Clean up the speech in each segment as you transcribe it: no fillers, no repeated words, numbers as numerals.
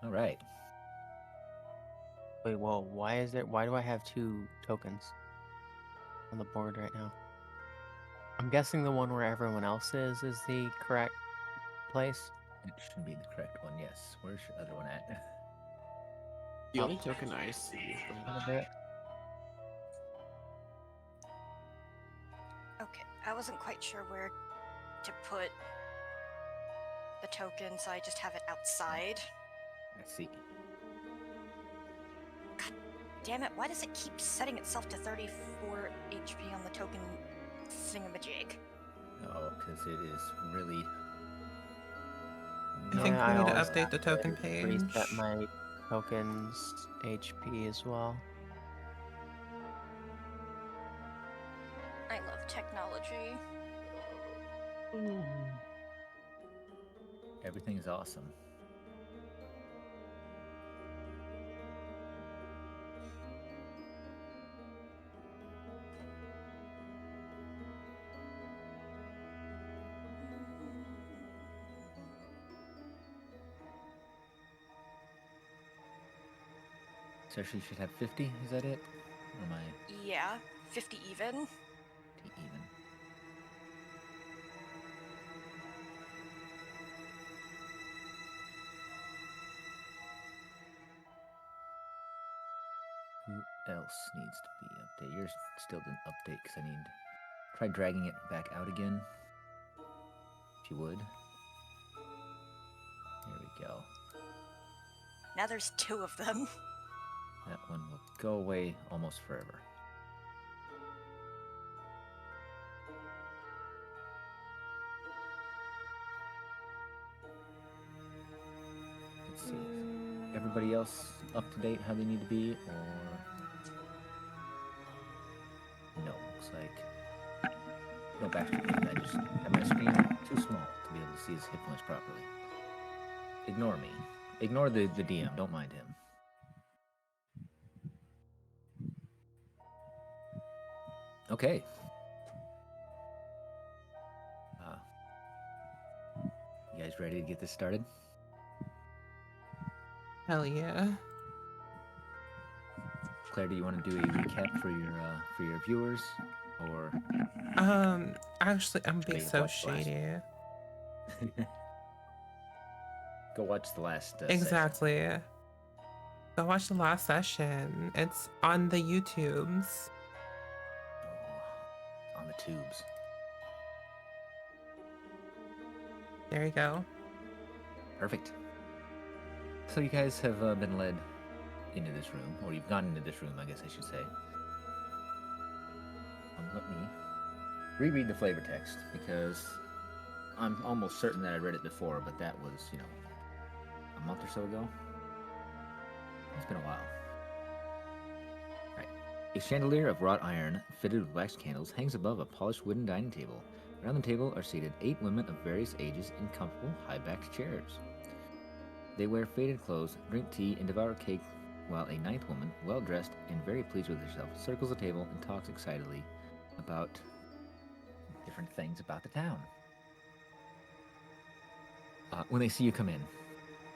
All right. Wait, well, why do I have 2 tokens on the board right now? I'm guessing the one where everyone else is the correct place. It should be the correct one, yes. Where's your other one at? The Oh. only token I see is A little bit. Okay, I wasn't quite sure where to put the token, so I just have it outside. I see. Damn it, why does it keep setting itself to 34 HP on the token thingamajig? Oh, because it is really... I think Yeah, we I need to always update the have token to page. reset my tokens HP as well. I love technology. Everything's awesome. So she should have 50, is that it? Or am I Yeah, 50 even. even? Who else needs to be updated? Yours still didn't update because I need... Try dragging it back out again. If you would. There we go. Now there's 2 of them. That one will go away almost forever. Let's see. Everybody else up to date how they need to be, or... No, looks like... No, Baxter, I just have my screen too small to be able to see his hit points properly. Ignore me. Ignore the DM, don't mind him. Okay. You guys ready to get this started? Hell yeah. Claire, do you want to do a recap for your viewers, or Actually, I'm being May have so watched the last- shady. go watch the last session? Exactly. Go watch the last session. It's on the YouTubes. Oh, on the tubes. There you go. Perfect. So you guys have been led into this room, or you've gone into this room, I guess I should say. Let me reread the flavor text, because I'm almost certain that I read it before, but that was, a month or so ago. It's been a while. Right. A chandelier of wrought iron, fitted with wax candles, hangs above a polished wooden dining table. Around the table are seated 8 women of various ages in comfortable, high-backed chairs. They wear faded clothes, drink tea, and devour cake, while a 9th woman, well-dressed and very pleased with herself, circles the table and talks excitedly about different things about the town. When they see you come in,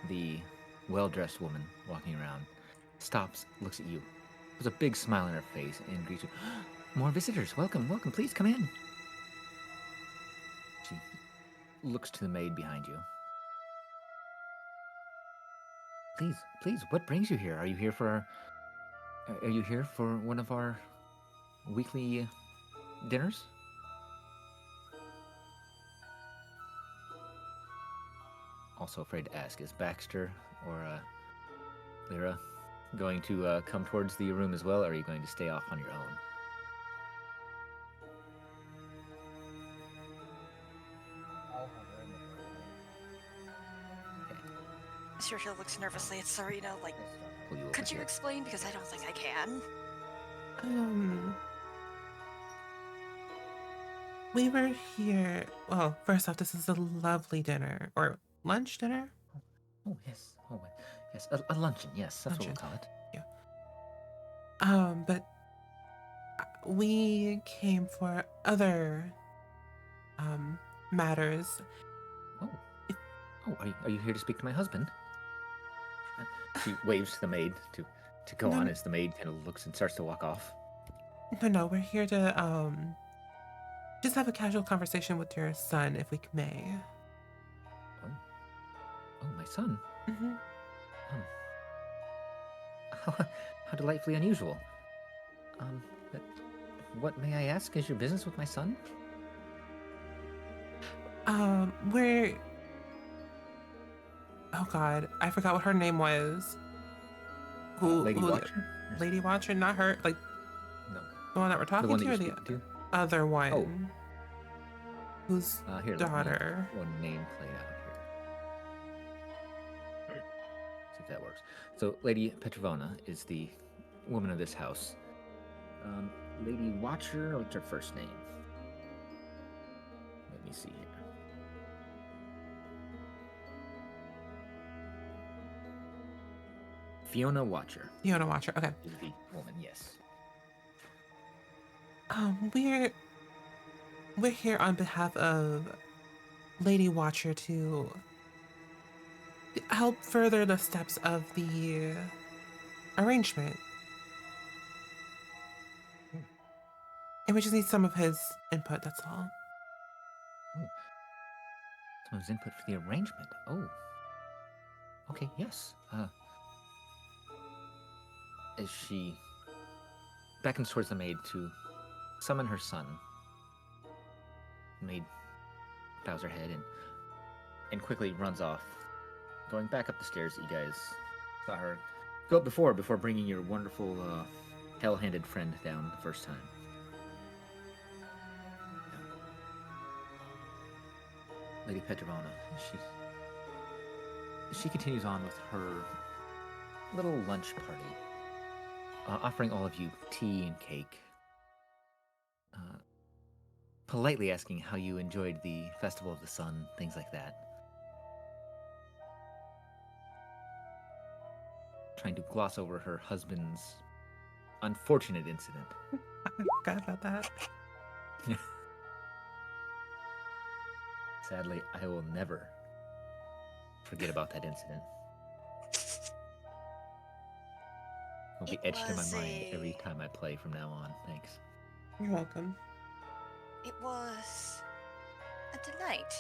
the well-dressed woman walking around stops, looks at you, puts a big smile on her face, and greets you. More visitors, welcome, welcome, please come in. She looks to the maid behind you. Please, what brings you here? Are you here for one of our weekly dinners? Also afraid to ask, is Baxter or Lyra going to come towards the room as well, or are you going to stay off on your own? Sergio looks nervously at Serena, like, could you explain? Because I don't think I can. We were here. Well, first off, this is a lovely dinner or lunch dinner. Oh yes, yes, a luncheon. Yes, that's Luncheon. what we'll call it. Yeah. But we came for other matters. Oh, are you here to speak to my husband? She waves to the maid to go No. on as the maid kind of looks and starts to walk off. No, we're here to just have a casual conversation with your son, if we may. Oh, my son. Hmm. Um, how delightfully unusual. But what, may I ask, is your business with my son? We're. Oh God, I forgot what her name was. Lady Who? Watcher? Lady Watcher, not her. Like No. the one that we're The talking one that to, you're or the speaking to? other one? Whose Here, daughter? let me one name plate out here. See if that works. So, Lady Petrovona is the woman of this house. Lady Watcher, what's her first name? Let me see here. Fiona Watcher Fiona Watcher. Okay. is the woman, yes. We're here on behalf of Lady Watcher to help further the steps of the arrangement. And we just need some of his input, that's all. Someone's input for the arrangement. Oh. Okay, yes. As she beckons towards the maid to summon her son, the maid bows her head and quickly runs off, going back up the stairs that you guys saw her go up before bringing your wonderful hell-handed friend down the first time. Lady Petrovona, she continues on with her little lunch party, offering all of you tea and cake, politely asking how you enjoyed the Festival of the Sun, things like that. Trying to gloss over her husband's unfortunate incident. I forgot about that. Sadly, I will never forget about that incident. It'll be It etched in my was mind every a- time I play from now on. Thanks. You're welcome. It was a delight,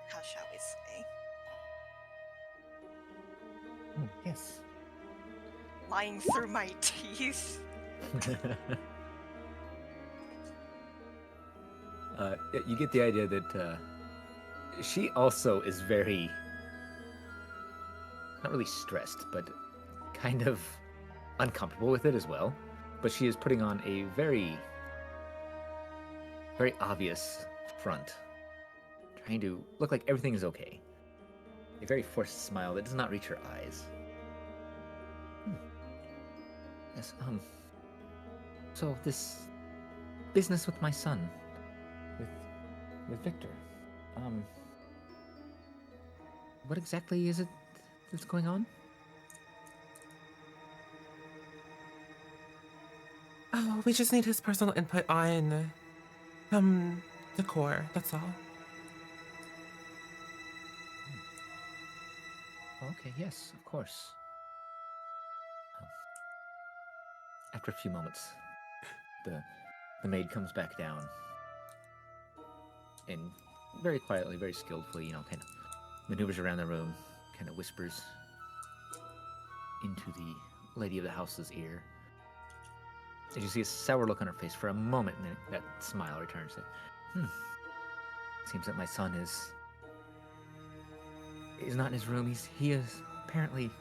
how shall we say? Yes. Lying through my teeth. You get the idea that she also is very, not really stressed, but kind of uncomfortable with it as well. But she is putting on a very, very obvious front, trying to look like everything is okay. A very forced smile that does not reach her eyes. Yes, so this business with my son, with Victor, what exactly is it that's going on? Oh, we just need his personal input on decor, that's all. Okay, yes, of course. After a few moments, the maid comes back down and very quietly, very skillfully, kind of maneuvers around the room, kind of whispers into the lady of the house's ear. As you see a sour look on her face for a moment, and then that smile returns. Like, seems that my son is not in his room. He is apparently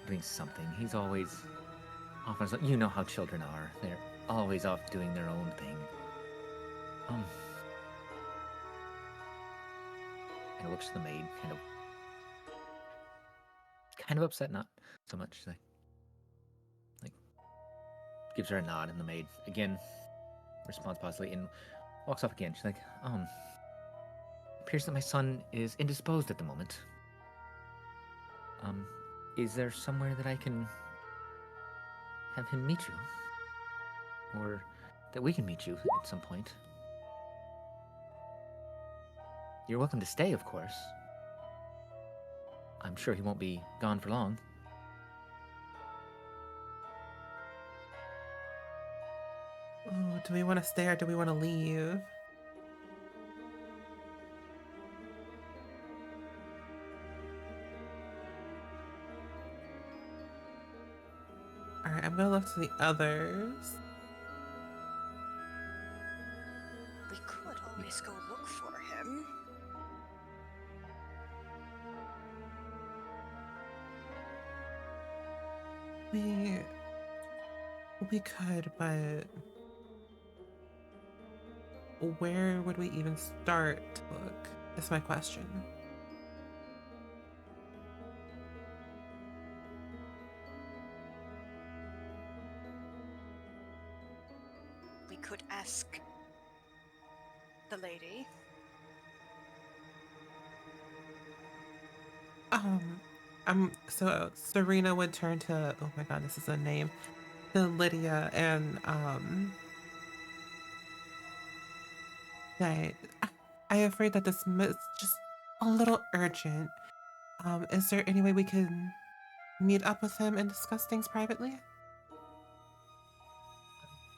doing something. He's always off on his own. You know how children are. They're always off doing their own thing. And looks to the maid, kind of upset, not so much. Like gives her a nod, and the maid again responds positively and walks off again. She's like, appears that my son is indisposed at the moment. Is there somewhere that I can have him meet you? Or that we can meet you at some point? You're welcome to stay, of course. I'm I'm sure he won't be gone for long. Oh, do we want to stay or do we want to leave? All right, I'm gonna look to the others. We could always go look for him. We could, but where would we even start to look? That's my question. We could ask the lady. So Serena would turn to, oh my god, this is a name, to Lydia and that I afraid that this is just a little urgent. Is there any way we can meet up with him and discuss things privately?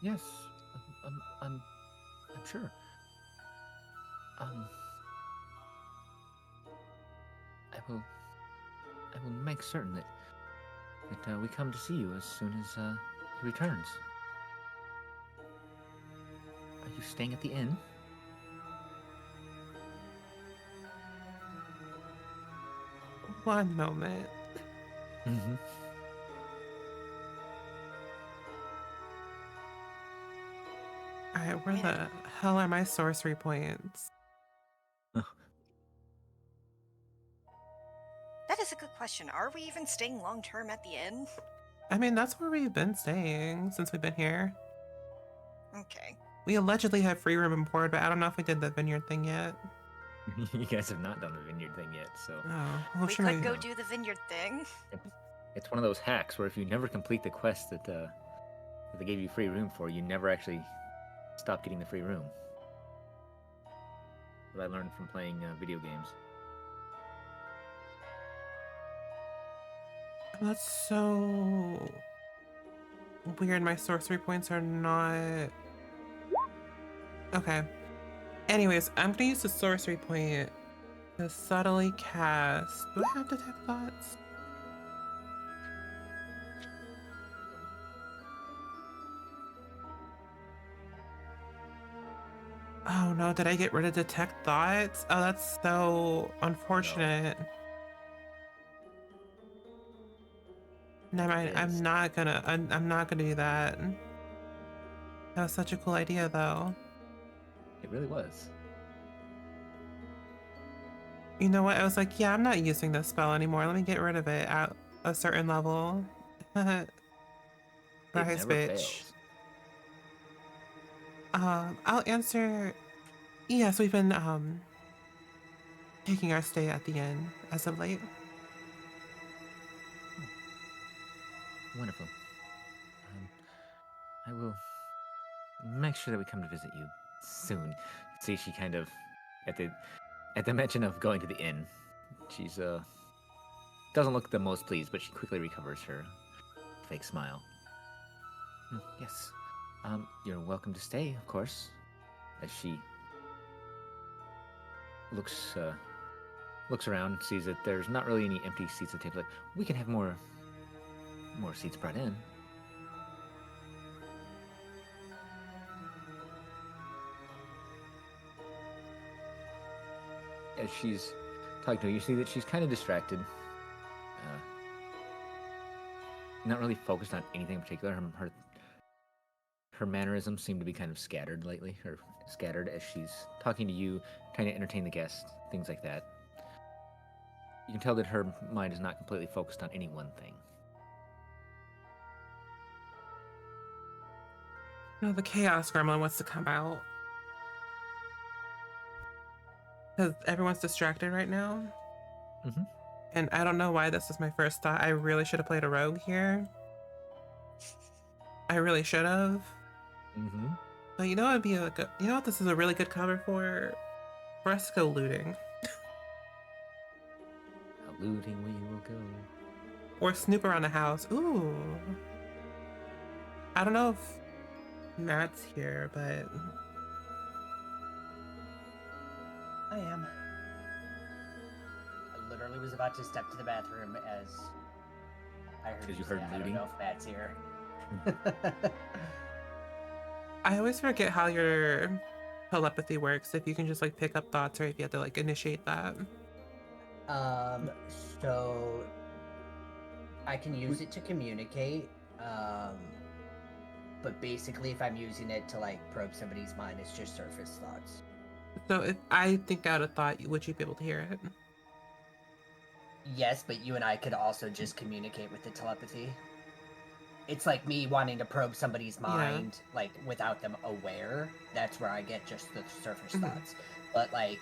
Yes, I'm sure. I will make certain that we come to see you as soon as he returns. Are you staying at the inn? One moment. Mm-hmm. Alright, where the hell are my sorcery points? That is a good question. Are we even staying long term at the inn? I mean, that's where we've been staying since we've been here. Okay. We allegedly have free room and board, but I don't know if we did the vineyard thing yet. You guys have not done the vineyard thing yet, so Oh, well, We sure, could maybe. go do the vineyard thing. it's one of those hacks where if you never complete the quest that they gave you free room for, you never actually stop getting the free room. What I learned from playing video games. That's so weird. My sorcery points are not. Okay. Anyways, I'm gonna use the sorcery point to subtly cast. Do I have detect thoughts? Oh no, did I get rid of detect thoughts? Oh, that's so unfortunate. Never mind. It I'm is. not gonna. I'm not gonna do that. That was such a cool idea, though. It really was. You know what? I was like, yeah, I'm not using this spell anymore. Let me get rid of it at a certain level. It Rise, never bitch. fails. I'll answer. Yes, we've been taking our stay at the inn as of late. Wonderful. I will make sure that we come to visit you soon. See, she kind of at the mention of going to the inn, she's doesn't look the most pleased, but she quickly recovers her fake smile. Yes. You're welcome to stay, of course. As she looks around, sees that there's not really any empty seats at the table. Like, we can have more seats brought in. As she's talking to you, you see that she's kind of distracted. Not really focused on anything in particular. Her mannerisms seem to be kind of scattered lately, or scattered as she's talking to you, trying to entertain the guests, things like that. You can tell that her mind is not completely focused on any one thing. No, the chaos gremlin wants to come out. Because everyone's distracted right now. Mm-hmm. And I don't know why this was my first thought. I really should have played a rogue here. I really should have. Mm-hmm. But you know it'd be a good, you know what this is a really good cover for? For us to go looting. looting we will go. Or snoop around the house. Ooh. I don't know if Matt's here, but I am. I literally was about to step to the bathroom as I heard 'Cause you you say, heard I don't looting? know if Matt's here. I always forget how your telepathy works. If you can just like pick up thoughts, or if you have to like initiate that. So I can use it to communicate. But basically, if I'm using it to like probe somebody's mind, it's just surface thoughts. So if I think out a thought, would you be able to hear it? Yes, but you and I could also just communicate with the telepathy. It's like me wanting to probe somebody's mind, like without them aware. That's where I get just the surface thoughts. But like,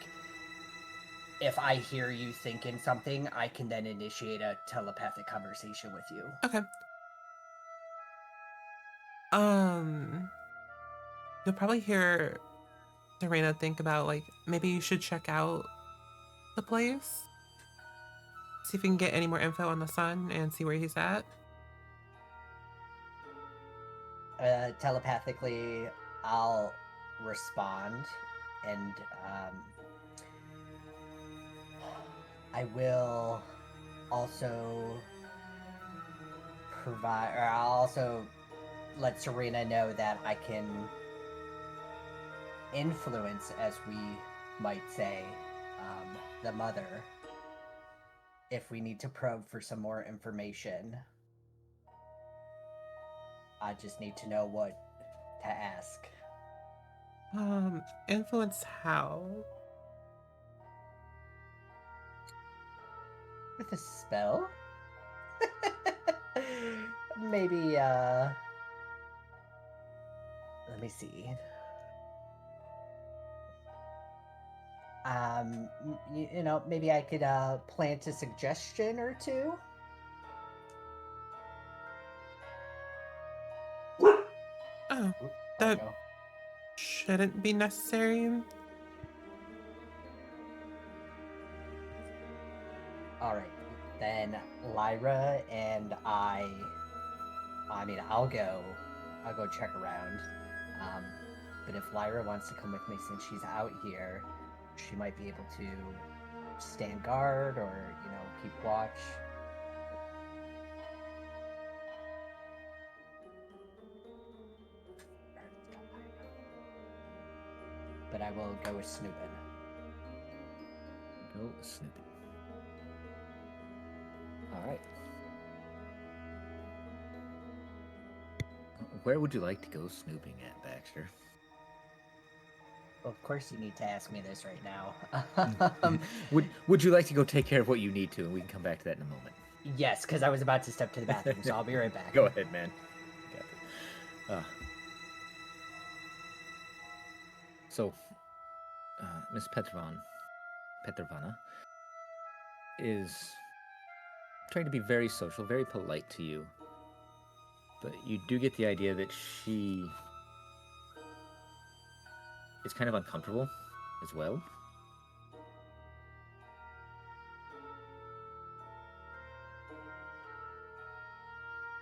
if I hear you thinking something, I can then initiate a telepathic conversation with you. Okay. You'll probably hear Serena think about like maybe you should check out the place. See if we can get any more info on the son and see where he's at. Telepathically, I'll respond, and I will also provide, or I'll also let Serena know that I can influence, as we might say, the mother if we need to probe for some more information. I just need to know what to ask. Influence how? With a spell? Maybe, let me see. You know, maybe I could, plant a suggestion or two? Oh, Oop, that no. shouldn't be necessary. Alright, then Lyra and I mean, I'll go check around. But if Lyra wants to come with me since she's out here, she might be able to stand guard or, you know, keep watch. But I will go with snooping. Go snooping. Alright. Where would you like to go snooping at, Baxter? Well, of course you need to ask me this right now. Would you like to go take care of what you need to, and we can come back to that in a moment? Yes, because I was about to step to the bathroom, so I'll be right back. Go ahead, man. So, Miss Petrovana is trying to be very social, very polite to you. But you do get the idea that she is kind of uncomfortable as well.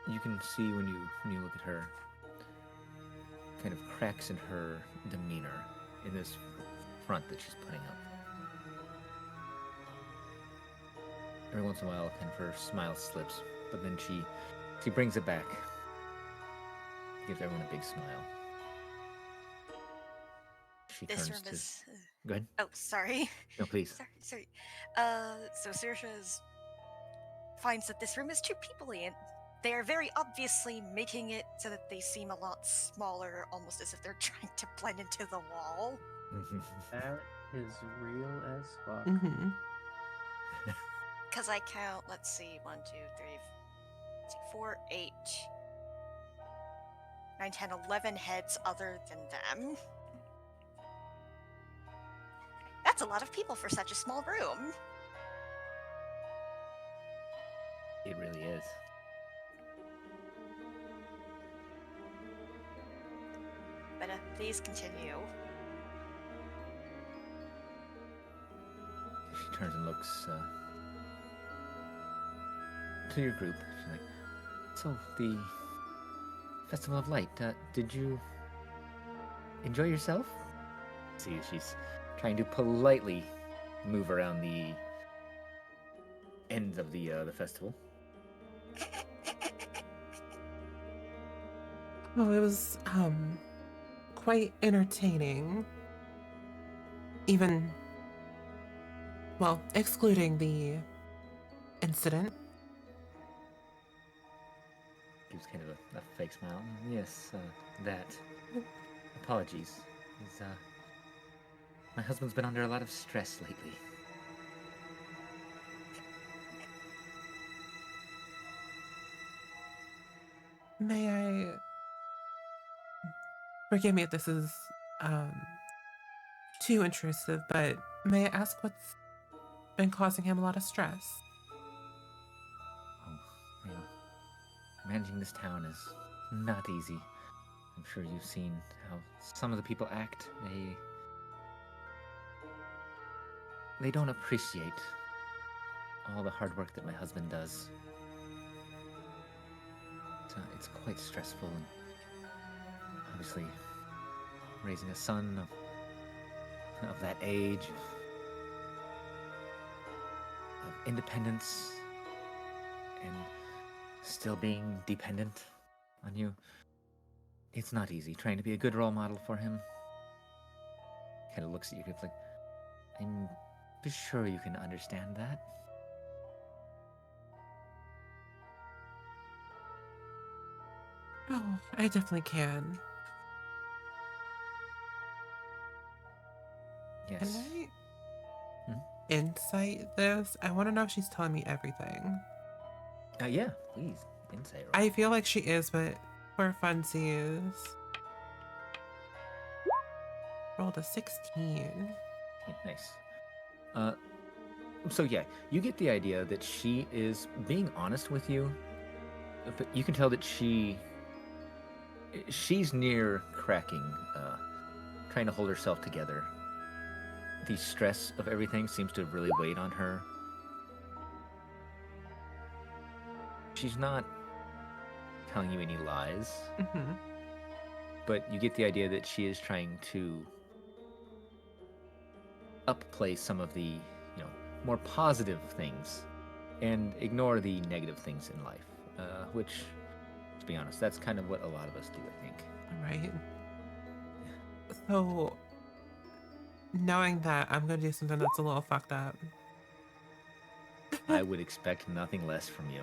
You can see when you look at her, kind of cracks in her demeanor in this front that she's putting up. Every once in a while, kind of her smile slips, but then she brings it back, gives everyone a big smile. She This turns room to. is. Go ahead. Oh, sorry. No, please. Sorry. So Saoirse finds that this room is too peoply, and they are very obviously making it so that they seem a lot smaller, almost as if they're trying to blend into the wall. That is real as fuck. Mm-hmm. Because I count, let's see, 1, 2, 3, 4, 8, 9, 10, 11 heads other than them. That's a lot of people for such a small room. It really is. But please continue. She turns and looks to your group. She's like, so the Festival of Light, did you enjoy yourself? See, she's trying to politely move around the ends of the festival. Oh, it was quite entertaining. Even, well, excluding the incident. Gives kind of a fake smile. Yes, that. Apologies. He's, my husband's been under a lot of stress lately. May I... Forgive me if this is too intrusive, but may I ask what's been causing him a lot of stress? Oh, yeah. Managing this town is not easy. I'm sure you've seen how some of the people act. They don't appreciate all the hard work that my husband does. It's quite stressful, and obviously raising a son of that age, of independence, and still being dependent on you. It's not easy trying to be a good role model for him. Kind of looks at you like, I'm sure you can understand that. Oh, I definitely can. Yes. Can I insight this? I want to know if she's telling me everything. Yeah, please. Insight roll. I feel like she is, but for funsies. Rolled a 16. Yeah, nice. So yeah, you get the idea that she is being honest with you, but you can tell that she's near cracking, trying to hold herself together. The stress of everything seems to have really weighed on her. She's not telling you any lies, but you get the idea that she is trying to upplay some of the, more positive things and ignore the negative things in life, which, to be honest, that's kind of what a lot of us do, I think. Right. So, knowing that, I'm going to do something that's a little fucked up. I would expect nothing less from you.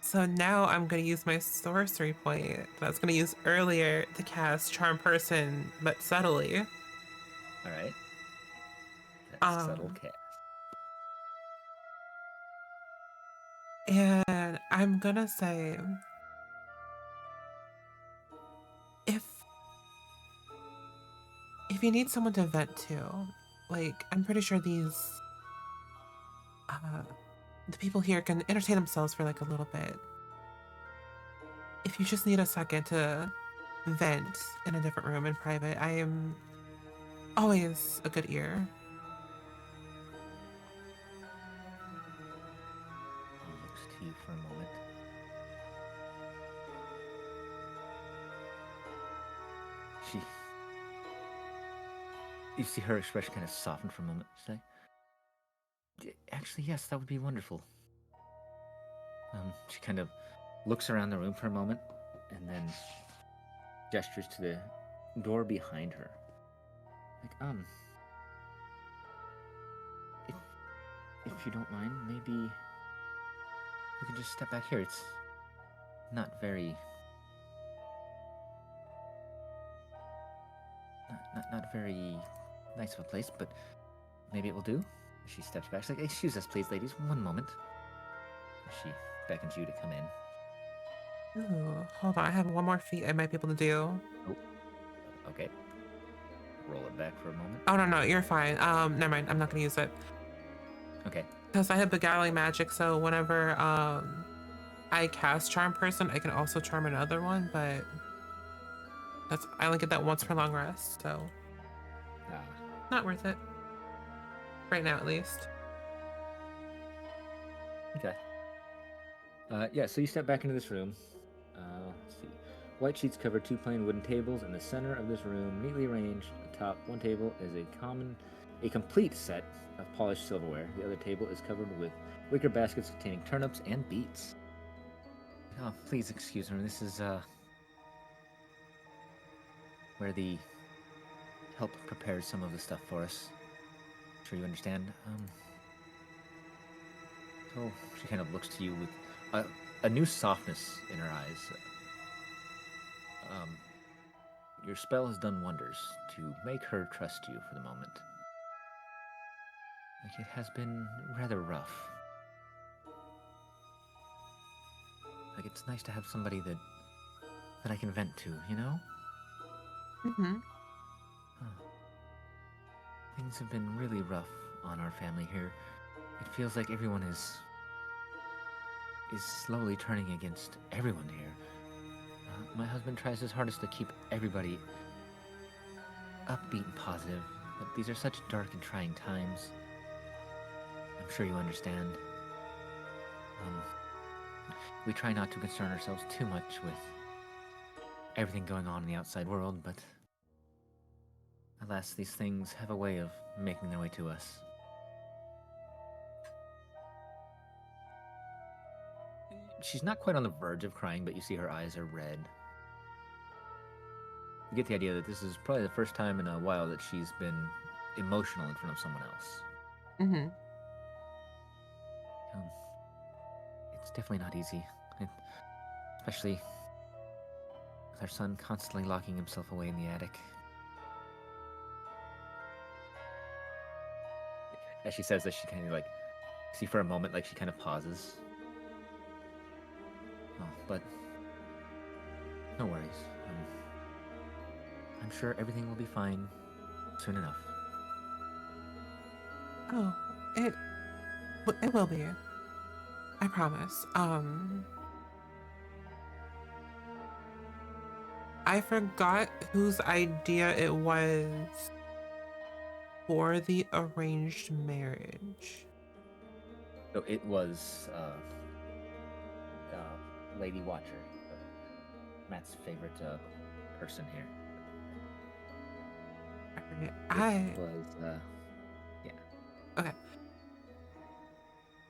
So now I'm going to use my sorcery point that I was going to use earlier to cast Charm Person, but subtly. All right. That's subtle cast. And I'm going to say, if you need someone to vent to, like, I'm pretty sure the people here can entertain themselves for like a little bit. If you just need a second to vent in a different room in private, I am always a good ear. He looks to you for a moment. You see her expression kind of soften for a moment. She's like, actually, yes, that would be wonderful. She kind of looks around the room for a moment and then gestures to the door behind her. Like, if you don't mind, maybe we can just step back here. It's not very... Not very nice of a place, but maybe it will do. She steps back. She's like, excuse us, please, ladies. One moment. She beckons you to come in. Ooh, hold on. I have one more feat I might be able to do. Oh, okay. Roll it back for a moment. Oh, no, you're fine. Never mind. I'm not going to use it. Okay. Because I have beguiling magic, so whenever I cast Charm Person, I can also charm another one, but I only get that once per long rest, so not worth it. Right now, at least. Okay. Yeah, so you step back into this room. Let's see. White sheets cover two plain wooden tables. In the center of this room, neatly arranged atop one table, is a complete set of polished silverware. The other table is covered with wicker baskets containing turnips and beets. Oh, please excuse me. This is where the help prepares some of the stuff for us. Sure you understand. So she kind of looks to you with a new softness in her eyes. Your spell has done wonders to make her trust you for the moment. Like, it has been rather rough. Like, it's nice to have somebody that I can vent to, you know? Mm-hmm. Things have been really rough on our family here. It feels like everyone is slowly turning against everyone here. My husband tries his hardest to keep everybody upbeat and positive, but these are such dark and trying times. I'm sure you understand. We try not to concern ourselves too much with everything going on in the outside world, but alas, these things have a way of making their way to us. She's not quite on the verge of crying, but you see her eyes are red. You get the idea that this is probably the first time in a while that she's been emotional in front of someone else. Mm-hmm. It's definitely not easy, especially with our son constantly locking himself away in the attic. As she says this, she kind of see for a moment, she kind of pauses. Oh, but no worries. I'm sure everything will be fine soon enough. Oh, it will be. I promise. I forgot whose idea it was for the arranged marriage. So it was Lady Watcher, Matt's favorite person here. I was yeah. Okay.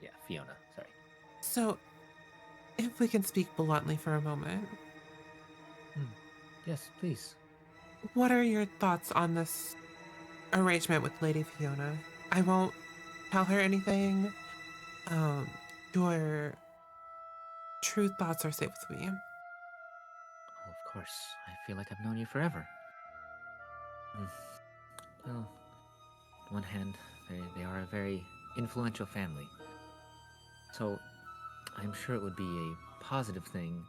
Yeah, Fiona. Sorry. So, if we can speak bluntly for a moment, Yes, please. what are your thoughts on this arrangement with Lady Fiona? I won't tell her anything. Your true thoughts are safe with me. Oh, of course. I feel like I've known you forever. Well, on one hand, they are a very influential family. So, I'm sure it would be a positive thing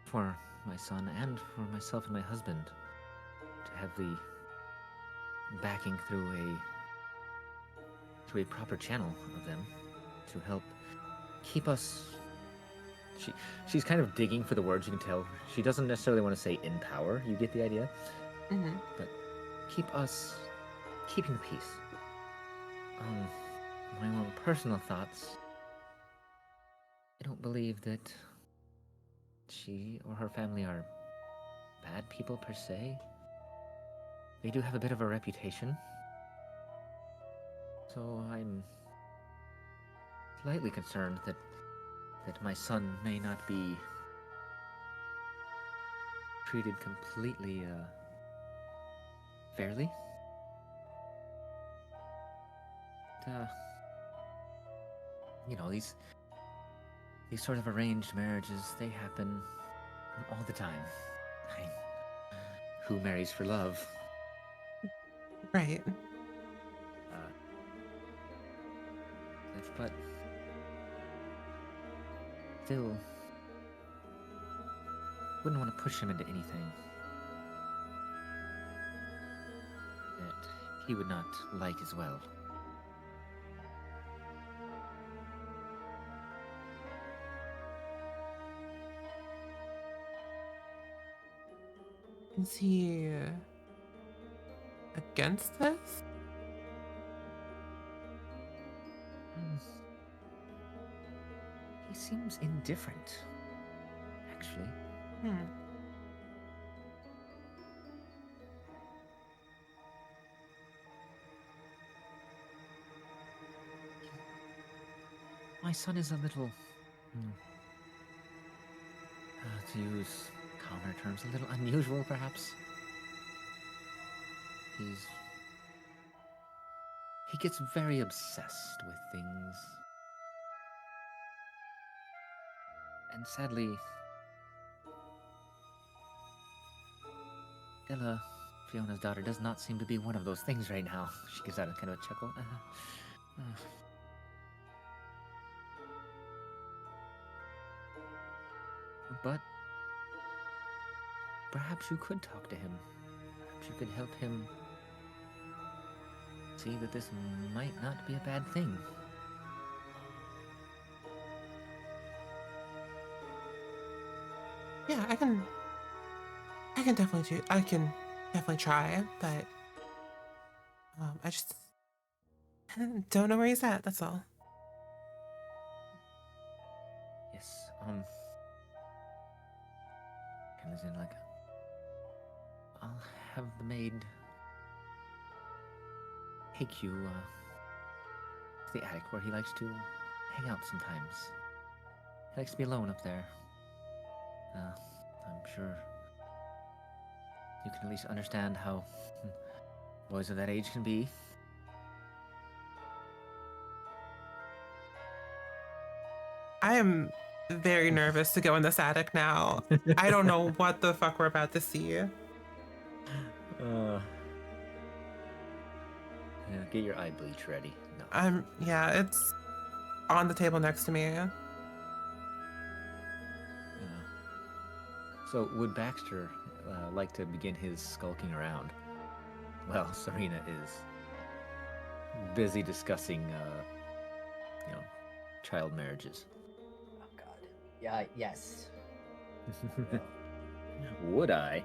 for my son and for myself and my husband to have the backing through a proper channel of them to help keep us. She's kind of digging for the words. You can tell she doesn't necessarily want to say in power. You get the idea. Mm-hmm. But keeping the peace. My own personal thoughts. I don't believe that she or her family are bad people per se. They do have a bit of a reputation. So I'm slightly concerned that my son may not be treated completely fairly. These sort of arranged marriages, they happen all the time. Who marries for love? Right. But still, wouldn't want to push him into anything that he would not like as well. Is he against this? He seems indifferent, actually. Hmm. My son is a little, to use calmer terms, a little unusual, perhaps. He gets very obsessed with things. And sadly, Ella, Fiona's daughter, does not seem to be one of those things right now. She gives out a kind of a chuckle. But perhaps you could talk to him. Perhaps you could help him see that this might not be a bad thing. Yeah, I can definitely try, but I just don't know where he's at, that's all. Yes, comes in like, I'll have the maid take you, to the attic where he likes to hang out sometimes. He likes to be alone up there. I'm sure you can at least understand how boys of that age can be. I am very nervous to go in this attic now. I don't know what the fuck we're about to see. Get your eye bleach ready. No. Yeah, it's on the table next to me. So would Baxter like to begin his skulking around? Well, Serena is busy discussing, child marriages. Oh God. Yeah. Yes. Would I?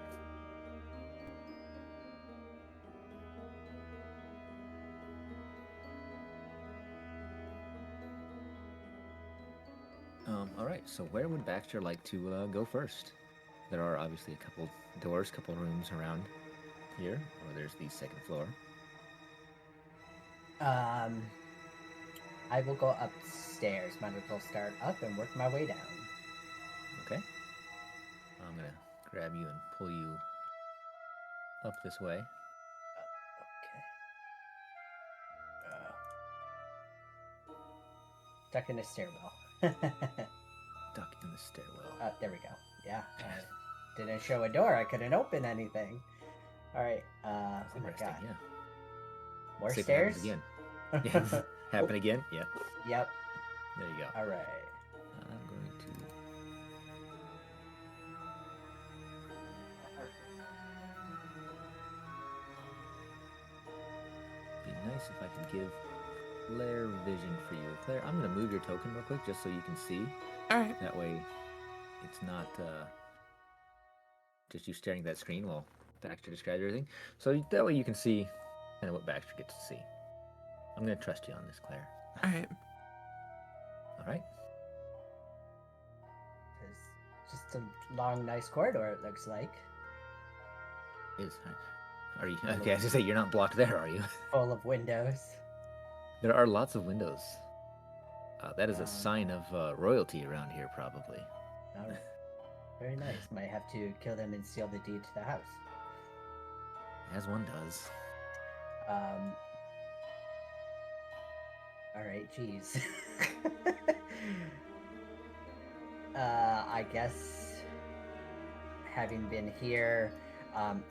All right. So where would Baxter like to go first? There are obviously a couple doors, couple rooms around here. Or there's the second floor. I will go upstairs. Might as well start up and work my way down. Okay. I'm gonna grab you and pull you up this way. Okay. Stuck in a stairwell. Duck in the stairwell. There we go. Yeah. Didn't show a door. I couldn't open anything. All right. Oh my God. Yeah. More See if it stairs? happens again. Yeah. Happen again? Yep. Yep. There you go. All right. I'm going to be nice if I could give Claire vision for you. Claire, I'm going to move your token real quick just so you can see. All right. That way it's not just you staring at that screen while Baxter describes everything. So that way you can see kind of what Baxter gets to see. I'm going to trust you on this, Claire. All right. All right. It's just a long, nice corridor, it looks like. Are you okay? I was gonna say you're not blocked there, are you? Full of windows. There are lots of windows. That is a sign of royalty around here, probably. All right. Very nice. Might have to kill them and steal the deed to the house. As one does. All right, geez. I guess having been here,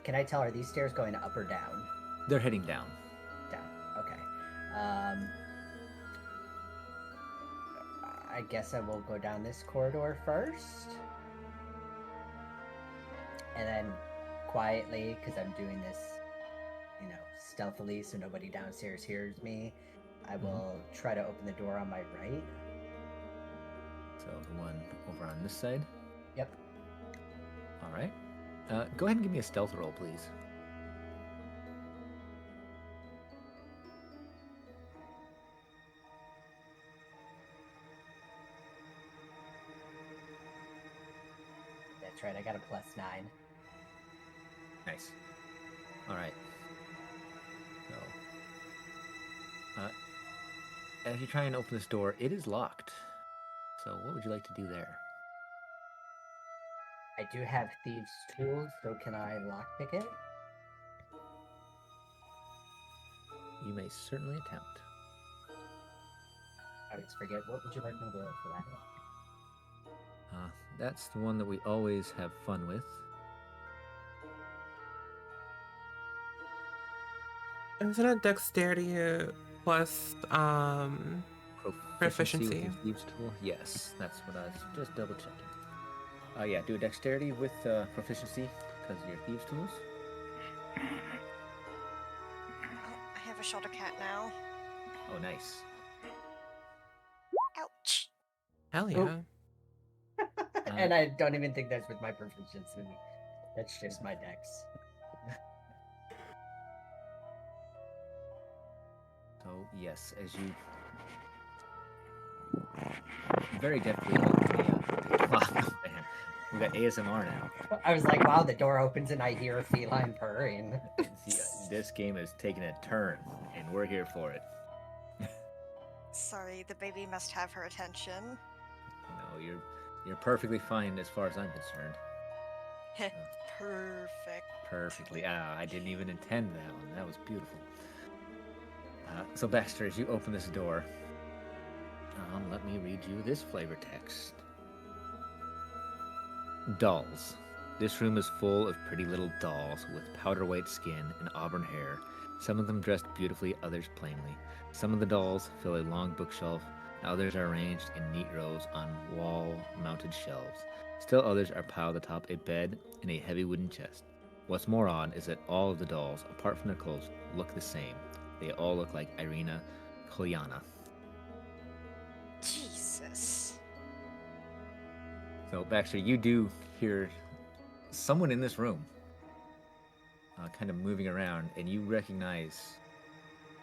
can I tell, are these stairs going up or down? They're heading down. Down. Okay. I guess I will go down this corridor first. And then quietly, because I'm doing this, stealthily so nobody downstairs hears me, I will try to open the door on my right. So the one over on this side? Yep. All right. Go ahead and give me a stealth roll, please. That's right. I got a +9. Nice. All right. So, as you try and open this door, it is locked. So, what would you like to do there? I do have thieves' tools, so can I lockpick it? You may certainly attempt. I always forget. What would you like me to do for that? That's the one that we always have fun with. Isn't it dexterity plus Proficiency Proficiency. with your thieves tool? Yes, that's what I was just double checking. Yeah, do a dexterity with proficiency because of your thieves tools. Oh, I have a shoulder cat now. Oh, nice. Ouch. Hell yeah. And I don't even think that's with my proficiency. That's just my dex. So yes, as you very deftly open the lock. Oh, man. We got ASMR now. I was like, wow, the door opens and I hear a feline purring. This game is taking a turn, and we're here for it. Sorry, the baby must have her attention. No, you're perfectly fine as far as I'm concerned. Perfect. Perfectly. I didn't even intend that one. That was beautiful. So Baxter, as you open this door, let me read you this flavor text. Dolls. This room is full of pretty little dolls with powder white skin and auburn hair. Some of them dressed beautifully, others plainly. Some of the dolls fill a long bookshelf, and others are arranged in neat rows on wall-mounted shelves. Still others are piled atop a bed in a heavy wooden chest. What's more odd is that all of the dolls, apart from their clothes, look the same. They all look like Irina Kolyana. Jesus. So, Baxter, you do hear someone in this room kind of moving around, and you recognize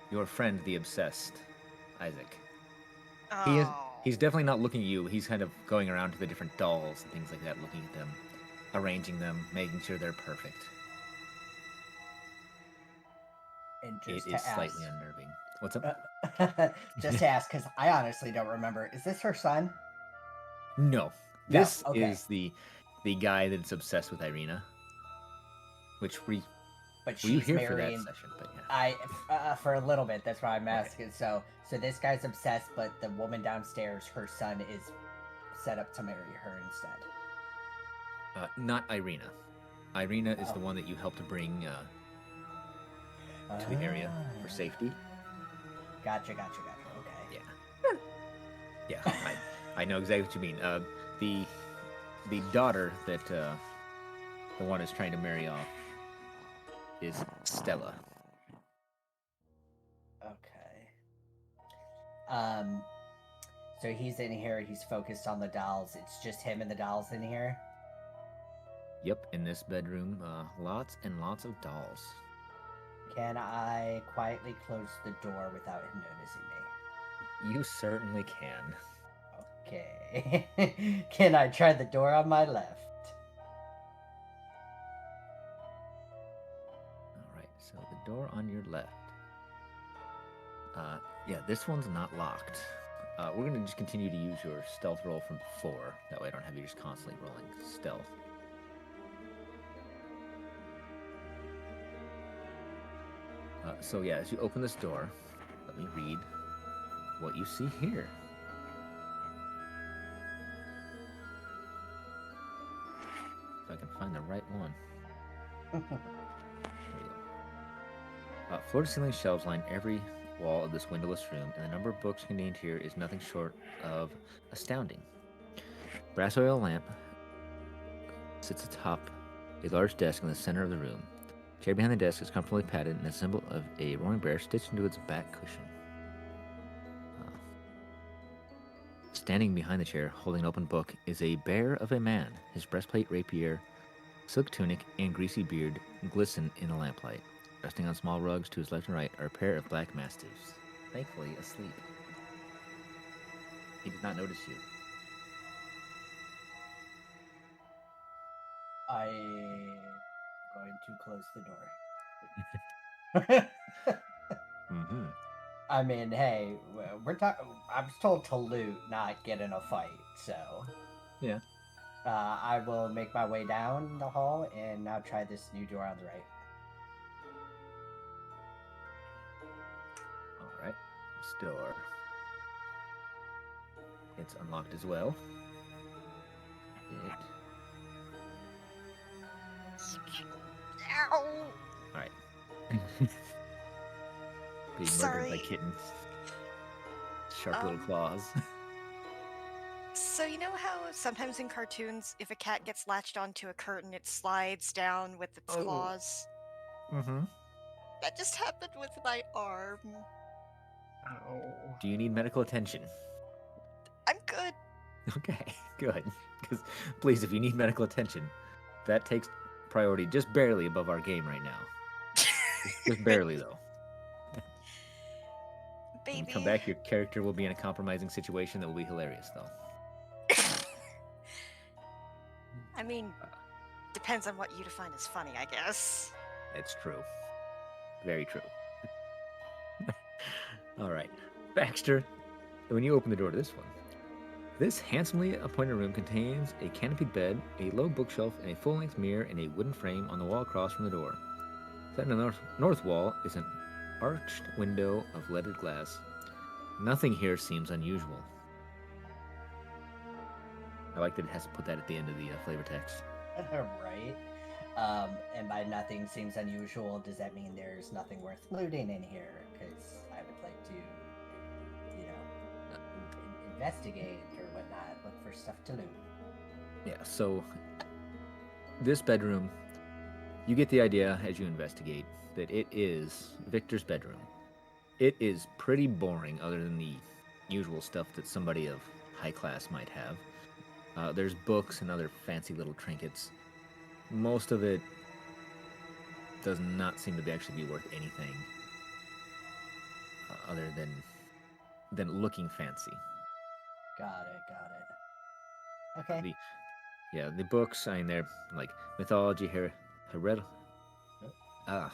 your friend, the obsessed, Isaac. He's definitely not looking at you. He's kind of going around to the different dolls and things like that, looking at them, arranging them, making sure they're perfect. And It just is to slightly ask, unnerving. What's up? just to ask, because I honestly don't remember. Is this her son? No. This okay. is the guy that's obsessed with Irina. Which But were she's you here marrying. for that session? But yeah. For a little bit. That's why I'm Okay. asking. So this guy's obsessed, but the woman downstairs, her son, is set up to marry her instead. Not Irina. Irina is the one that you helped to bring to the area for safety. Gotcha. Okay. Yeah. Yeah, I know exactly what you mean. The daughter that the one is trying to marry off is Stella. Okay. So he's in here. He's focused on the dolls. It's just him and the dolls in here. Yep, in this bedroom, lots and lots of dolls. Can I quietly close the door without him noticing me? You certainly can. Okay. Can I try the door on my left? Alright, so the door on your left. Yeah, this one's not locked. We're going to just continue to use your stealth roll from before. That way I don't have you just constantly rolling stealth. So yeah, as you open this door, let me read what you see here. If I can find the right one. There we go. Floor-to-ceiling shelves line every wall of this windowless room, and the number of books contained here is nothing short of astounding. Brass oil lamp sits atop a large desk in the center of the room. The chair behind the desk is comfortably padded, and a symbol of a roaring bear stitched into its back cushion. Standing behind the chair, holding an open book, is a bear of a man. His breastplate, rapier, silk tunic, and greasy beard glisten in the lamplight. Resting on small rugs to his left and right are a pair of black mastiffs, thankfully asleep. He does not notice you. I'm going to close the door. Mm-hmm. I mean, hey, we're talking. I was told to loot, not get in a fight. So, Yeah. I will make my way down the hall and now try this new door on the right. All right. This door. It's unlocked as well. It. Ow! All right. Being murdered by Sorry. kittens. Sharp little Um, claws. So you know how sometimes in cartoons, if a cat gets latched onto a curtain, it slides down with its Oh. claws? Mm-hmm. That just happened with my arm. Ow. Do you need medical attention? I'm good. Okay, good. Because please, if you need medical attention, that takes priority just barely above our game right now. Just barely, though. When you come Baby. back, your character will be in a compromising situation that will be hilarious, though. I mean, depends on what you define as funny, I guess. It's true. Very true. All right. Baxter, when you open the door to this one, this handsomely appointed room contains a canopied bed, a low bookshelf, and a full-length mirror in a wooden frame on the wall across from the door. Set in the north wall is an arched window of leaded glass. Nothing here seems unusual. I like that it has to put that at the end of the flavor text. Right. And by nothing seems unusual, does that mean there's nothing worth looting in here? Because I would like to, investigate or whatnot, look for stuff to loot. Yeah, so this bedroom, you get the idea as you investigate that it is Victor's bedroom. It is pretty boring other than the usual stuff that somebody of high class might have. There's books and other fancy little trinkets. Most of it does not seem to actually be worth anything other than looking fancy. Got it. Okay. The books, I mean, they're like mythology, I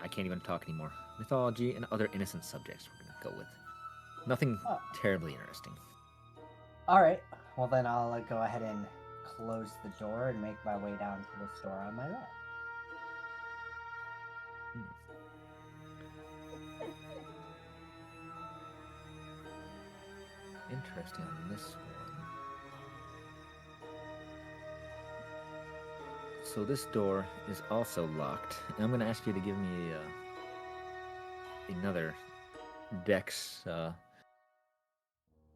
can't even talk anymore. Mythology and other innocent subjects we're going to go with. Nothing Oh. terribly interesting. All right. Well, then I'll go ahead and close the door and make my way down to the store on my left. Interesting on this one. So this door is also locked. And I'm going to ask you to give me another dex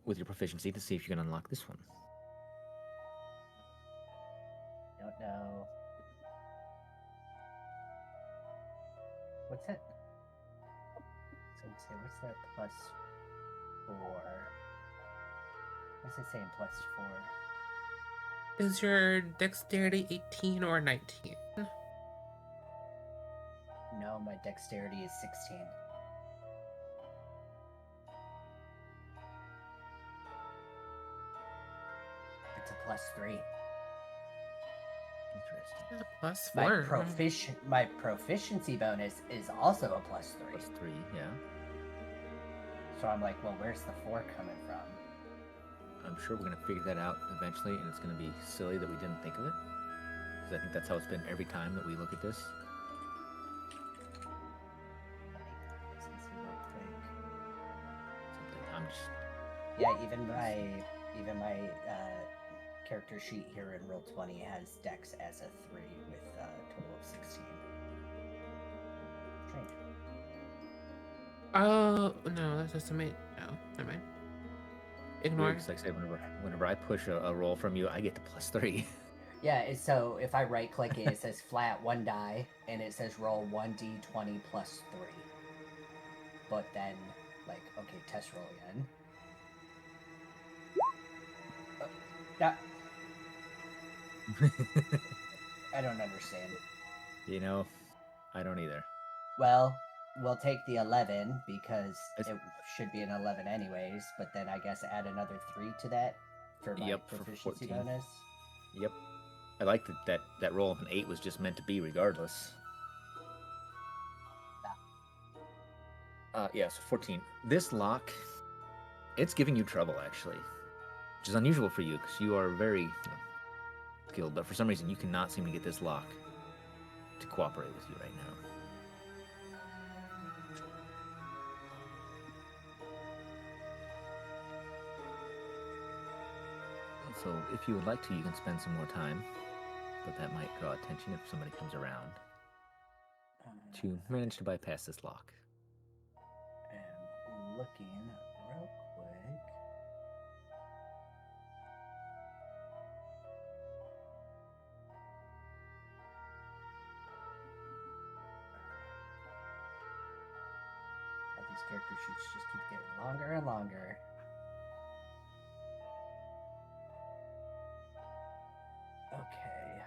with your proficiency to see if you can unlock this one. Don't know. What's that? So let's see, what's that plus 4? What's it saying plus 4? Is your dexterity 18 or 19? No, my dexterity is 16. It's a plus 3. Interesting. Plus My 4. my proficiency bonus is also a plus 3. Plus 3, yeah. So I'm like, well, where's the 4 coming from? I'm sure we're going to figure that out eventually, and it's going to be silly that we didn't think of it. Because I think that's how it's been every time that we look at this. Let's see real quick. Something I'm just... Yeah, even my character sheet here in Roll20 has Dex as a 3 with a total of 16. Strange. Oh, no, that's just a mate. No, never mind. Ignore. Weird, 'cause like I said, whenever I push a roll from you, I get to plus 3. Yeah, so if I right click it, it says flat 1 die, and it says roll 1d20 plus 3. But then, like, okay, test roll again. Yeah, I don't understand. You know, I don't either. Well, we'll take the 11 because It's- it should be an 11 anyways, but then I guess add another 3 to that for my Yep, for proficiency 14. bonus. Yep. I like that roll of an 8 was just meant to be regardless. Yeah, so 14. This lock, it's giving you trouble, actually. Which is unusual for you, because you are very skilled, but for some reason you cannot seem to get this lock to cooperate with you right now. So if you would like to, you can spend some more time, but that might draw attention if somebody comes around to manage to bypass this lock. I'm looking real quick. These character sheets just keep getting longer and longer. Okay.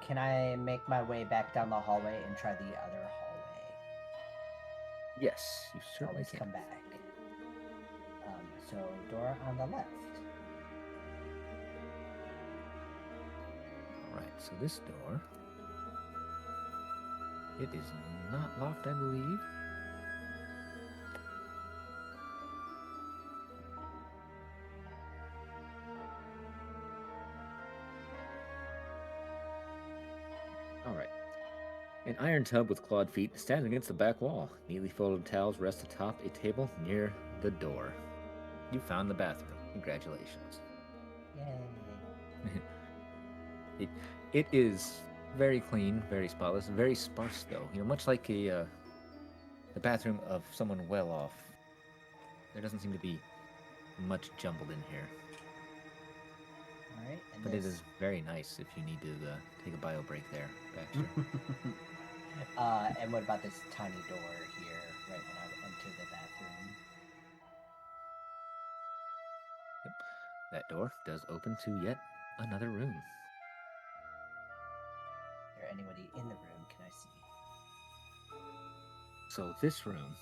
Can I make my way back down the hallway and try the other hallway? Yes, you certainly Always can. come back. So door on the left. Alright, so this door, it is not locked, I believe. Alright. An iron tub with clawed feet stands against the back wall. Neatly folded towels rest atop a table near the door. You found the bathroom. Congratulations. Yay. It is very clean, very spotless, very sparse though. Much like the bathroom of someone well off. There doesn't seem to be much jumbled in here. All right. But it is very nice if you need to take a bio break there, Baxter. And what about this tiny door here, right when I enter the bathroom? Yep. That door does open to yet another room. Is there anybody in the room? Can I see? So this room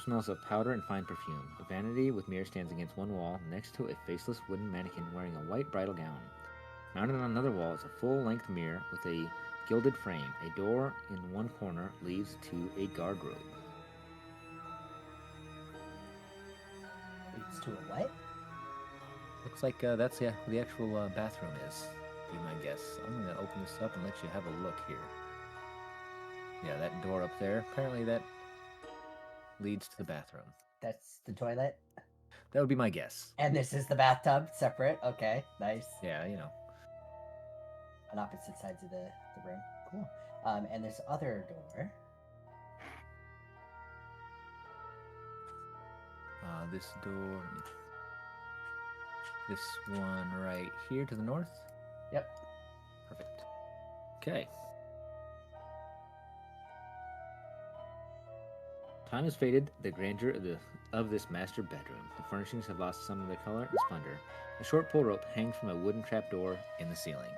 smells of powder and fine perfume. A vanity with mirror stands against one wall, next to a faceless wooden mannequin wearing a white bridal gown. Mounted on another wall is a full-length mirror with a gilded frame. A door in one corner leads to a garderobe. Leads to a what? Looks like that's the actual bathroom is, be my guess. I'm going to open this up and let you have a look here. Yeah, that door up there, apparently that leads to the bathroom. That's the toilet? That would be my guess. And this is the bathtub, separate? Okay, nice. Yeah, On opposite sides of the room. Cool. And this other door. This door, this one right here to the north? Yep. Perfect. Okay. Time has faded the grandeur of this master bedroom. The furnishings have lost some of their color and splendor. A short pull rope hangs from a wooden trapdoor in the ceiling.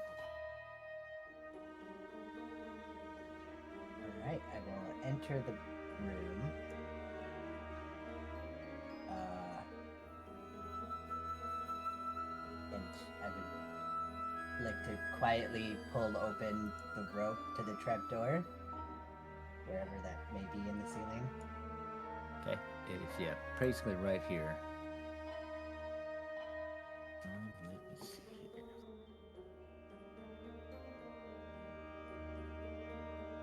Alright, I will enter the room. And I would like to quietly pull open the rope to the trapdoor, wherever that may be in the ceiling. Okay, it is, yeah, basically right here. Let me see here.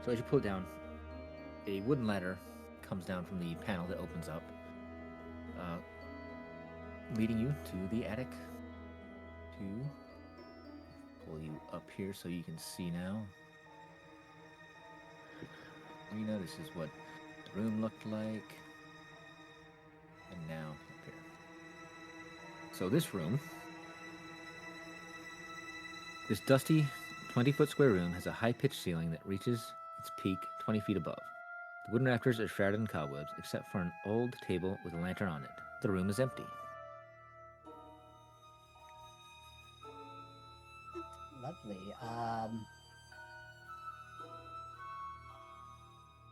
So as you pull it down, a wooden ladder comes down from the panel that opens up, leading you to the attic. To pull you up here so you can see now. Rena, this is what the room looked like. And now up here. So this room, this dusty 20-foot square room has a high-pitched ceiling that reaches its peak 20 feet above. The wooden rafters are shrouded in cobwebs, except for an old table with a lantern on it. The room is empty. Lovely.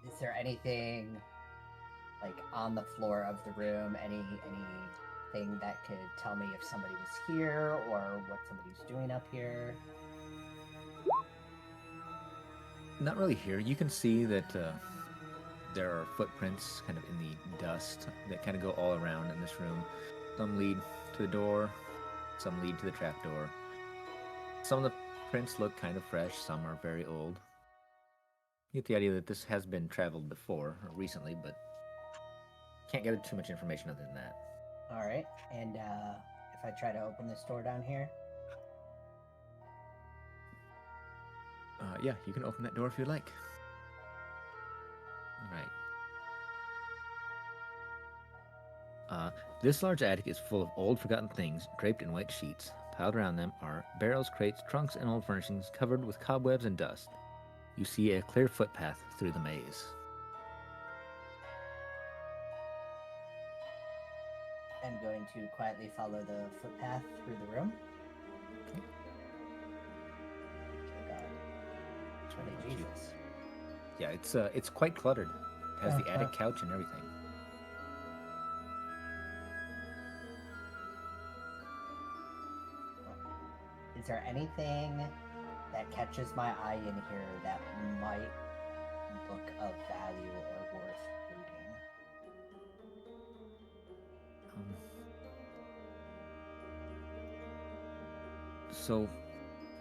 Is there anything like on the floor of the room? Anything anything that could tell me if somebody was here or what somebody was doing up here? Not really here. You can see that there are footprints kind of in the dust that kind of go all around in this room. Some lead to the door, some lead to the trapdoor. Some of the prints look kind of fresh, some are very old. You get the idea that this has been traveled before, or recently, but can't get too much information other than that. All right, and if I try to open this door down here, Yeah, you can open that door if you'd like. Right. This large attic is full of old, forgotten things draped in white sheets. Piled around them are barrels, crates, trunks, and old furnishings covered with cobwebs and dust. You see a clear footpath through the maze. I'm going to quietly follow the footpath through the room. Okay. Oh God. Holy Jesus. Yeah, it's quite cluttered. It has the attic couch and everything. Is there anything that catches my eye in here that might look of value or worth looting? So,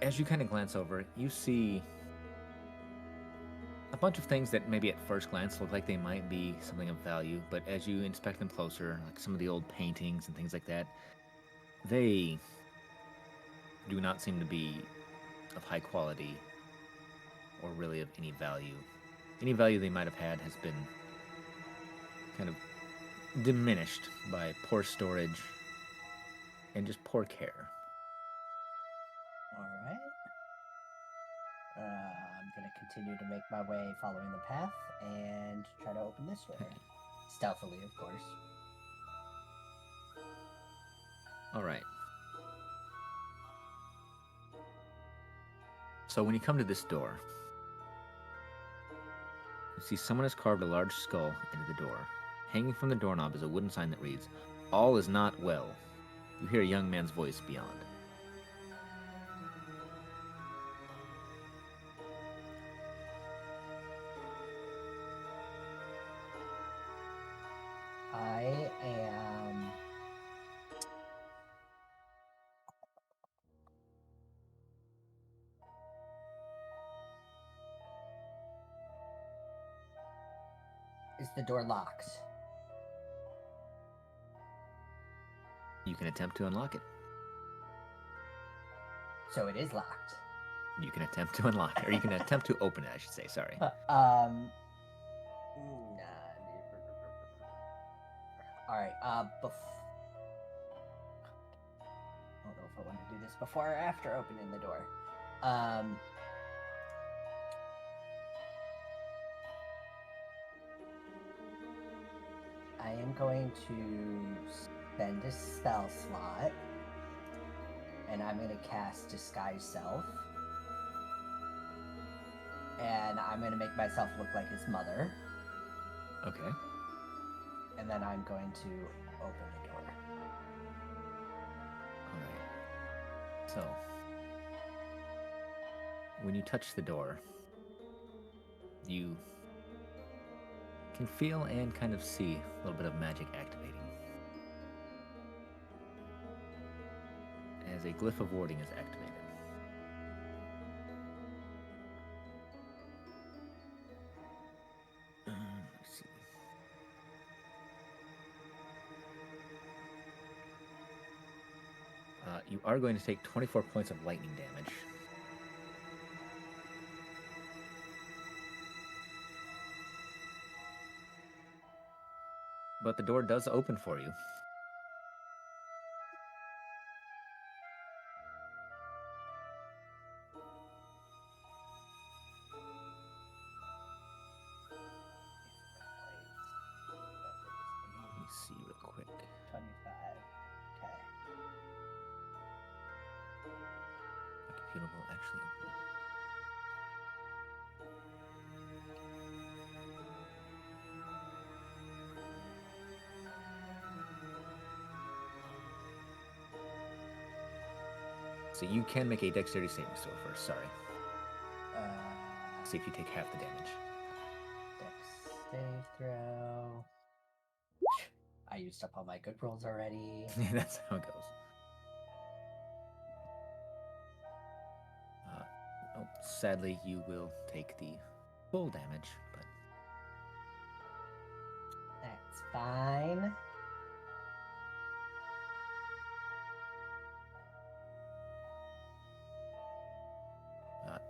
as you kind of glance over, you see a bunch of things that maybe at first glance look like they might be something of value, but as you inspect them closer, like some of the old paintings and things like that, they do not seem to be of high quality or really of any value. Any value they might have had has been kind of diminished by poor storage and just poor care. All right. I'm going to continue to make my way following the path and try to open this door. Stealthily, of course. All right. So when you come to this door, you see someone has carved a large skull into the door. Hanging from the doorknob is a wooden sign that reads, "All is not well." You hear a young man's voice beyond. I am... Is the door locked? You can attempt to unlock it. So it is locked. You can attempt to unlock it, or you can attempt to open it, I should say, sorry. Alright, I don't know if I want to do this before or after opening the door. I am going to spend a spell slot, and I'm going to cast Disguise Self. And I'm going to make myself look like his mother. Okay. And then I'm going to open the door. Alright. So, when you touch the door, you can feel and kind of see a little bit of magic activating. As a glyph of warding is activated. Let's see. You are going to take 24 points of lightning damage. But the door does open for you. Let me see real quick. 25. Okay. My computer will actually open. So you can make a dexterity saving throw first. Sorry. Uh, See if you take half the damage. Dex save throw. I used up all my good rolls already. That's how it goes. Sadly, you will take the full damage, but That's fine.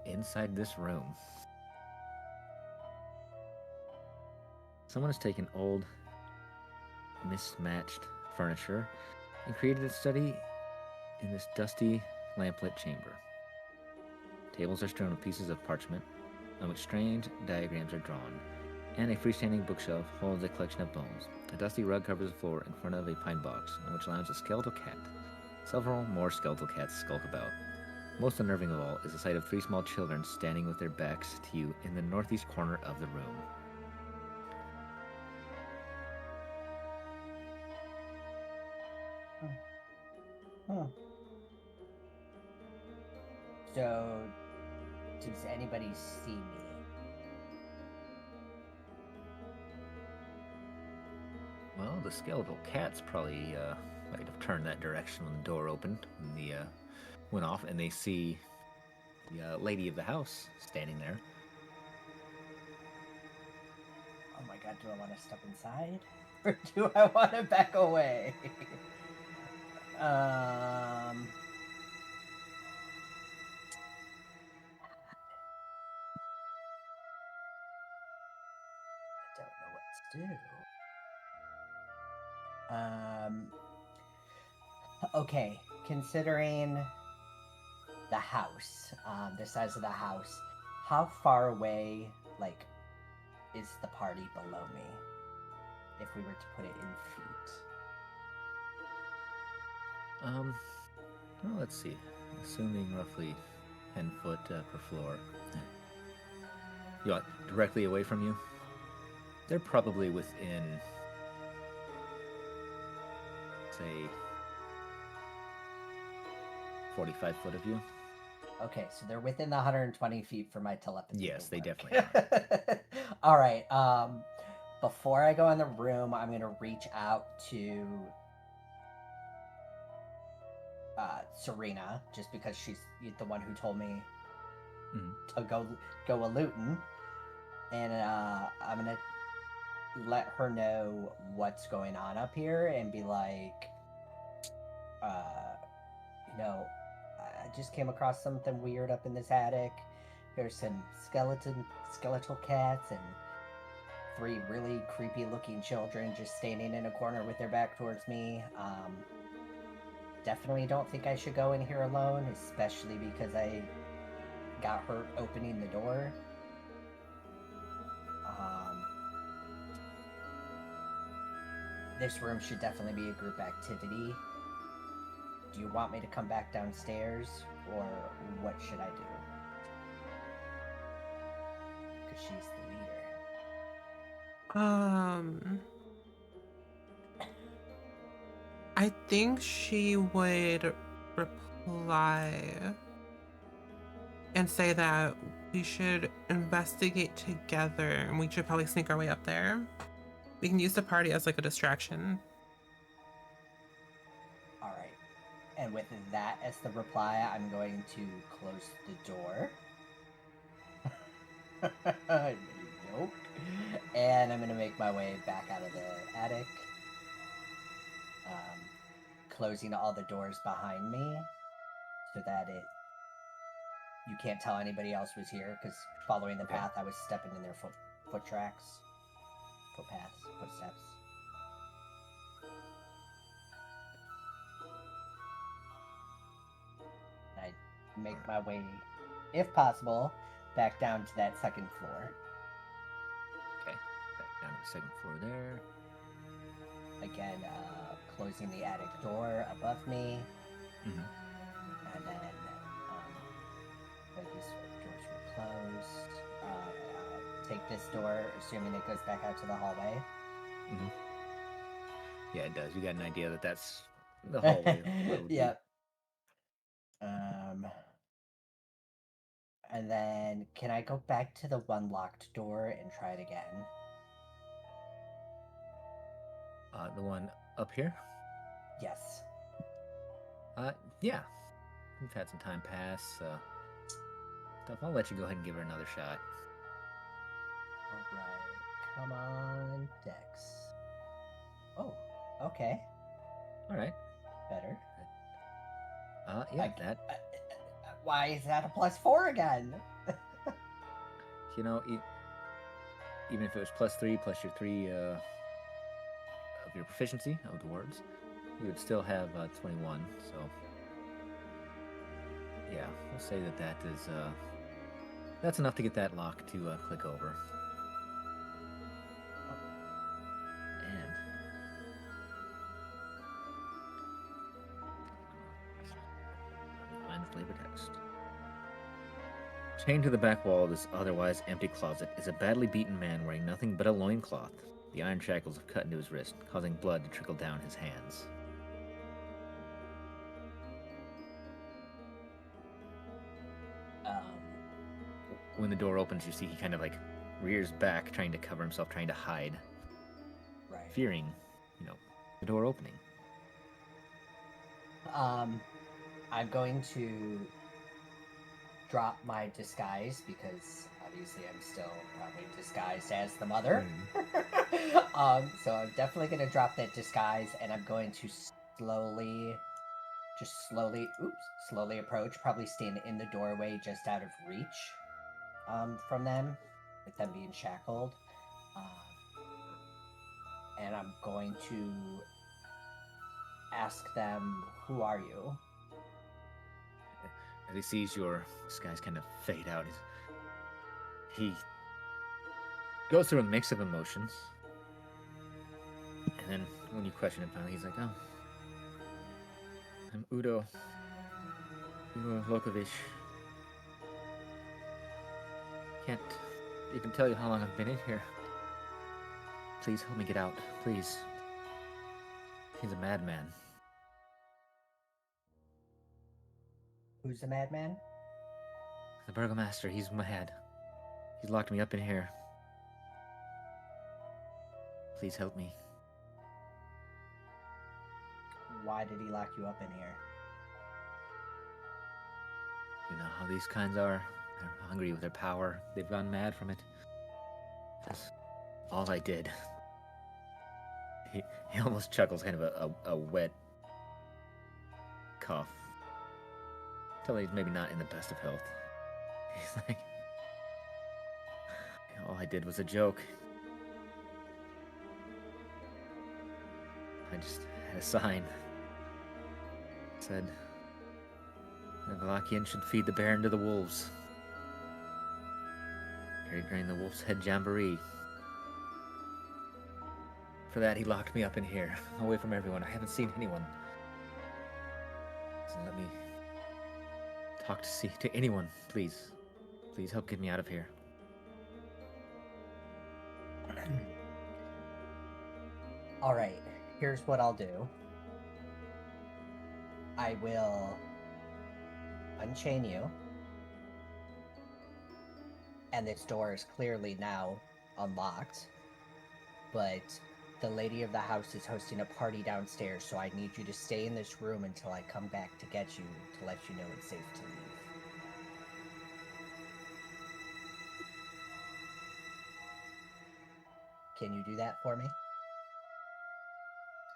inside this room, someone has taken old, mismatched furniture and created a study in this dusty, lamplit chamber. Tables are strewn with pieces of parchment on which strange diagrams are drawn, and a freestanding bookshelf holds a collection of bones. A dusty rug covers the floor in front of a pine box, on which lounges a skeletal cat. Several more skeletal cats skulk about. Most unnerving of all is the sight of 3 small children standing with their backs to you in the northeast corner of the room. So, does anybody see me? Well, the skeletal cats probably might have turned that direction when the door opened and the went off, and they see the lady of the house standing there. Oh my god, do I want to step inside? Or do I want to back away? I don't know what to do. Okay, considering the house, the size of the house, how far away, like, is the party below me? If we were to put it in feet. Well, let's see. Assuming roughly 10 foot per floor. You want directly away from you? They're probably within, say, 45 foot of you. Okay, so they're within the 120 feet for my telepathy. Yes, they work. definitely are. All right. Before I go in the room, I'm gonna reach out to Serena, just because she's the one who told me to go a looting, and I'm gonna let her know what's going on up here and be like, I just came across something weird up in this attic. There's some skeletal cats and 3 really creepy looking children just standing in a corner with their back towards me. Definitely don't think I should go in here alone, especially because I got hurt opening the door. This room should definitely be a group activity. Do you want me to come back downstairs, or what should I do? Because she's the leader. I think she would reply and say that we should investigate together and we should probably sneak our way up there. We can use the party as like a distraction. All right. And with that as the reply, I'm going to close the door. Nope. And I'm going to make my way back out of the attic. Closing all the doors behind me so that you can't tell anybody else was here, because following the path, I was stepping in their footsteps. I make my way, if possible, back down to that second floor. Okay, back down to the second floor there. Again, closing the attic door above me. Mm-hmm. And then, these doors were closed. Take this door, assuming it goes back out to the hallway. Mm-hmm. Yeah, it does. You got an idea that that's the hallway. Yep. And then, can I go back to the one locked door and try it again? The one up here? Yes. Yeah. We've had some time pass. Stuff. I'll let you go ahead and give her another shot. Alright. Come on, Dex. Oh, okay. All right. Better. Yeah, that. Why is that a +4 again? You know, even if it was +3 plus your 3 of your proficiency of the words, you would still have 21. So, yeah, we'll say that is that's enough to get that lock to click over. And let me find the flavor text. Chained to the back wall of this otherwise empty closet is a badly beaten man wearing nothing but a loincloth. The iron shackles have cut into his wrist, causing blood to trickle down his hands. When the door opens, you see he kind of like rears back, trying to cover himself, trying to hide, Right. fearing, the door opening. I'm going to drop my disguise because obviously I'm still probably disguised as the mother. So I'm definitely going to drop that disguise, and I'm going to slowly approach, probably stand in the doorway just out of reach from them, with them being shackled. And I'm going to ask them, who are you? As he sees your disguise kind of fade out, he goes through a mix of emotions. And then when you question him finally, he's like, oh, I'm Udo Lokovich. Can't even tell you how long I've been in here. Please help me get out, please. He's a madman. Who's the madman? The burgomaster, he's mad. He's locked me up in here. Please help me. Why did he lock you up in here? You know how these kinds are. They're hungry with their power. They've gone mad from it. That's all I did. He almost chuckles, kind of a wet cough. Tell he's maybe not in the best of health. He's like, all I did was a joke. I just had a sign. It said, the Valakian should feed the Baron to the wolves. Carried during the Wolf's Head Jamboree. For that, he locked me up in here, away from everyone. I haven't seen anyone. So let me talk to anyone, please. Please help get me out of here. Alright, here's what I'll do. I will unchain you. And this door is clearly now unlocked. But the lady of the house is hosting a party downstairs, so I need you to stay in this room until I come back to get you, to let you know it's safe to leave. Can you do that for me?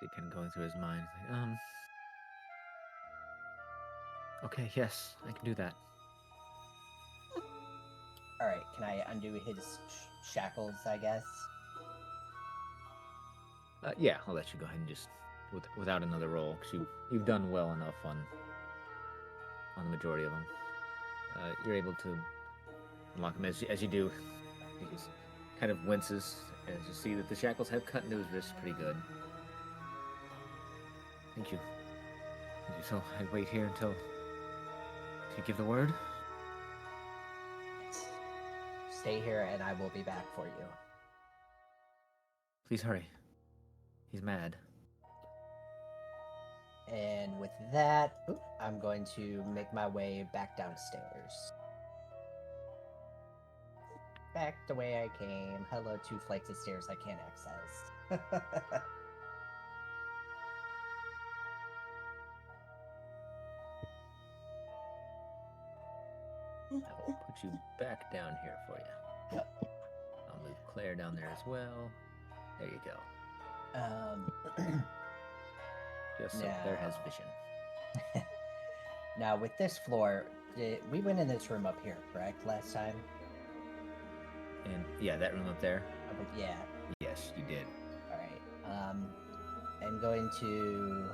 He kind of going through his mind. Like, okay, yes, I can do that. Alright, can I undo his shackles, I guess? Yeah, I'll let you go ahead and just, without another roll, because you've done well enough on the majority of them. You're able to unlock him as you do. He just kind of winces as you see that the shackles have cut into his wrists pretty good. Thank you. So I wait here until you give the word? Yes. Stay here and I will be back for you. Please hurry. He's mad. And with that, I'm going to make my way back downstairs. back the way I came. Hello, 2 flights of stairs I can't access. I will put you back down here for you. Yep. I'll move Claire down there as well. There you go. Just so Claire has vision. Now, with this floor, we went in this room up here, correct, last time? And yeah, that room up there? Yeah. Yes, you did. Alright. I'm going to...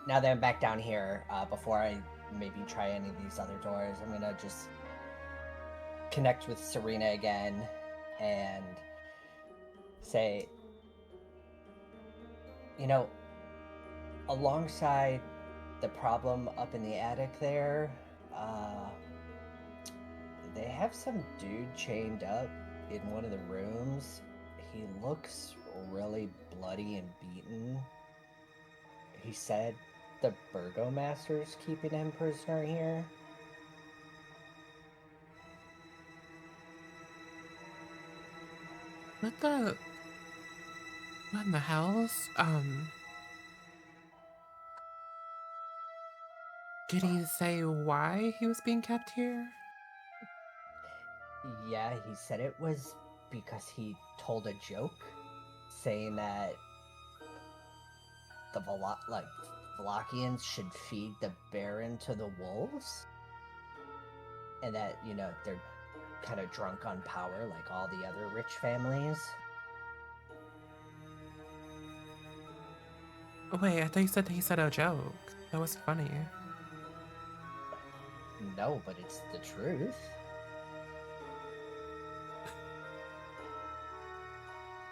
Now that I'm back down here, before I maybe try any of these other doors, I'm gonna just connect with Serena again and say, you know, alongside the problem up in the attic there, they have some dude chained up in one of the rooms. He looks really bloody and beaten. He said the burgomaster's keeping him prisoner here. What in the hells? Did he say why he was being kept here? Yeah, he said it was because he told a joke saying that the Valachians should feed the Baron to the wolves. And that, you know, they're kind of drunk on power like all the other rich families. Wait, I thought you said he said a joke. That was funny. No, but it's the truth.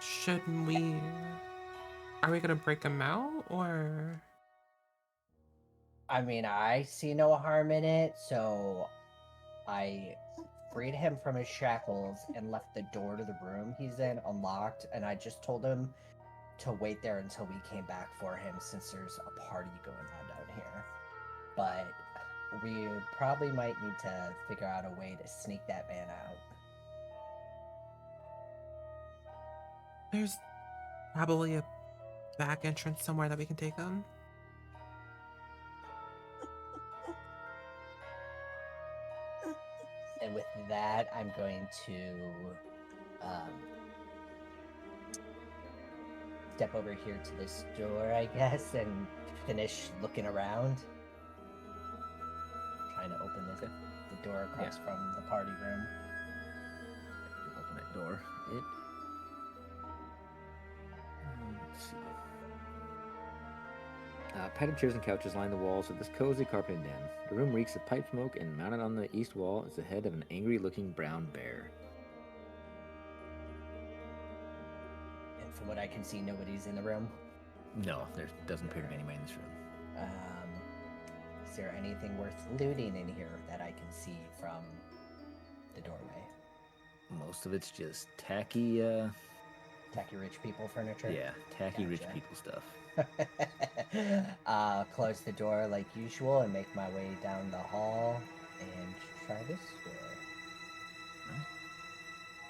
Shouldn't we... Are we gonna break him out, or... I mean, I see no harm in it, so I freed him from his shackles and left the door to the room he's in unlocked, and I just told him to wait there until we came back for him since there's a party going on down here. But we probably might need to figure out a way to sneak that man out. There's probably a back entrance somewhere that we can take him. And with that, I'm going to step over here to this door, I guess, and finish looking around. Trying to open the door across from the party room. Open that door. Let's see. Padded chairs and couches line the walls of this cozy carpeted den. The room reeks of pipe smoke, and mounted on the east wall is the head of an angry-looking brown bear. And from what I can see, nobody's in the room. No, there doesn't appear to be anybody in this room. Is there anything worth looting in here that I can see from the doorway? Most of it's just tacky, Tacky rich people furniture? yeah, tacky rich Gotcha. people stuff. Close the door like usual and make my way down the hall and try this door. Right.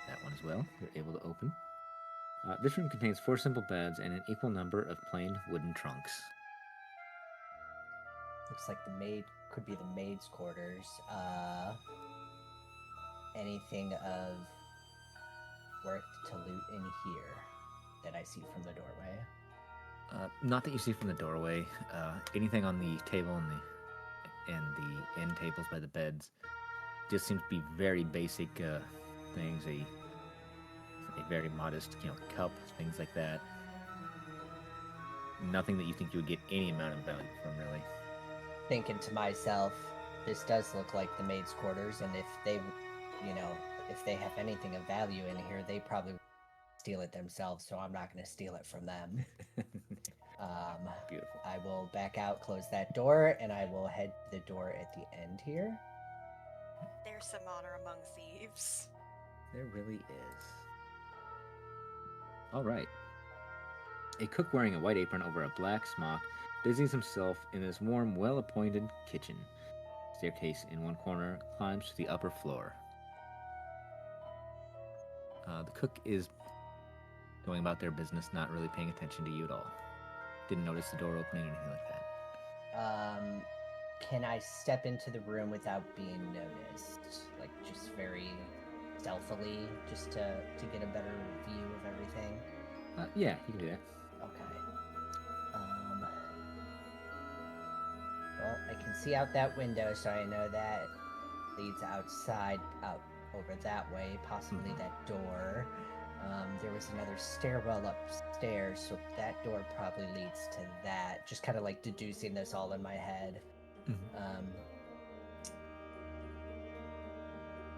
That one as well, you're able to open. This room contains 4 simple beds and an equal number of plain wooden trunks. Looks like the maid could be the maid's quarters. Anything of worth to loot in here that I see from the doorway? Not that you see from the doorway. Anything on the table and the end tables by the beds just seems to be very basic things. A very modest, cup, things like that. Nothing that you think you would get any amount of value from, really. Thinking to myself, this does look like the maid's quarters, and if they, if they have anything of value in here, they probably steal it themselves, so I'm not going to steal it from them. Beautiful. I will back out, close that door, and I will head to the door at the end here. There's some honor among thieves. There really is. All right. A cook wearing a white apron over a black smock busies himself in this warm, well-appointed kitchen. staircase in one corner, climbs to the upper floor. The cook is going about their business, not really paying attention to you at all. Didn't notice the door opening or anything like that. Can I step into the room without being noticed? Like, just very stealthily, just to get a better view of everything? Yeah, you can do that. Okay. Well, I can see out that window, so I know that leads outside, out over that way, possibly that door. There was another stairwell upstairs, so that door probably leads to that. Just kind of like deducing this all in my head.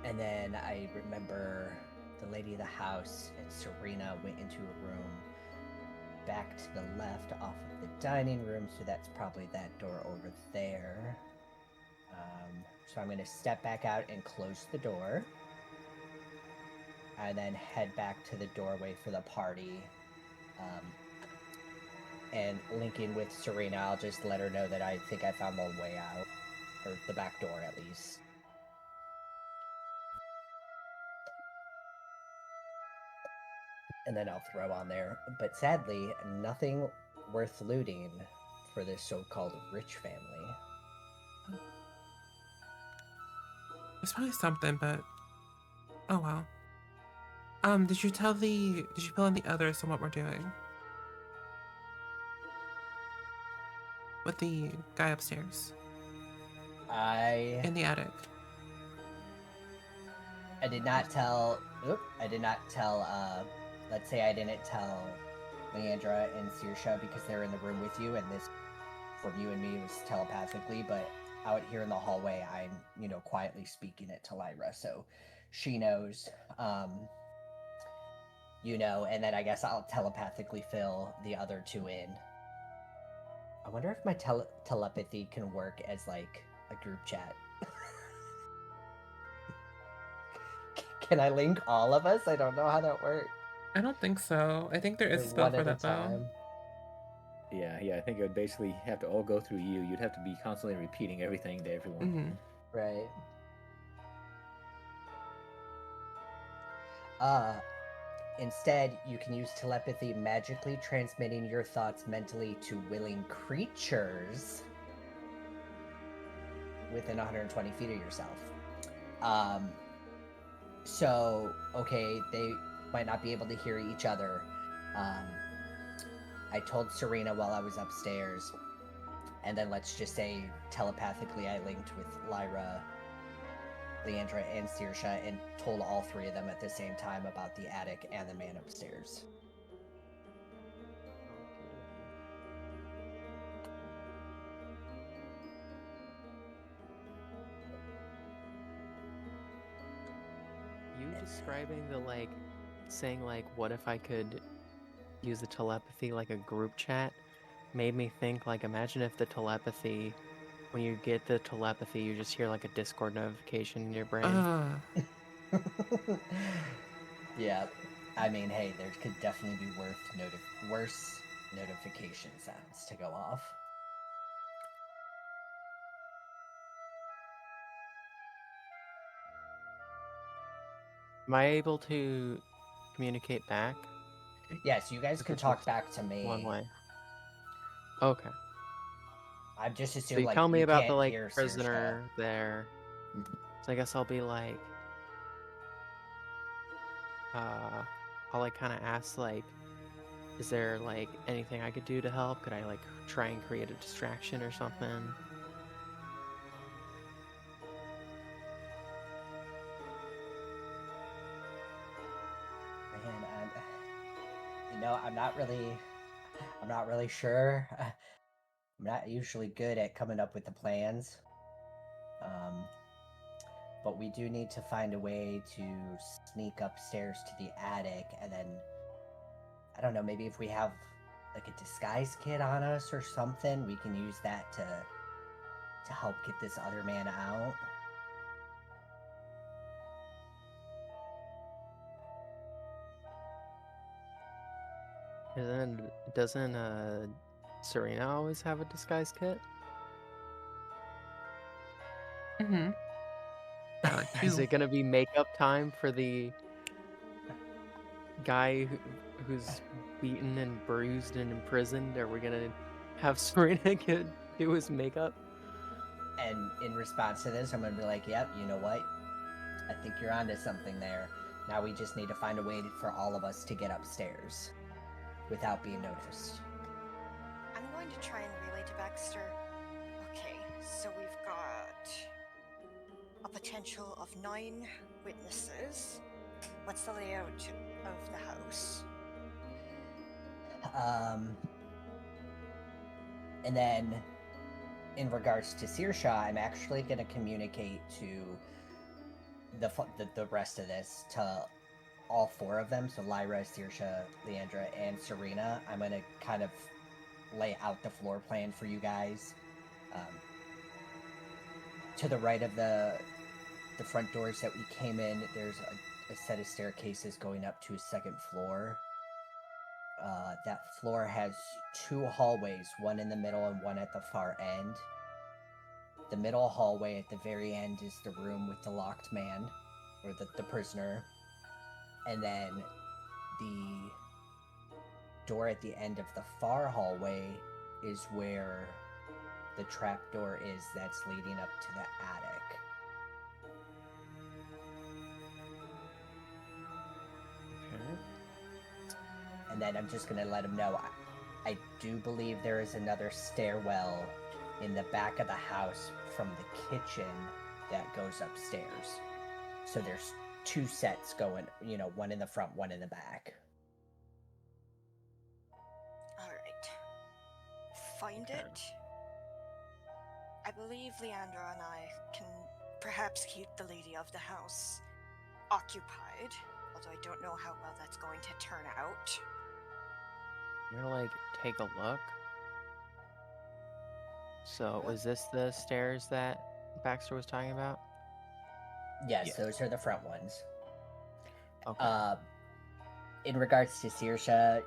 And then I remember the lady of the house and Serena went into a room back to the left off of the dining room, so that's probably that door over there. So I'm going to step back out and close the door. And then head back to the doorway for the party. And linking with Serena, I'll just let her know that I think I found the way out. Or the back door, at least. And then I'll throw on there. But sadly, nothing worth looting for this so-called rich family. There's probably something, but oh well. Did you fill in the others on what we're doing? With the guy upstairs. In the attic. I did not tell, let's say I didn't tell Leandra and Saoirse because they're in the room with you, and this, from you and me, was telepathically, but out here in the hallway, I'm, quietly speaking it to Lyra, so she knows, and then I guess I'll telepathically fill the other two in. I wonder if my telepathy can work as, like, a group chat. Can I link all of us? I don't know how that works. I don't think so. I think there is a spell for that, though. Yeah, I think it would basically have to all go through you. You'd have to be constantly repeating everything to everyone. Right. Instead, you can use telepathy, magically transmitting your thoughts mentally to willing creatures within 120 feet of yourself. So, okay, they might not be able to hear each other. I told Serena while I was upstairs, and then let's just say telepathically I linked with Lyra, Leandra, and Saoirse, and told all three of them at the same time about the attic and the man upstairs. You describing the, saying, what if I could use the telepathy like a group chat made me think, imagine if the telepathy, when you get the telepathy, you just hear, a Discord notification in your brain. Yeah. I mean, hey, there could definitely be worse notification sounds to go off. Am I able to communicate back? Yes, you guys can talk back to me. One way. Okay. I've just assumed, So you tell me about the, hear prisoner there. So I guess I'll be like... I'll, kind of ask, is there, anything I could do to help? Could I, try and create a distraction or something? Man, I'm not really sure. I'm not usually good at coming up with the plans. But we do need to find a way to sneak upstairs to the attic, and then, I don't know, maybe if we have, a disguise kit on us or something, we can use that to help get this other man out. And then, doesn't, Serena always have a disguise kit? Mm-hmm. Yeah, like Is 2. it gonna be makeup time for the guy who's beaten and bruised and imprisoned? Are we gonna have Serena do his makeup? And in response to this, I'm gonna be like, "Yep, you know what? I think you're onto something there. Now we just need to find a way for all of us to get upstairs without being noticed." I'm going to try and relay to Baxter. Okay, so we've got a potential of 9 witnesses. What's the layout of the house? And then, in regards to Searshaw, I'm actually going to communicate to the rest of this to all 4 of them. So Lyra, Searsha, Leandra, and Serena. I'm going to kind of lay out the floor plan for you guys. To the right of the front doors that we came in, there's a set of staircases going up to a 2nd floor. That floor has 2 hallways, one in the middle and one at the far end. The middle hallway at the very end is the room with the locked man, or the prisoner. And then the door at the end of the far hallway is where the trapdoor is that's leading up to the attic. Okay. And then I'm just going to let him know I do believe there is another stairwell in the back of the house from the kitchen that goes upstairs. So there's 2 sets going, one in the front, one in the back. Alright. Find Okay. it. I believe Leandra and I can perhaps keep the lady of the house occupied, although I don't know how well that's going to turn out. I'm gonna take a look. So, is this the stairs that Baxter was talking about? Yes, Yes. those are the front ones. Okay. In regards to Searsha,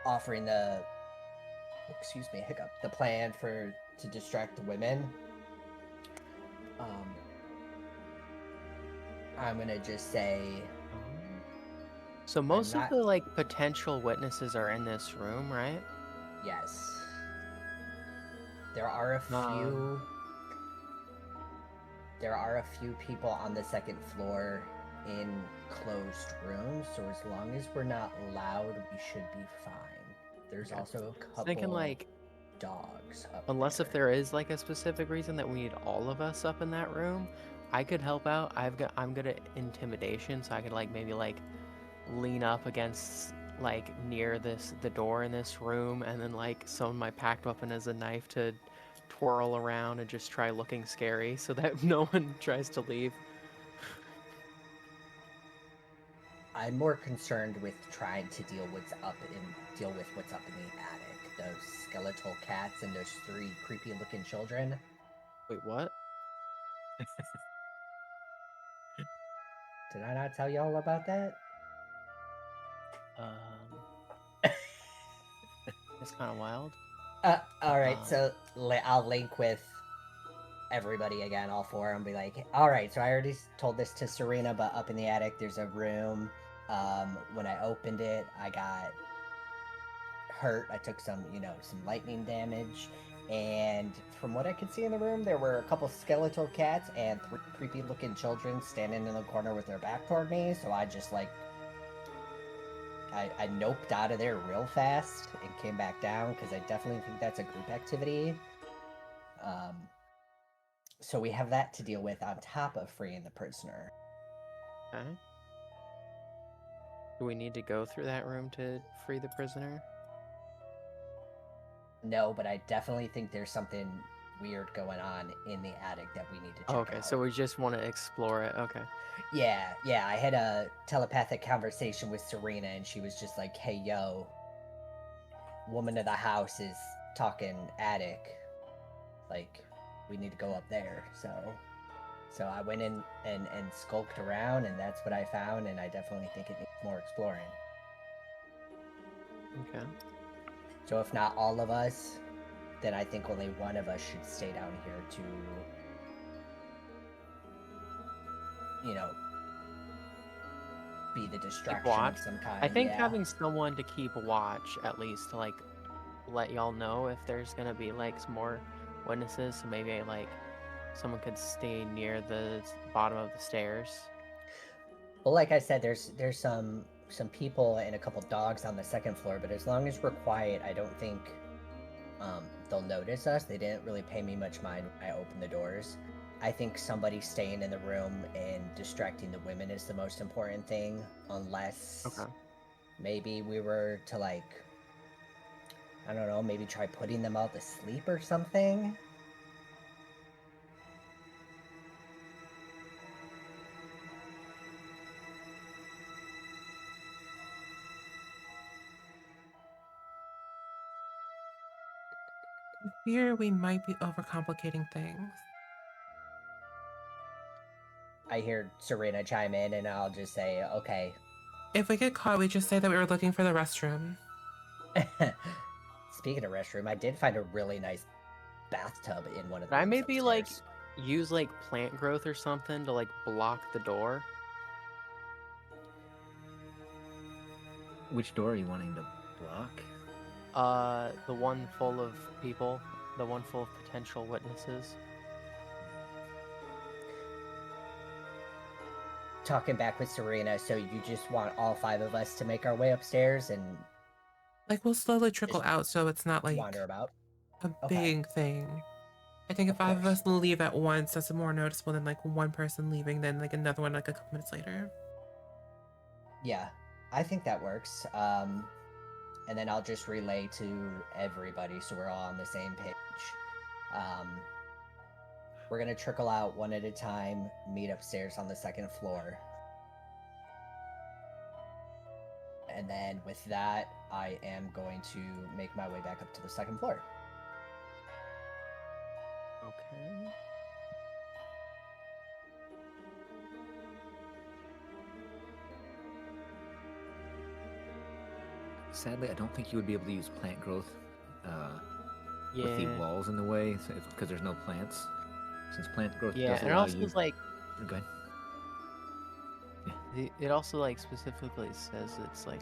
offering the plan to distract the women. I'm gonna just say, So most of not- the potential witnesses are in this room, right? yes. There are a few. There are a few people on the 2nd floor in closed rooms, so as long as we're not loud, we should be fine. There's Okay. also a I was couple thinking dogs up unless there. if there is a specific reason that we need all of us up in that room, I could help out. I'm good at intimidation, so I could maybe lean up against near the door in this room, and then summon my packed weapon as a knife to twirl around and just try looking scary so that no one tries to leave. I'm more concerned with trying to deal with what's up in the attic. Those skeletal cats and those 3 creepy-looking children. Wait, what? Did I not tell y'all about that? It's kind of wild. All right. So I'll link with everybody again, all 4, and be like, all right, so I already told this to Serena, but up in the attic there's a room. When I opened it, I got hurt. I took some lightning damage, and from what I could see in the room, there were a couple skeletal cats and 3 creepy looking children standing in the corner with their back toward me, so I just I noped out of there real fast and came back down because I definitely think that's a group activity. So we have that to deal with on top of freeing the prisoner. Okay. Do we need to go through that room to free the prisoner? No, but I definitely think there's something weird going on in the attic that we need to check out. Okay, so we just want to explore it. Okay. Yeah. I had a telepathic conversation with Serena, and she was just like, hey, yo, woman of the house is talking attic. We need to go up there. So I went in and skulked around, and that's what I found, and I definitely think it needs more exploring. Okay. So if not all of us, then I think only one of us should stay down here to you know, be the Keep distraction watch. of some kind. I think Yeah. having someone to keep watch, at least to like let y'all know if there's gonna be like some more witnesses. So maybe like someone could stay near the bottom of the stairs. Well, like I said, there's some people and a couple dogs on the second floor, but as long as we're quiet, I don't think they'll notice us. They didn't really pay me much mind when I opened the doors. I think somebody staying in the room and distracting the women is the most important thing, unless Okay. maybe we were to like, I don't know, maybe try putting them all to sleep or something. Here we might be overcomplicating things. I hear Serena chime in, and I'll just say, okay. If we get caught, we just say that we were looking for the restroom. Speaking of restroom, I did find a really nice bathtub in one of the Could I rooms maybe like upstairs. use like plant growth or something to like block the door? Which door are you wanting to block? The one full of people, the one full of potential witnesses. Talking back with Serena, so you just want all 5 of us to make our way upstairs and Like, we'll slowly trickle Just out so it's not like wander about? a Okay. big thing. I think if Of 5 of course. us leave at once, that's more noticeable than like one person leaving, then like another one like a couple minutes later. Yeah, I think that works. And then I'll just relay to everybody so we're all on the same page. We're gonna trickle out one at a time, meet upstairs on the second floor. And then with that, I am going to make my way back up to the second floor. Okay. Sadly, I don't think you would be able to use plant growth with the Yeah. walls in the way, so because there's no plants. Since plant growth Yeah, does and it allow also you. is like Go ahead. it also like specifically says it's like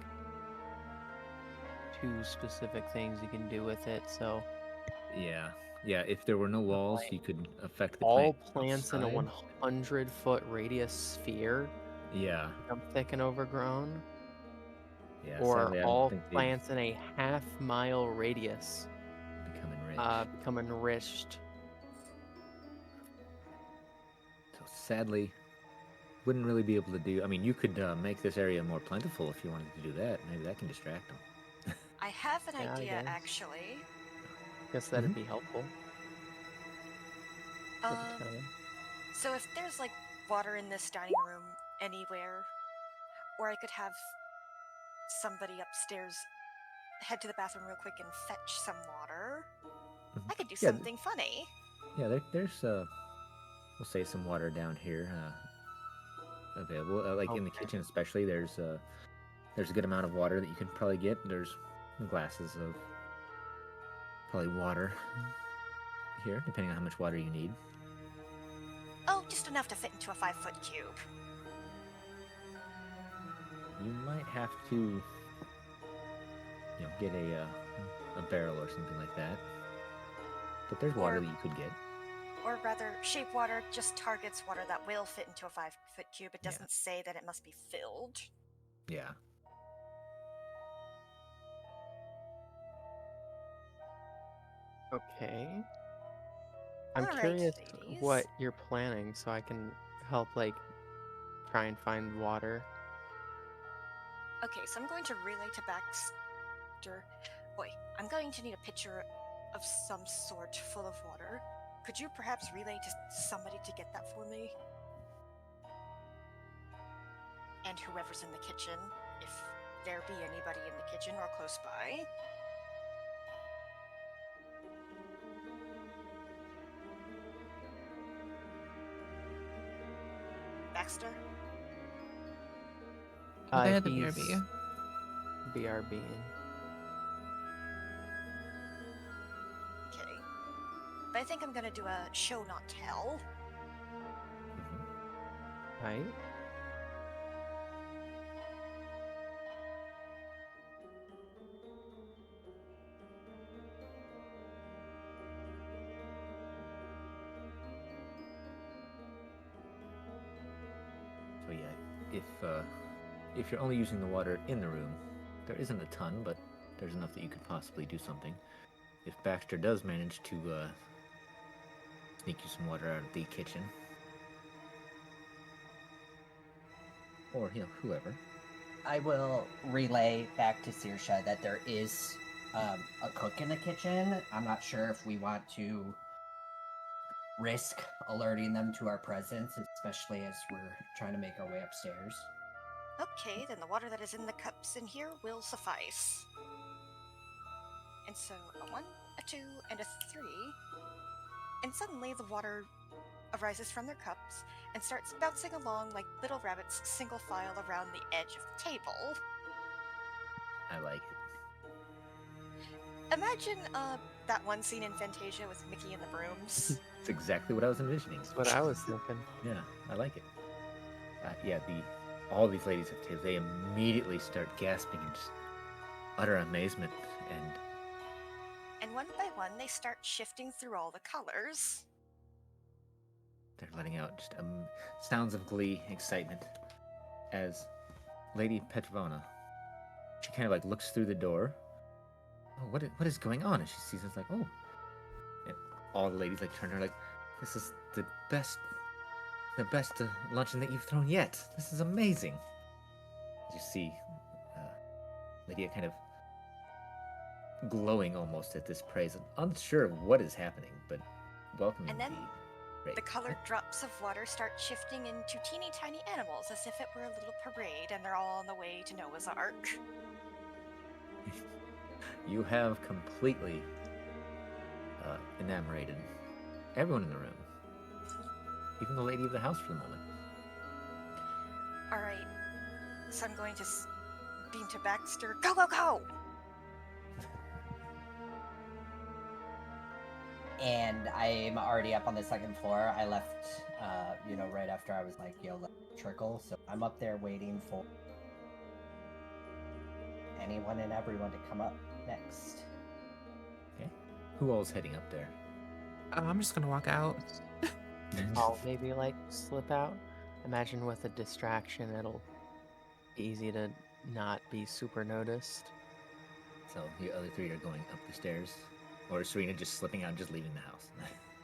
2 specific things you can do with it. So Yeah, yeah. If there were no walls, like, you could affect the all plant plants in a outside. 100-foot radius sphere Yeah, become thick and overgrown, yeah. or Sadly, I don't all think they'd plants in a half-mile radius become enriched. become enriched. So sadly, wouldn't really be able to do. I mean, you could make this area more plentiful if you wanted to do that. Maybe that can distract them. I have an Yeah, I idea, guess. actually. Guess that'd be helpful. For the Um, town. so if there's like water in this dining room anywhere, or I could have somebody upstairs head to the bathroom real quick and fetch some water, I could do Yeah, something funny. yeah. There's we'll say some water down here available. Like in the Okay. kitchen, especially. There's a good amount of water that you can probably get. There's glasses of probably water here, depending on how much water you need. Oh, just enough to fit into a 5-foot cube. You might have to, get a barrel or something like that. But there's water Or- that you could get. Or rather, shape water just targets water that will fit into a 5-foot cube. It Yeah. doesn't say that it must be filled. Yeah. Okay. I'm All right, curious ladies. what you're planning so I can help like try and find water. Okay, so I'm going to relay to Baxter. Boy, I'm going to need a pitcher of some sort full of water. Could you perhaps relay to somebody to get that for me? And whoever's in the kitchen, if there be anybody in the kitchen or close by. Baxter? They had the He's BRB. BRB. Okay. But I think I'm gonna do a show not tell. tight. So yeah, if you're only using the water in the room, there isn't a ton, but there's enough that you could possibly do something. If Baxter does manage to sneak you some water out of the kitchen, or whoever. I will relay back to Saoirse that there is a cook in the kitchen. I'm not sure if we want to risk alerting them to our presence, especially as we're trying to make our way upstairs. Okay, then the water that is in the cups in here will suffice. And so a 1, a 2, and a 3. And suddenly the water arises from their cups and starts bouncing along like little rabbits single file around the edge of the table. I like it. Imagine that one scene in Fantasia with Mickey and the brooms. It's exactly what I was envisioning. That's what I was thinking. Yeah, I like it. Yeah, all these ladies at the table, they immediately start gasping in just utter amazement, And one by one, they start shifting through all the colors. they're letting out just sounds of glee, excitement, as Lady Petrovna, she kind of like looks through the door. Oh, what is going on? And she sees us like, oh, and all the ladies like turn to her like, this is the best luncheon that you've thrown yet. This is amazing. As you see, Lydia kind of glowing almost at this praise, unsure of what is happening, but welcoming And then the praise. the colored drops of water start shifting into teeny tiny animals as if it were a little parade and they're all on the way to Noah's Ark. You have completely enamorated everyone in the room, even the lady of the house for the moment. Alright, so I'm going to beam to Baxter. Go, go, go! And I'm already up on the second floor. I left, right after I was like, let it trickle. So I'm up there waiting for anyone and everyone to come up next. Okay. Who all's heading up there? I'm just gonna walk out. I'll maybe like slip out. Imagine with a distraction, it'll be easy to not be super noticed. So the other three are going up the stairs, or is Serena just slipping out and just leaving the house?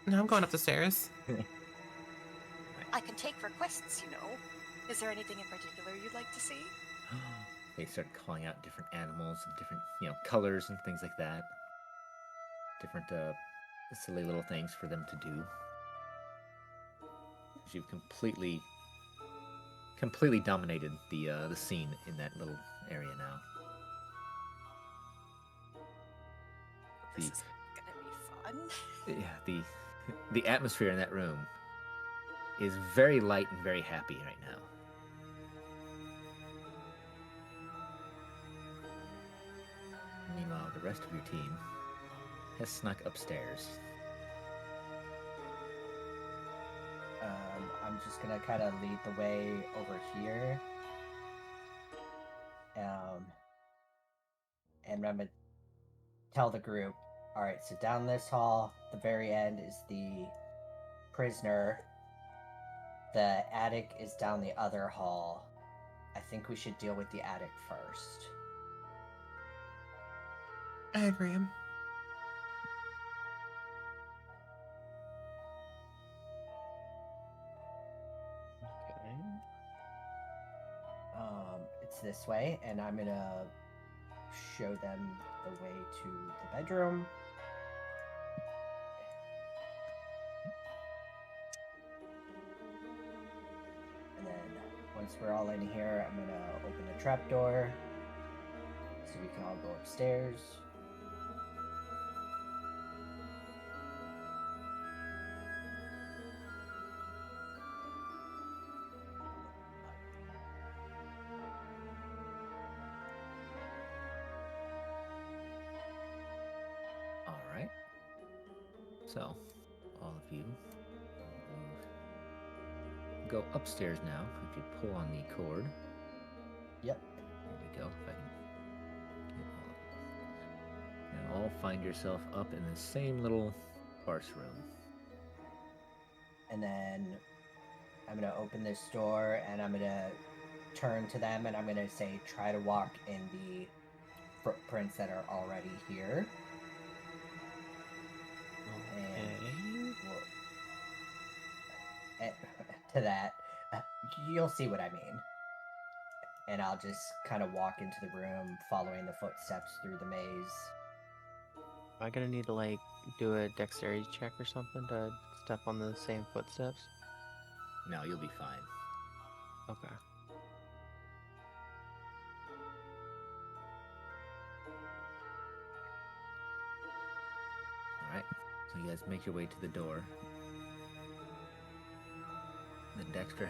No, I'm going up the stairs. I can take requests, Is there anything in particular you'd like to see? They start calling out different animals of different, colors and things like that. Different silly little things for them to do. You've completely dominated the scene in that little area now. This is gonna be fun. Yeah, the atmosphere in that room is very light and very happy right now. Meanwhile, the rest of your team has snuck upstairs. I'm just gonna kind of lead the way over here. And I'm gonna tell the group, all right, so down this hall, the very end is the prisoner. The attic is down the other hall. I think we should deal with the attic first. I agree. Okay. It's this way, and I'm gonna show them the way to the bedroom. And then once we're all in here, I'm gonna open the trapdoor so we can all go upstairs. Alright. So, all of you go upstairs now. If you pull on the cord. Yep. There we go. If I can get all of it. And all find yourself up in the same little farce room. And then I'm gonna open this door and I'm gonna turn to them and I'm gonna say, try to walk in the footprints that are already here. Okay. And to that, you'll see what I mean. And I'll just kind of walk into the room, following the footsteps through the maze. Am I gonna need to like do a dexterity check or something to step on the same footsteps? No, you'll be fine. Okay. Alright. So you guys make your way to the door. Baxter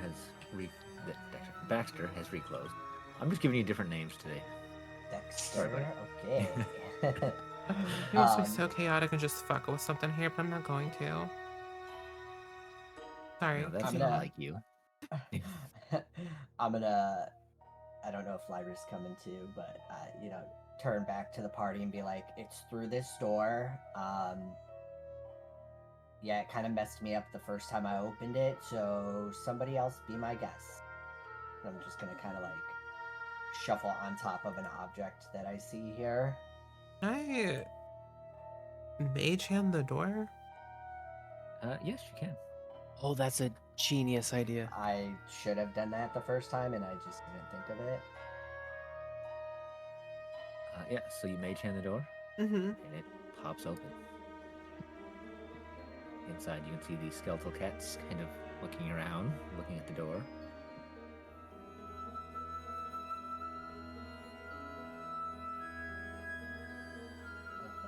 has reclosed. I'm just giving you different names today. Sorry, buddy. Okay. I was like so chaotic and just fuck with something here, but I'm not going to. Sorry. No, that's I'm not gonna- like you. I'm gonna. I don't know if Lyra's coming too, but turn back to the party and be like, "It's through this door." Yeah, it kind of messed me up the first time I opened it, so somebody else be my guest. I'm just gonna kind of like shuffle on top of an object that I see here. Can I mage hand the door? Yes, you can. Oh, that's a genius idea. I should have done that the first time, and I just didn't think of it. Yeah, so you mage hand the door, Mm-hmm. and it pops open. Inside, you can see the skeletal cats kind of looking around, looking at the door.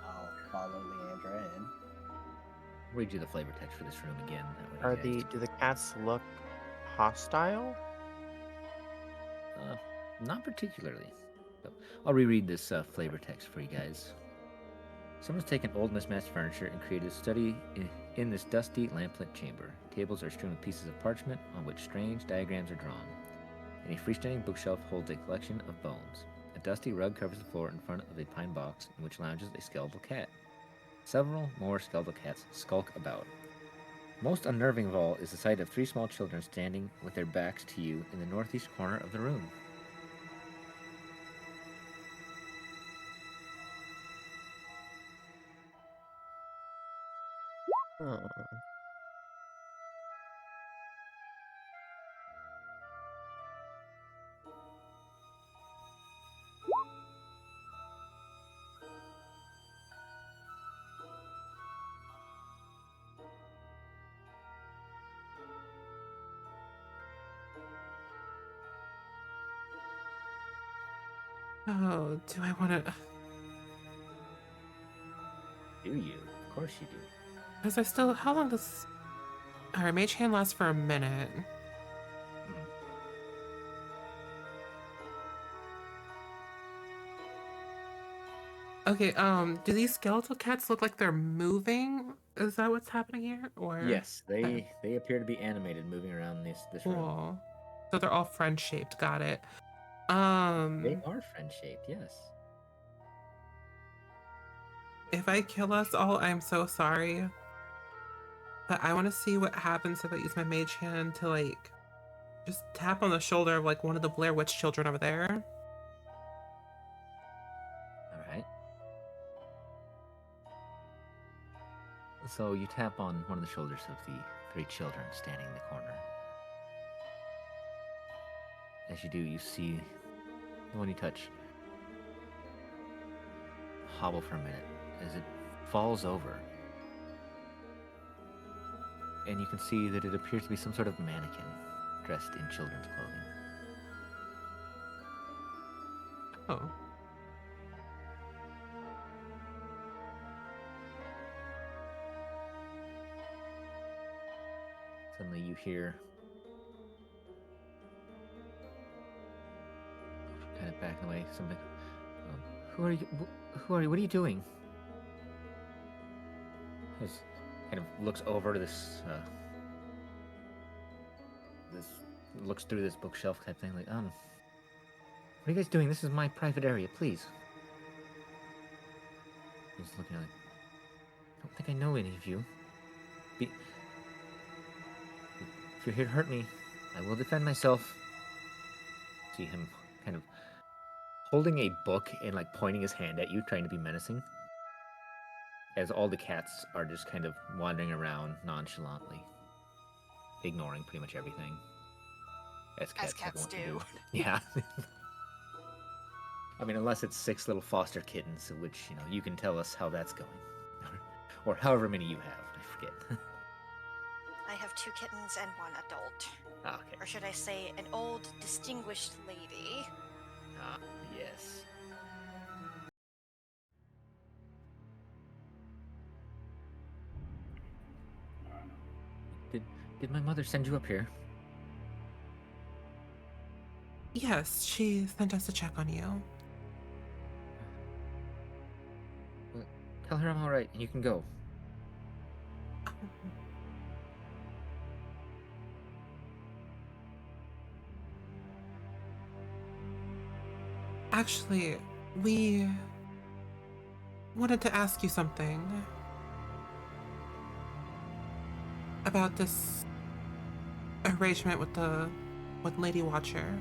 I'll follow Leandra in. I'll read you the flavor text for this room again. That way you guys- Do the cats look hostile? Not particularly. So I'll reread this flavor text for you guys. Someone's taken old mismatched furniture and created a study in this dusty, lamplit chamber. Tables are strewn with pieces of parchment on which strange diagrams are drawn. And a freestanding bookshelf holds a collection of bones. A dusty rug covers the floor in front of a pine box in which lounges a skeletal cat. Several more skeletal cats skulk about. Most unnerving of all is the sight of 3 small children standing with their backs to you in the northeast corner of the room. Oh. Oh, do I want to? Do you? Of course you do. Because I still. How long does? Alright, mage hand lasts for a minute. Okay, do these skeletal cats look like they're moving? Is that what's happening here? Or Yes, they appear to be animated, moving around this room. cool. So they're all friend shaped, got it. They are friend shaped, yes. If I kill us all, I'm so sorry. But I want to see what happens if I use my mage hand to like just tap on the shoulder of like one of the Blair Witch children over there. Alright. So you tap on one of the shoulders of the 3 children standing in the corner. As you do, you see the one you touch hobble for a minute as it falls over. And you can see that it appears to be some sort of mannequin dressed in children's clothing. Oh. Suddenly you hear, kind of backing away, something. Who are you? Who are you? What are you doing? As kind of looks over to this looks through this bookshelf type thing, like, what are you guys doing? This is my private area, please. He's looking like, I don't think I know any of you. If you're here to hurt me, I will defend myself. See him kind of holding a book and like pointing his hand at you, trying to be menacing. As all the cats are just kind of wandering around nonchalantly, ignoring pretty much everything. As cats cats to do. Yeah. I mean, unless it's 6 little foster kittens, which, you can tell us how that's going. Or however many you have, I forget. I have 2 kittens and 1 adult. Ah, okay. Or should I say, an old, distinguished lady. Ah, yes. Did my mother send you up here? Yes, she sent us to check on you. Well, tell her I'm alright and you can go. Actually, we wanted to ask you something about this arrangement with Lady Watcher.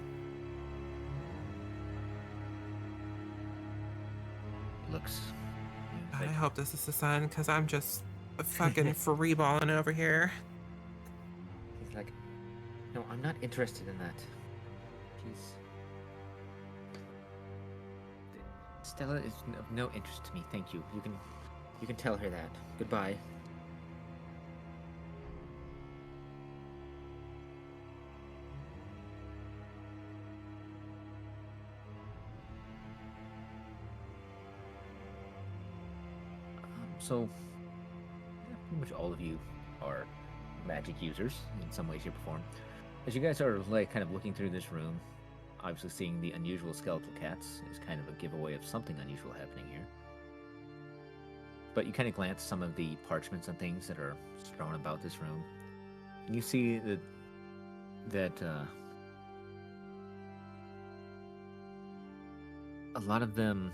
Looks God, I hope this is the son, because I'm just fucking freeballing over here. He's like, no, I'm not interested in that. She's... Stella is of no interest to me, thank you. You can tell her that. Goodbye. So, pretty much all of you are magic users in some way, shape, or form. As you guys are like kind of looking through this room, obviously seeing the unusual skeletal cats is kind of a giveaway of something unusual happening here. But you kind of glance some of the parchments and things that are strewn about this room, and you see that a lot of them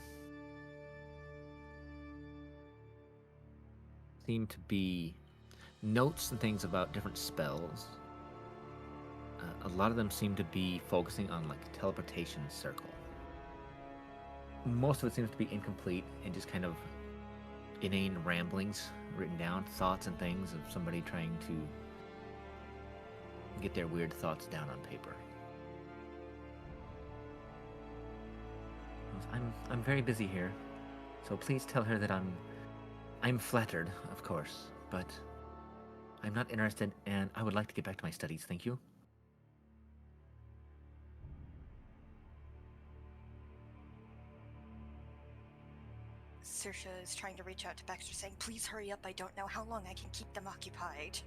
seem to be notes and things about different spells. A lot of them seem to be focusing on like teleportation circle. Most of it seems to be incomplete and just kind of inane ramblings written down, thoughts and things of somebody trying to get their weird thoughts down on paper. I'm very busy here, so please tell her that I'm flattered, of course, but I'm not interested, and I would like to get back to my studies, thank you. Saoirse is trying to reach out to Baxter, saying, please hurry up, I don't know how long I can keep them occupied.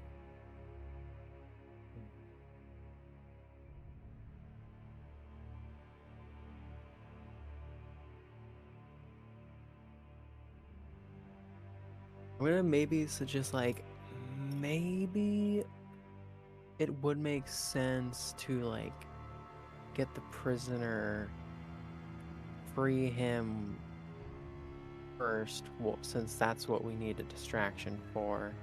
I'm gonna maybe suggest, like, maybe it would make sense to, like, get the prisoner, free him first, since that's what we need a distraction for.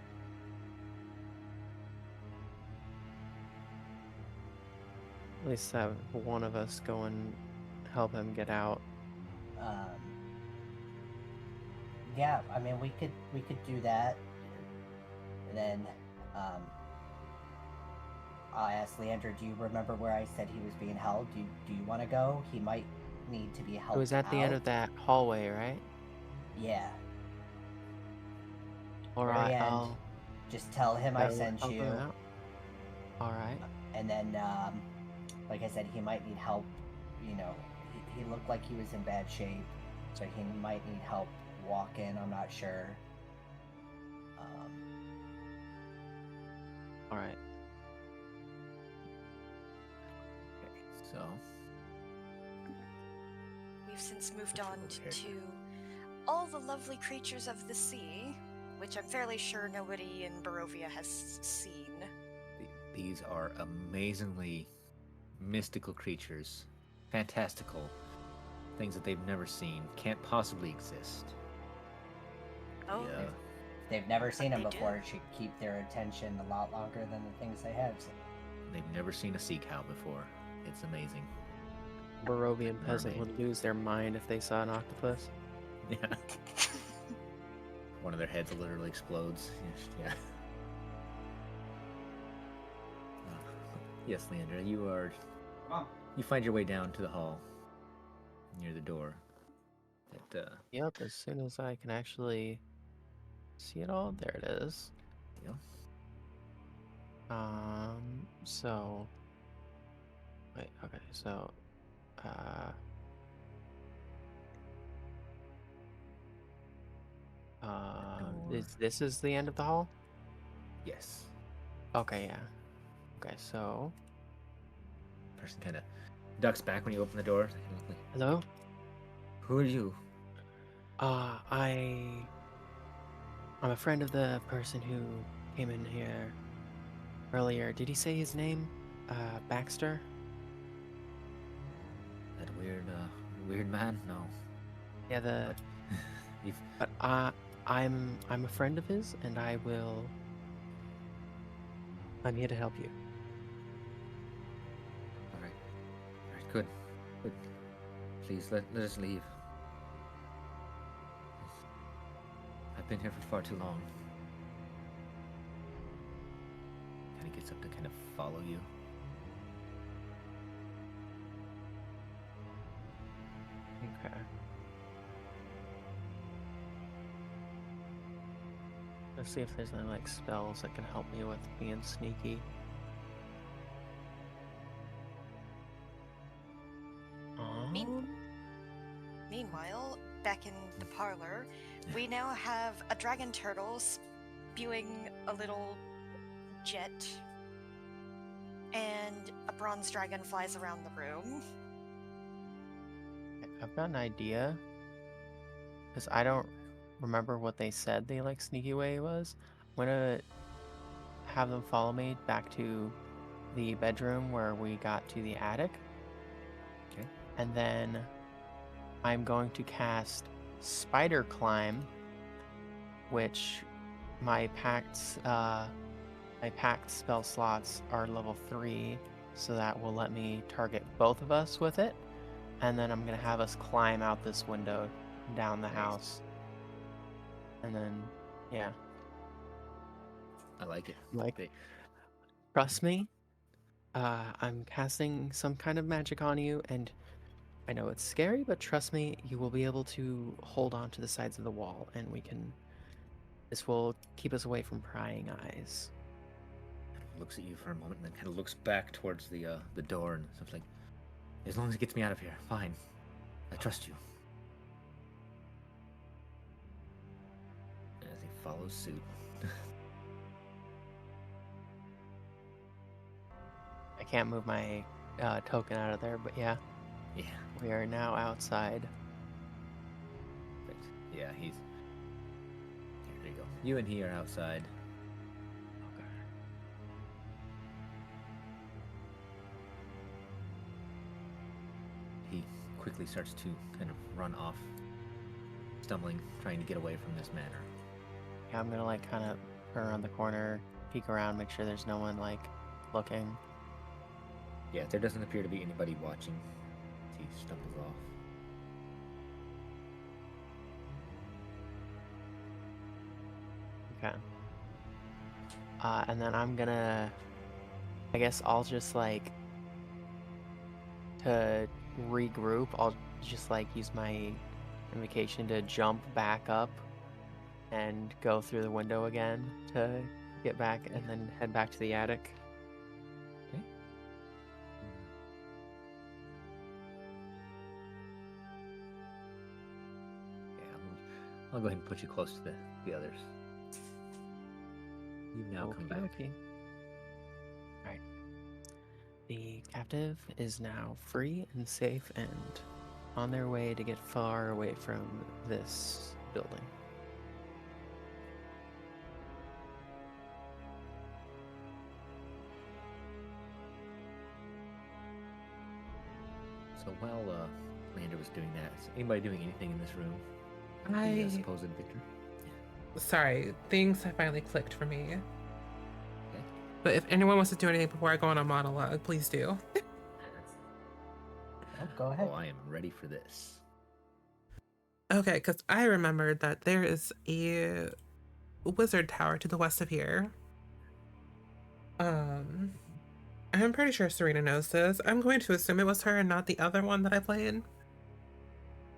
At least have one of us go and help him get out. Yeah, I mean, we could do that. And then, I'll ask Leander, do you remember where I said he was being held? Do you want to go? He might need to be helped. It was at the end of that hallway, right? Yeah. Alright, Very end, I'll just tell him I sent help you. him out. Alright. And then, like I said, he might need help. You know, he looked like he was in bad shape, so he might need help walking. I'm not sure. Alright. Okay, so We've since moved Which on over to here? all the lovely creatures of the sea, which I'm fairly sure nobody in Barovia has seen. these are amazingly mystical creatures, fantastical things that they've never seen, can't possibly exist. Oh, Yeah. If they've never seen them they do. before, it should keep their attention a lot longer than the things they have seen. They've never seen a sea cow before. It's amazing. Barovian peasant Mermaid. would lose their mind if they saw an octopus. Yeah. One of their heads literally explodes. Yeah. Yes, Leandra, you find your way down to the hall near the door. Yep, as soon as I can actually see it all, there it is. You know, So wait, okay, so door. this is the end of the hall? Yes. Okay, yeah. Okay, so Person kind of ducks back when you open the door. hello? Who are you? I'm a friend of the person who came in here earlier. Did he say his name? Baxter? That weird man? No. Yeah, But you've but I'm a friend of his, and I'm here to help you. all right. Good. Please let us leave. I've been here for far too long. Kind of gets up to kind of follow you. Okay. Let's see if there's any like spells that can help me with being sneaky. Meanwhile, back in the parlor, we now have a dragon turtle spewing a little jet, and a bronze dragon flies around the room. I've got an idea, because I don't remember what they said the like sneaky way was. I'm gonna have them follow me back to the bedroom where we got to the attic. Okay. And then I'm going to cast Spider Climb, which my packed spell slots are level 3, so that will let me target both of us with it. And then I'm gonna have us climb out this window down the house. And then, yeah. I like it. Like, trust me, I'm casting some kind of magic on you, and I know it's scary, but trust me, you will be able to hold on to the sides of the wall, and this will keep us away from prying eyes. Looks at you for a moment, and then kind of looks back towards the door and stuff like, as long as it gets me out of here, fine. I trust you. As he follows suit. I can't move my token out of there, but yeah, Yeah. we are now outside. Perfect. Yeah, There you go. You and he are outside. Okay. He quickly starts to kind of run off, stumbling, trying to get away from this manor. Yeah, I'm gonna like kind of turn around the corner, peek around, make sure there's no one like looking. Yeah, there doesn't appear to be anybody watching. He stumbles off. Okay. And then I'm gonna, I guess I'll just like, to regroup, I'll just like use my invocation to jump back up and go through the window again to get back and then head back to the attic. Okay. Yeah, I'll go ahead and put you close to the others. You now come back. Okay. Alright. The captive is now free and safe and on their way to get far away from this building. So while Lander was doing that, is anybody doing anything in this room? I The supposed victor. sorry, things have finally clicked for me. Okay. But if anyone wants to do anything before I go on a monologue, please do. Oh, go ahead. Oh, I am ready for this. Okay, because I remembered that there is a wizard tower to the west of here. I'm pretty sure Serena knows this. I'm going to assume it was her and not the other one that I played.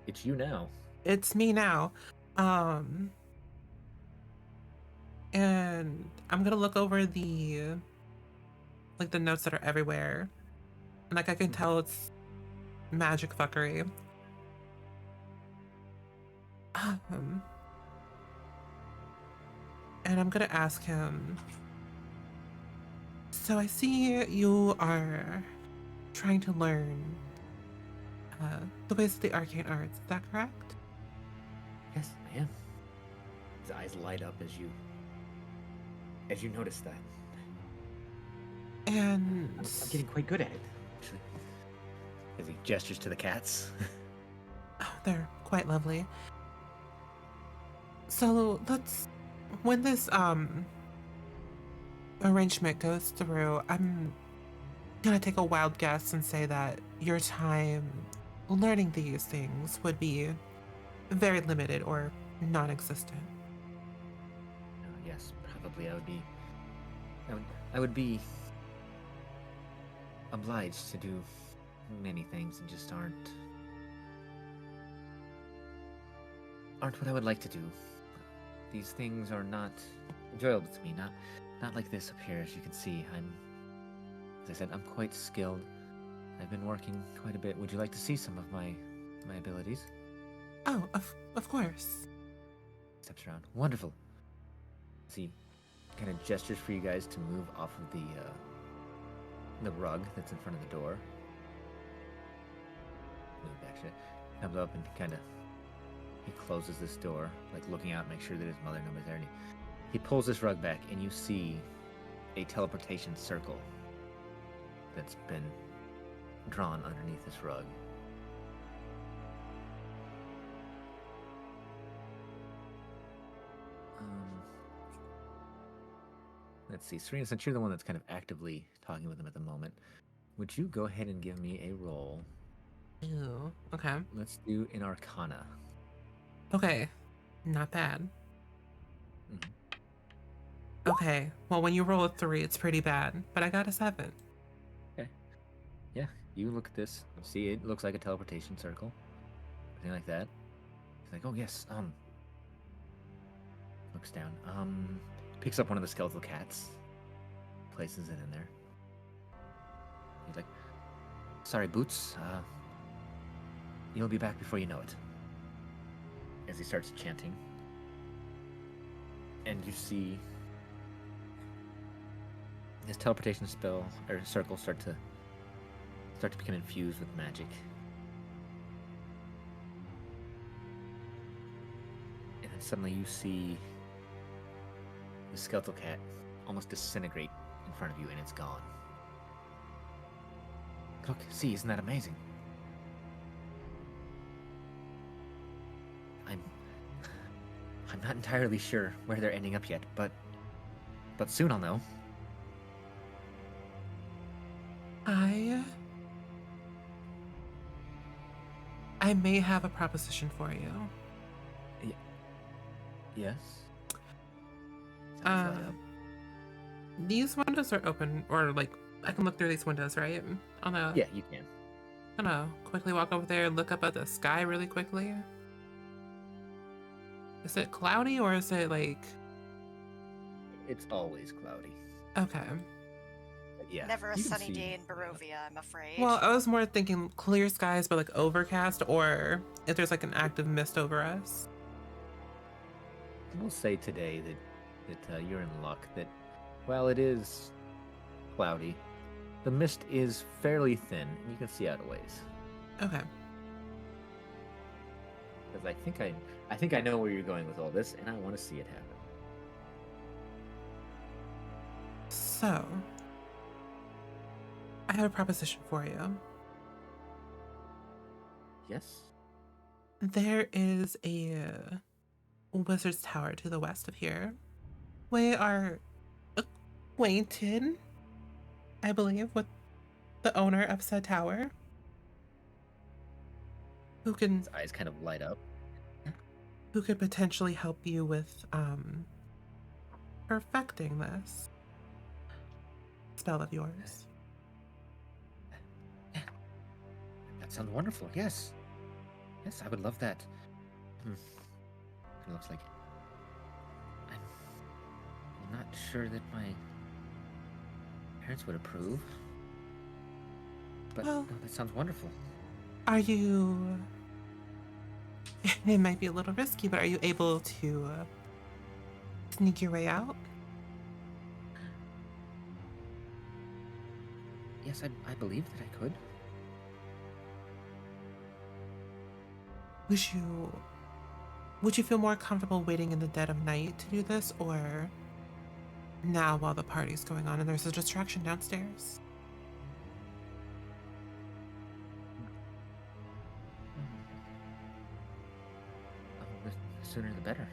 It's you now. It's me now. And I'm gonna look over the notes that are everywhere. And I can tell it's magic fuckery. And I'm gonna ask him. So I see you are trying to learn the ways of the arcane arts. Is that correct? Yes, I am. His eyes light up as you notice that. And I'm getting quite good at it, actually. As he gestures to the cats. oh, they're quite lovely. So when this arrangement goes through, I'm gonna take a wild guess and say that your time learning these things would be very limited or non-existent. Yes, probably I would be obliged to do many things that just aren't what I would like to do. These things are not enjoyable to me, not like this up here. As you can see, as I said, I'm quite skilled. I've been working quite a bit. Would you like to see some of my abilities? Oh, of course. Steps around. Wonderful. See, kind of gestures for you guys to move off of the rug that's in front of the door. Move back. Comes up and he closes this door, like looking out, make sure that his mother nobody's there. And he pulls this rug back, and you see a teleportation circle that's been drawn underneath this rug. Let's see, Serena, since you're the one that's kind of actively talking with him at the moment, would you go ahead and give me a roll? Ew. Okay. Let's do an Arcana. Okay. Not bad. Mhm. Okay. Well, when you roll a 3, it's pretty bad, but I got a 7. Okay. Yeah, you look at this. See, it looks like a teleportation circle. Something like that. He's like, oh, yes, looks down. Picks up one of the skeletal cats. Places it in there. He's like, sorry, Boots. You'll be back before you know it. As he starts chanting. And you see his teleportation spell or circle start to become infused with magic. And then suddenly you see the skeletal cat almost disintegrate in front of you, and it's gone. Look, see, isn't that amazing? I'm not entirely sure where they're ending up yet, but soon I'll know. I may have a proposition for you. Yes. Sounds light up. These windows are open, or like I can look through these windows, right? Yeah, you can. I'm gonna quickly walk over there, look up at the sky really quickly. Is it cloudy or is it like? It's always cloudy. Okay. But yeah. Never a you can sunny see- day in Barovia, I'm afraid. Well, I was more thinking clear skies, but like overcast, or if there's like an active mist over us. We'll say today that you're in luck. That while it is cloudy, the mist is fairly thin, and you can see out a ways. Okay. Because I think I know where you're going with all this, and I want to see it happen. So, I have a proposition for you. Yes. There is a wizard's tower to the west of here. We are acquainted, I believe, with the owner of said tower, who can His eyes kind of light up. who could potentially help you with perfecting this spell of yours. That sounds wonderful. Yes. Yes, I would love that. It looks like I'm not sure that my parents would approve. But Well, no, that sounds wonderful. are you... It might be a little risky, but are you able to sneak your way out? Yes, I believe that I could. Would you feel more comfortable waiting in the dead of night to do this, or now while the party's going on and there's a distraction downstairs? The sooner the better.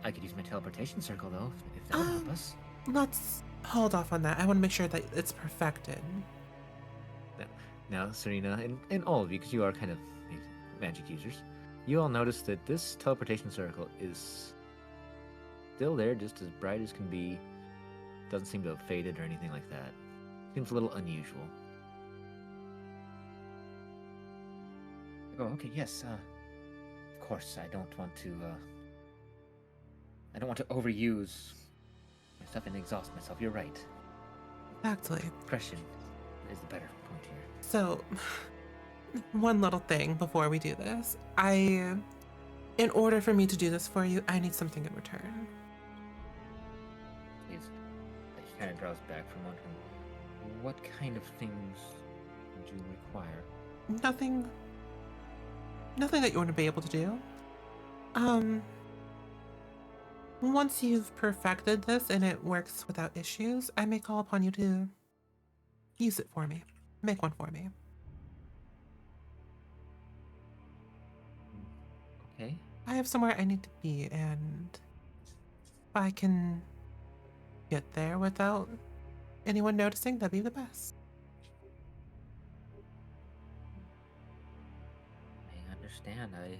I could use my teleportation circle, though, if that would help us. Let's hold off on that. I want to make sure that it's perfected. Now, Serena, and all of you, because you are kind of magic users, you all notice that this teleportation circle is still there, just as bright as can be. Doesn't seem to have faded or anything like that. Seems a little unusual. Oh, okay, yes. Of course, I don't want to overuse my stuff and exhaust myself. You're right. Exactly. Discretion is the better point here. So, one little thing before we do this. In order for me to do this for you, I need something in return. Please. He kind of draws back from one. What kind of things would you require? Nothing that you wouldn't be able to do. Once you've perfected this and it works without issues, I may call upon you to use it for me. Make one for me. Okay. I have somewhere I need to be, and if I can get there without anyone noticing, that'd be the best. I understand. I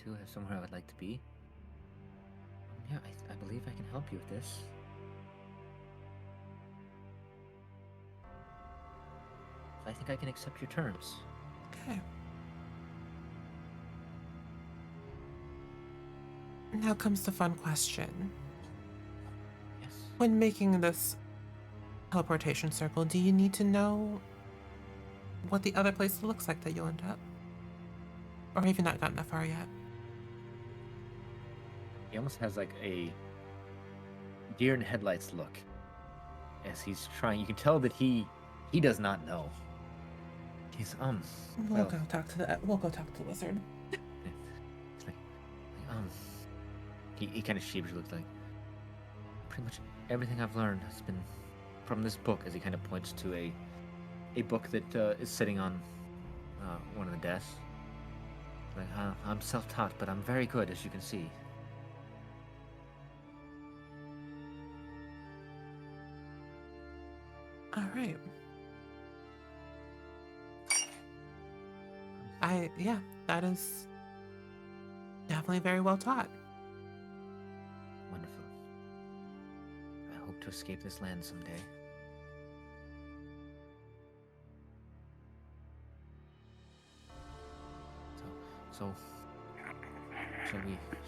too have somewhere I would like to be. Yeah, I believe I can help you with this. I think I can accept your terms. Okay. Now comes the fun question. Yes. When making this teleportation circle, do you need to know what the other place looks like that you'll end up? Or have you not gotten that far yet? He almost has like a deer in headlights look as he's trying. You can tell that he does not know. He's We'll go talk to the wizard. It's like he kind of sheepishly looks like, pretty much everything I've learned has been from this book, as he kind of points to a book that is sitting on one of the desks. Like, I'm self-taught, but I'm very good, as you can see. All right. That is definitely very well taught. Wonderful. I hope to escape this land someday. So,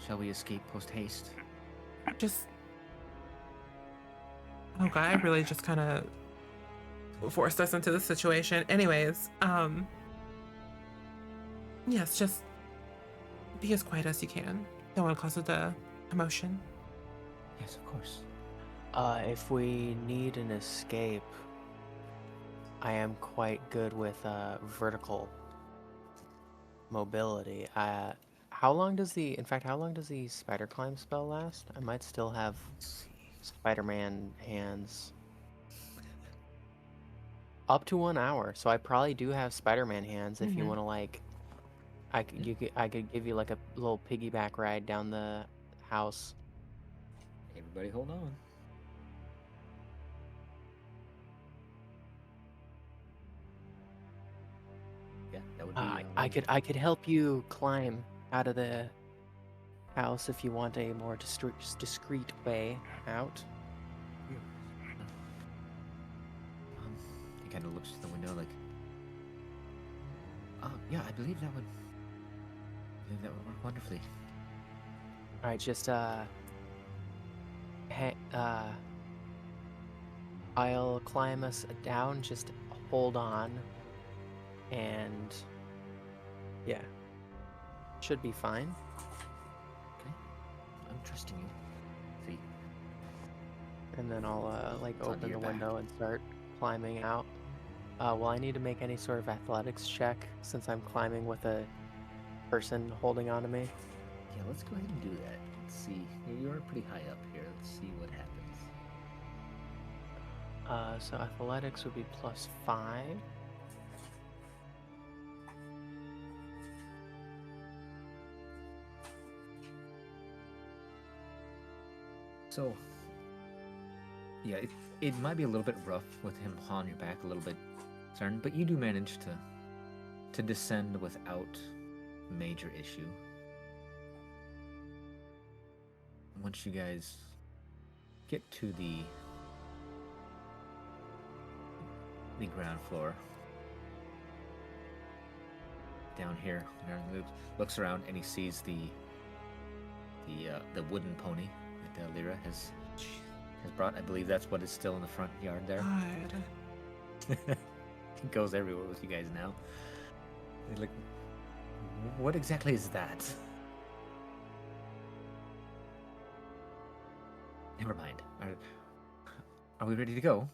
shall we escape post haste? Just, oh god, I really just kind of forced us into this situation. Anyways, yes, just be as quiet as you can. Don't want to cause a commotion. Yes, of course. If we need an escape, I am quite good with vertical mobility. How long does the spider climb spell last? I might still have Spider-Man hands. Up to 1 hour, so I probably do have Spider-Man hands if you want to like I could give you like a little piggyback ride down the house. Everybody hold on. Yeah, that would be. I could help you climb out of the house if you want a more discreet way out. He kind of looks to the window like, yeah, I believe that would work wonderfully. All right, just I'll climb us down. Just hold on, and yeah, should be fine. Okay, I'm trusting you. See, And then I'll like It's onto open your the back. window and start climbing out. Will I need to make any sort of athletics check since I'm climbing with a person holding onto me? yeah, let's go ahead and do that. Let's see. You're pretty high up here. Let's see what happens. So athletics would be +5. So, yeah, it might be a little bit rough with him on your back, a little bit concerned, but you do manage to descend without major issue. Once you guys get to the ground floor, down here, Aaron looks around and he sees the wooden pony that Lyra has brought. I believe that's what is still in the front yard there. God. It goes everywhere with you guys now. They're like, what exactly is that? Never mind. Are we ready to go?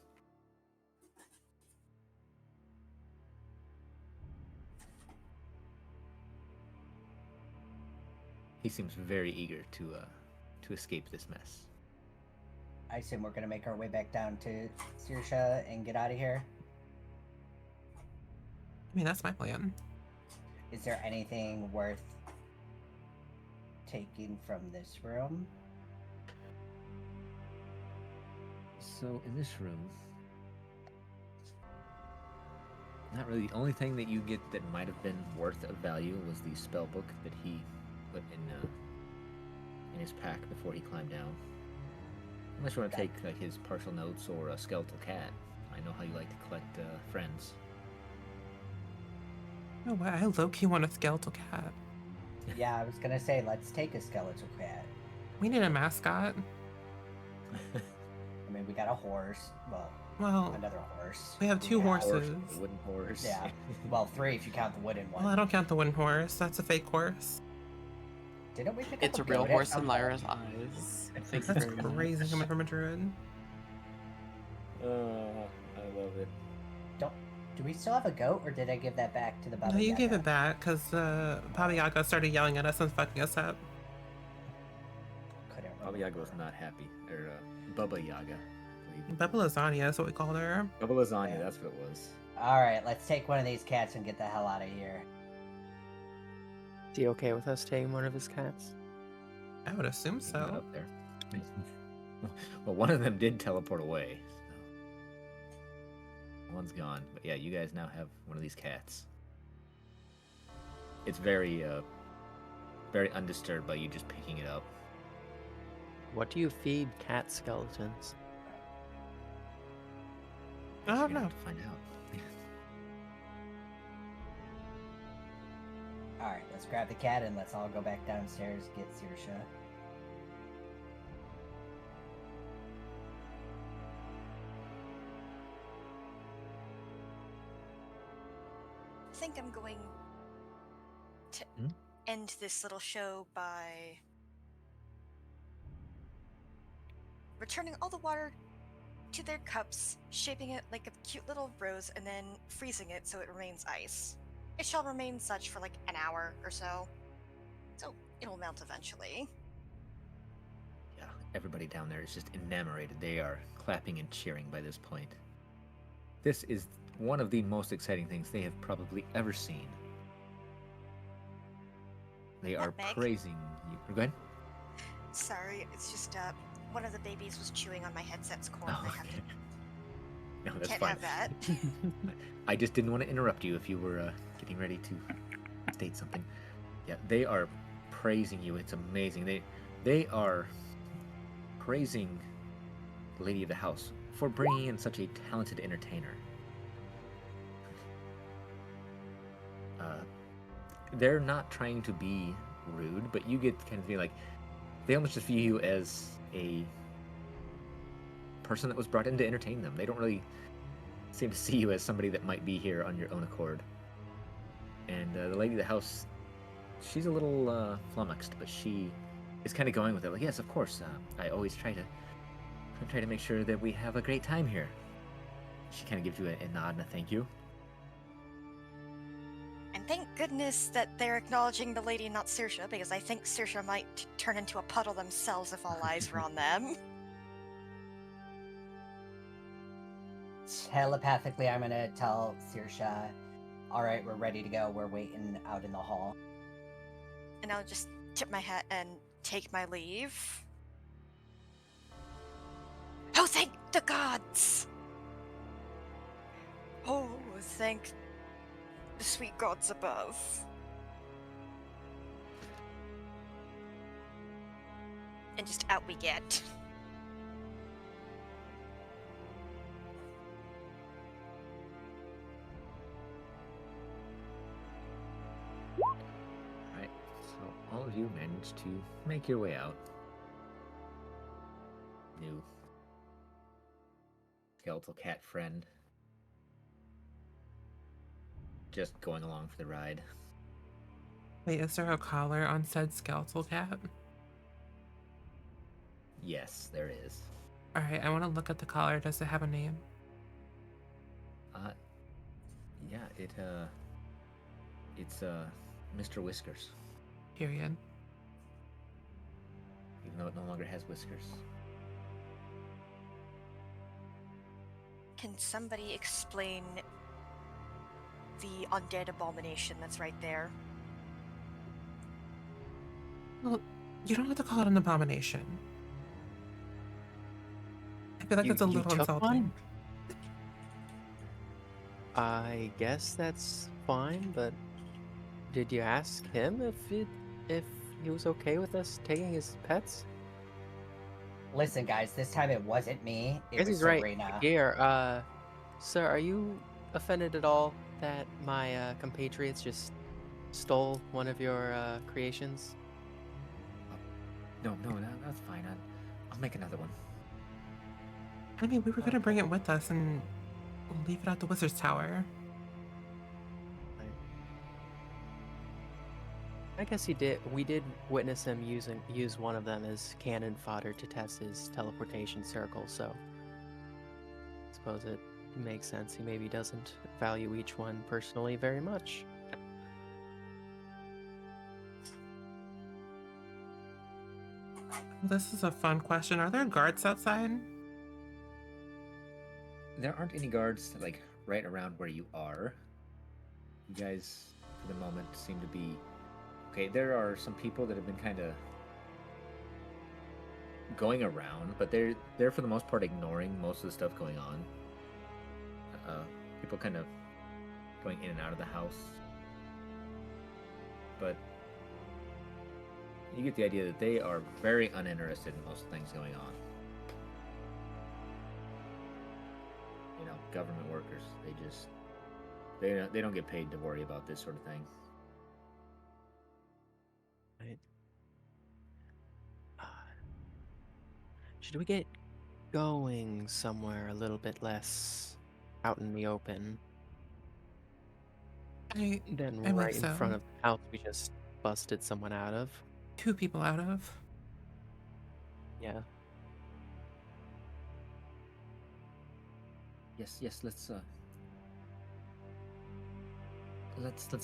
He seems very eager to escape this mess. I assume we're gonna make our way back down to Sirsha and get out of here. I mean, that's my plan. Is there anything worth taking from this room? So in this room, not really. The only thing that you get that might have been worth of value was the spell book that he put in his pack before he climbed down. Unless you want to take like his partial notes or a skeletal cat. I know how you like to collect friends. No way, I low-key want a skeletal cat. Yeah, I was gonna say, let's take a skeletal cat. We need a mascot. I mean, we got a horse. Well, Another horse. we have two horses. A wooden horse. Yeah. Well, 3 if you count the wooden one. Well, I don't count the wooden horse. That's a fake horse. Didn't we pick It's up a real goat at horse some in point? Lyra's eyes. Thank you That's very much. crazy coming from a druid. I love it. Do we still have a goat, or did I give that back to the Baba No, you Yaga? gave it back because Baba Yaga started yelling at us and fucking us up. Couldn't Baba remember. Yaga was not happy. Or Bubba Yaga. I believe. Baba Lasagna is what we called her. Bubba Lasagna, that's what it was. Alright, let's take one of these cats and get the hell out of here. Is he okay with us taking one of his cats? I would assume He got so. up there. Well, one of them did teleport away. So. One's gone. But yeah, you guys now have one of these cats. It's very undisturbed by you just picking it up. What do you feed cat skeletons? I You're don't gonna know. have to find out. Alright, let's grab the cat and let's all go back downstairs and get Sirsha. I think I'm going to Hmm? end this little show by returning all the water to their cups, shaping it like a cute little rose, and then freezing it so it remains ice. It shall remain such for like an hour or so. So it'll melt eventually. Yeah, everybody down there is just enamored. They are clapping and cheering by this point. This is one of the most exciting things they have probably ever seen. They are Nutmeg. praising you. Go ahead. Sorry, it's just one of the babies was chewing on my headset's cord. And I have to. No, that's Can't fine. have that. I just didn't want to interrupt you if you were getting ready to state something. Yeah, they are praising you. It's amazing. They are praising the lady of the house for bringing in such a talented entertainer. They're not trying to be rude, but you get kind of feel like they almost just view you as a person that was brought in to entertain them. They don't really seem to see you as somebody that might be here on your own accord. And the lady of the house, she's a little flummoxed, but she is kind of going with it. Like, yes, of course. I always try to make sure that we have a great time here. She kind of gives you a nod and a thank you. And thank goodness that they're acknowledging the lady, not Saoirse, because I think Saoirse might turn into a puddle themselves if all eyes were on them. Telepathically, I'm gonna tell Saoirse, all right, we're ready to go. We're waiting out in the hall. And I'll just tip my hat and take my leave. Oh, thank the gods! Oh, thank the sweet gods above. And just out we get. Alright, so all of you managed to make your way out. New skeletal cat friend. Just going along for the ride. Wait, is there a collar on said skeletal cat? Yes, there is. Alright, I want to look at the collar. Does it have a name? Yeah, it's Mr. Whiskers, Period. even though it no longer has whiskers. Can somebody explain the undead abomination that's right there? Well, you don't have to call it an abomination. I feel like it's a little took insulting. one? I guess that's fine, but did you ask him if he was okay with us taking his pets? Listen, guys, this time it wasn't me. It Guess was he's right Sabrina. here. Sir, are you offended at all that my compatriots just stole one of your creations? No, that's fine. I'll make another one. I mean, we were gonna bring it with us and leave it at the Wizard's Tower. I guess he did. We did witness him use one of them as cannon fodder to test his teleportation circle. So, I suppose it makes sense. He maybe doesn't value each one personally very much. This is a fun question. Are there guards outside? There aren't any guards like right around where you are. You guys, for the moment, seem to be okay. There are some people that have been kind of going around, but they're for the most part ignoring most of the stuff going on. People kind of going in and out of the house, but you get the idea that they are very uninterested in most things going on. You know, government workers, they don't get paid to worry about this sort of thing. Right. Should we get going somewhere a little bit less out in the open I than think right in so. front of the house we just busted someone out of? 2 people out of. Yeah. Yes, let's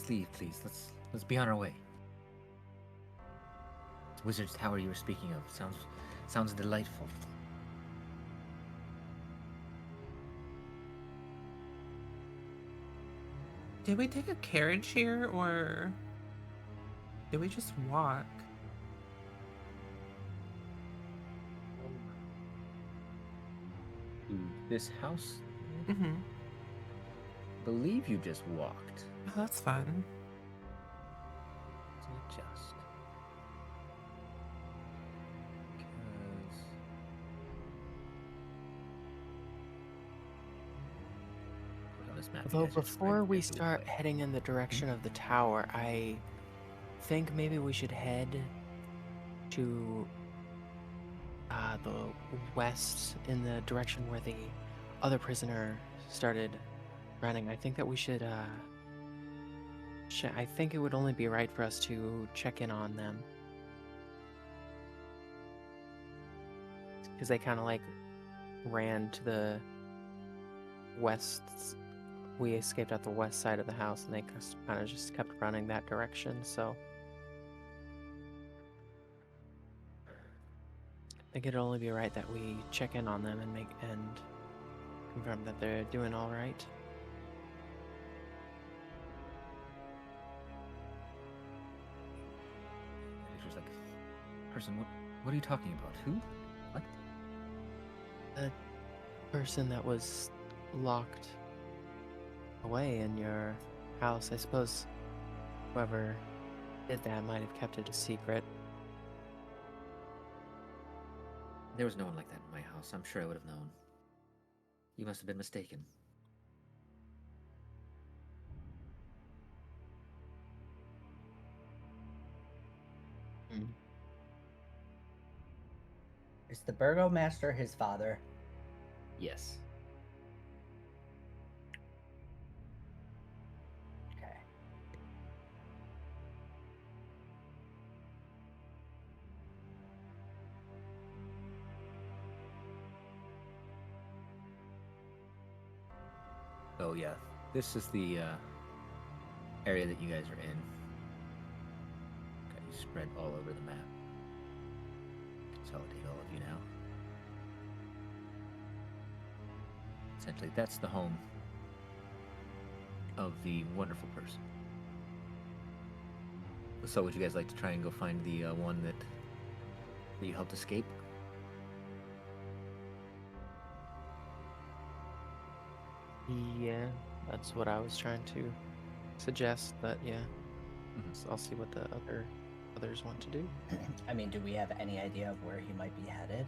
leave, please. Let's be on our way. The Wizard's Tower you were speaking of sounds delightful. Did we take a carriage here, or Did we just walk? To this house? Mm-hmm. Believe you just walked. Oh, that's fun. To adjust. Because on this map, you Although guys are just before we right start away. heading in the direction of the tower, I think maybe we should head to the west in the direction where the other prisoner started running. I think that we should. I think it would only be right for us to check in on them because they kind of like ran to the west. We escaped out the west side of the house, and they kind of just kept running that direction. So I think it'd only be right that we check in on them and confirm that they're doing all right. It's like, person, what are you talking about? Who? What? The person that was locked away in your house. I suppose whoever did that might have kept it a secret. There was no one like that in my house. I'm sure I would have known. You must have been mistaken. Is the burgomaster his father? Yes. Okay. Oh yeah, this is the area that you guys are in. Got you spread all over the map. Consolidate all of you now. Essentially, that's the home of the wonderful person. So would you guys like to try and go find the one that you helped escape? Yeah, that's what I was trying to suggest. But yeah, so I'll see what the others want to do. I mean, do we have any idea of where he might be headed?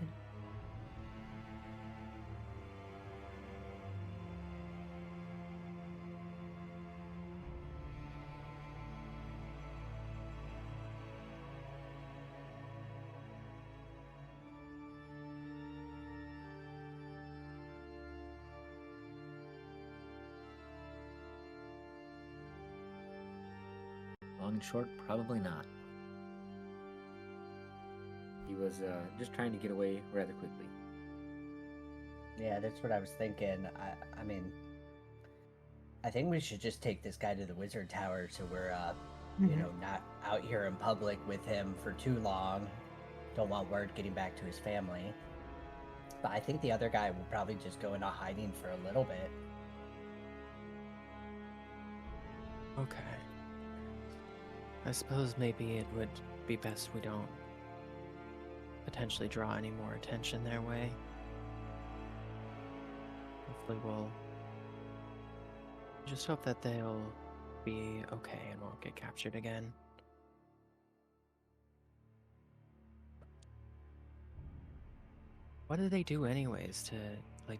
Long and short, probably not. He was just trying to get away rather quickly. Yeah, that's what I was thinking. I mean, I think we should just take this guy to the wizard tower so we're, you know, not out here in public with him for too long. Don't want word getting back to his family. But I think the other guy will probably just go into hiding for a little bit. Okay. I suppose maybe it would be best we don't potentially draw any more attention their way. Hopefully we'll just hope that they'll be okay and won't get captured again. What did they do anyways to, like,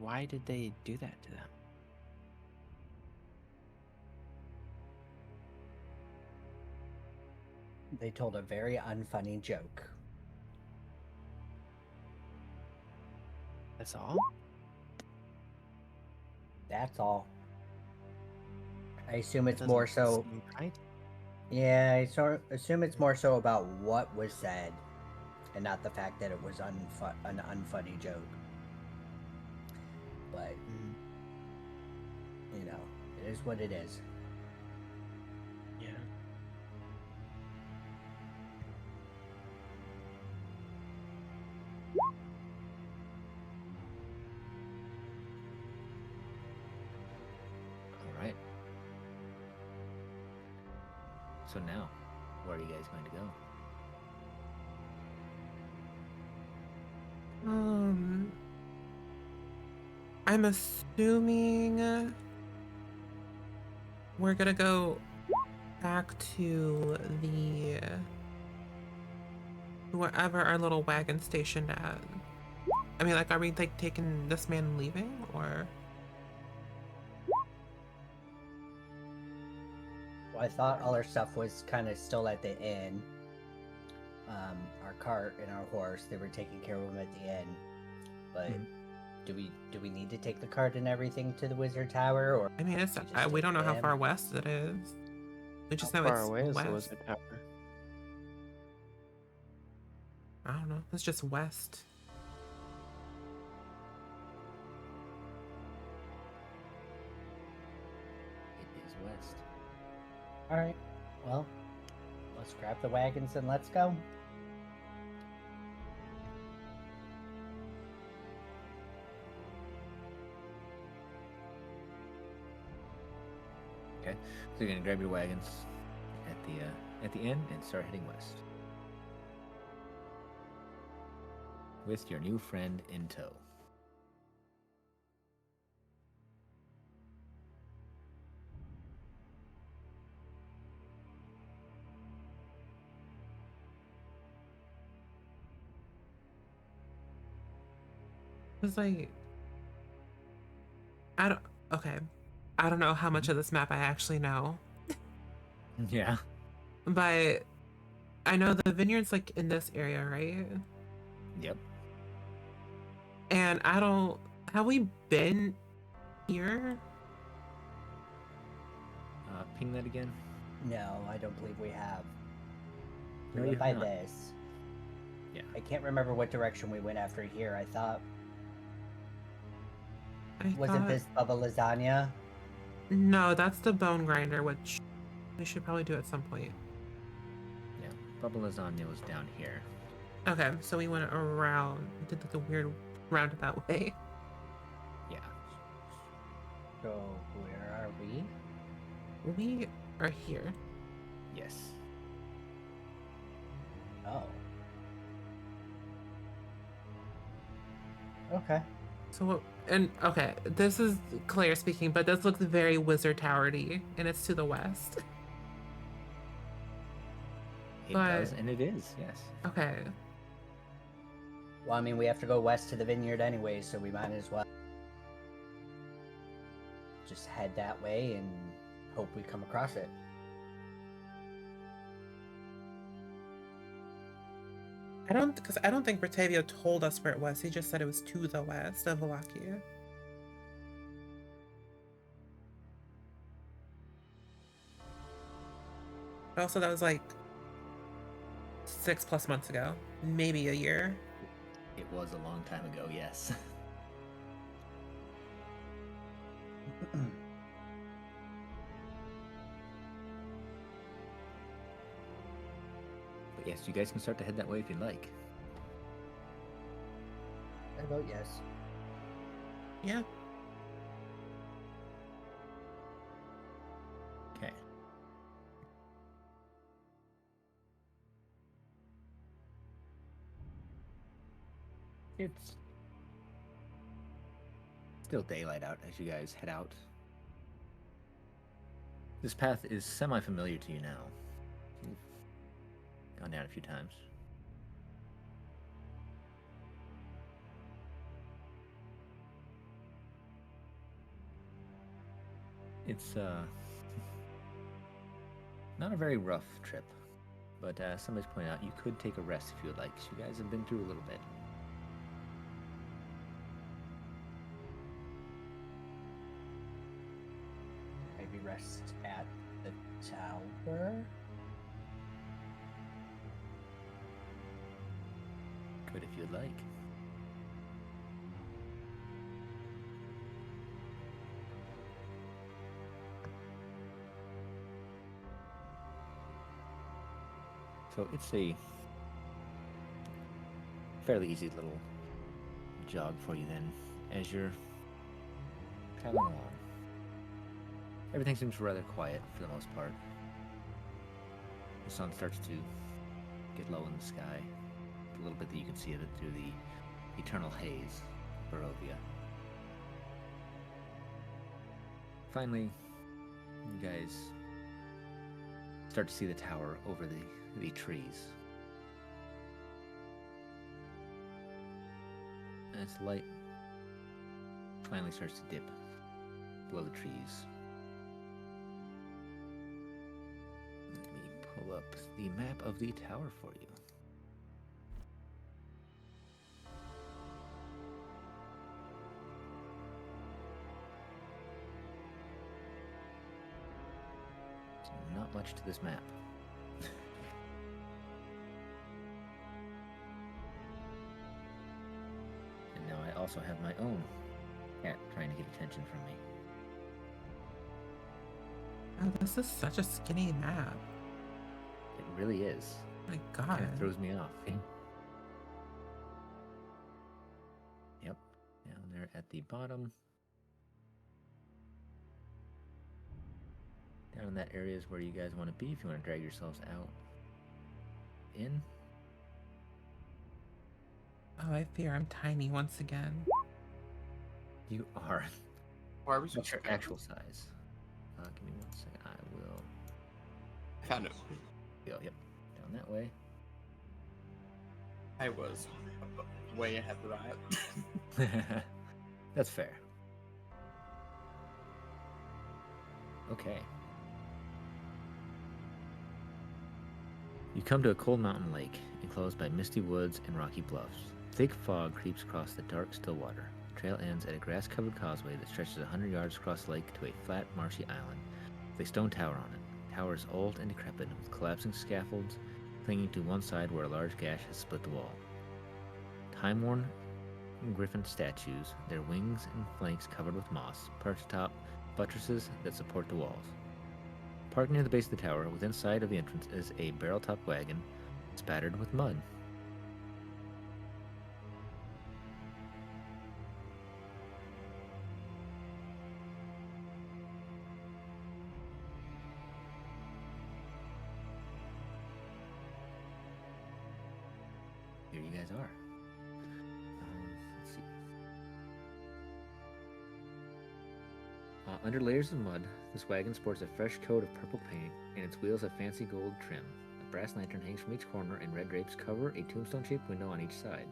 why did they do that to them? They told a very unfunny joke. That's all? That's all. I assume it's Doesn't more so. seem right. Yeah, assume it's more so about what was said, and not the fact that it was an unfunny joke. But you know, it is what it is. Yeah. All right. So now, where are you guys going to go? I'm assuming we're gonna go back to the wherever our little wagon stationed at. I mean, like, are we like taking this man and leaving, or? Well, I thought all our stuff was kind of still at the inn. Our cart and our horse, they were taking care of them at the inn. But do we need to take the cart and everything to the wizard tower, or I mean, it's we we don't know how them? far west it is. We just How know far it's away is the west. wizard tower? I don't know. It's just west. It is west. All right. Well, let's grab the wagons and let's go. Okay, so you're gonna grab your wagons at the inn and start heading west with your new friend in tow. It's like, I don't. Okay, I don't know how much of this map I actually know, Yeah. but I know the vineyard's like in this area, right? Yep. And I don't. Have we been here? Ping that again. No, I don't believe we have. No, We you went by have not. this. Yeah. I can't remember what direction we went after here. I thought, wasn't thought- this Bubba Lasagna? No, that's the bone grinder, which we should probably do at some point. Yeah. Bubba Lasagna was down here. Okay, so we went around, did like a weird roundabout way. Yeah. So where are we? We are here. Yes. Oh. Okay. So what? And okay, this is Claire speaking, but this looks very wizard towery, and it's to the west. It But- does, and it is. Yes. Okay. Well, I mean, we have to go west to the vineyard anyway, so we might as well just head that way and hope we come across it. I don't think Rictavio told us where it was. He just said it was to the west of Wallachia. Also, that was like 6+ months ago, maybe a year. It was a long time ago. Yes. But yes, you guys can start to head that way if you'd like. I vote yes. Yeah. Okay. It's still daylight out as you guys head out. This path is semi-familiar to you now. You've gone down a few times. It's not a very rough trip, but somebody's pointed out you could take a rest if you would like, 'cause you guys have been through a little bit. Maybe rest at the tower? Could if you'd like. So it's a fairly easy little jog for you then as you're traveling along. Everything seems rather quiet for the most part. The sun starts to get low in the sky. A little bit that you can see of it through the eternal haze of Barovia. Finally, you guys start to see the tower over the trees. As the light finally starts to dip below the trees. Let me pull up the map of the tower for you. There's not much to this map. And now I also have my own cat trying to get attention from me. Oh, this is such a skinny map. It really is. My Kind God. of throws me off. Yep, down there at the bottom. Down in that area is where you guys want to be if you want to drag yourselves out. In. Oh, I fear I'm tiny once again. You are. Why are we What's supposed your to go? actual size? Give me 1 second. I will I found it. go. Yep, down that way. I was way ahead of that. That's fair. Okay. You come to a cold mountain lake, enclosed by misty woods and rocky bluffs. Thick fog creeps across the dark, still water. The trail ends at a grass-covered causeway that stretches 100 yards across the lake to a flat, marshy island with a stone tower on it. The tower is old and decrepit, with collapsing scaffolds clinging to one side where a large gash has split the wall. Time-worn griffin statues, their wings and flanks covered with moss, perch atop buttresses that support the walls. Parked near the base of the tower, within sight of the entrance, is a barrel-top wagon spattered with mud. Here you guys are. Let's see. Under layers of mud, this wagon sports a fresh coat of purple paint, and its wheels have fancy gold trim. A brass lantern hangs from each corner, and red drapes cover a tombstone-shaped window on each side.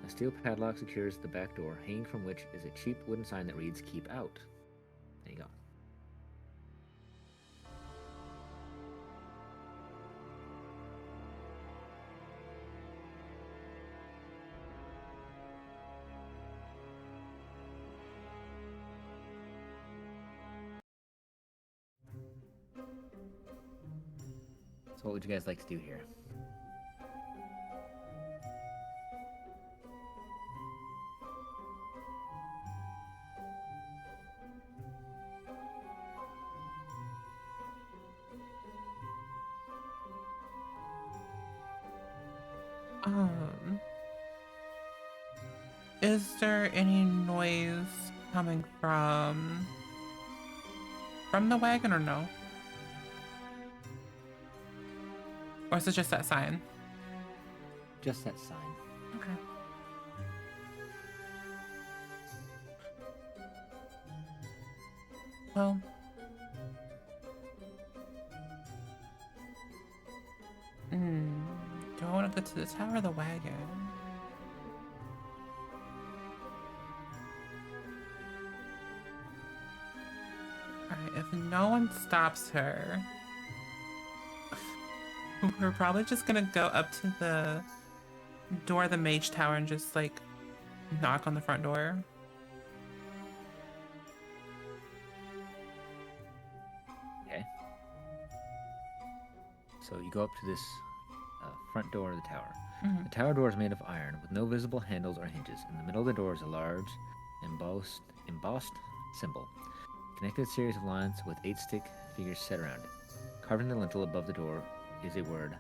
A steel padlock secures the back door, hanging from which is a cheap wooden sign that reads, "Keep Out." There you go. So what would you guys like to do here? Is there any noise coming from the wagon or no? Or is it just that sign? Just that sign. Okay. Well, do I want to go to the tower or the wagon? Alright, if no one stops her, we're probably just gonna go up to the door of the mage tower and just like knock on the front door. Okay. So you go up to this front door of the tower. Mhm. The tower door is made of iron, with no visible handles or hinges. In the middle of the door is a large, embossed symbol, connected a series of lines with 8 stick figures set around it. Carved in the lintel above the door is a word,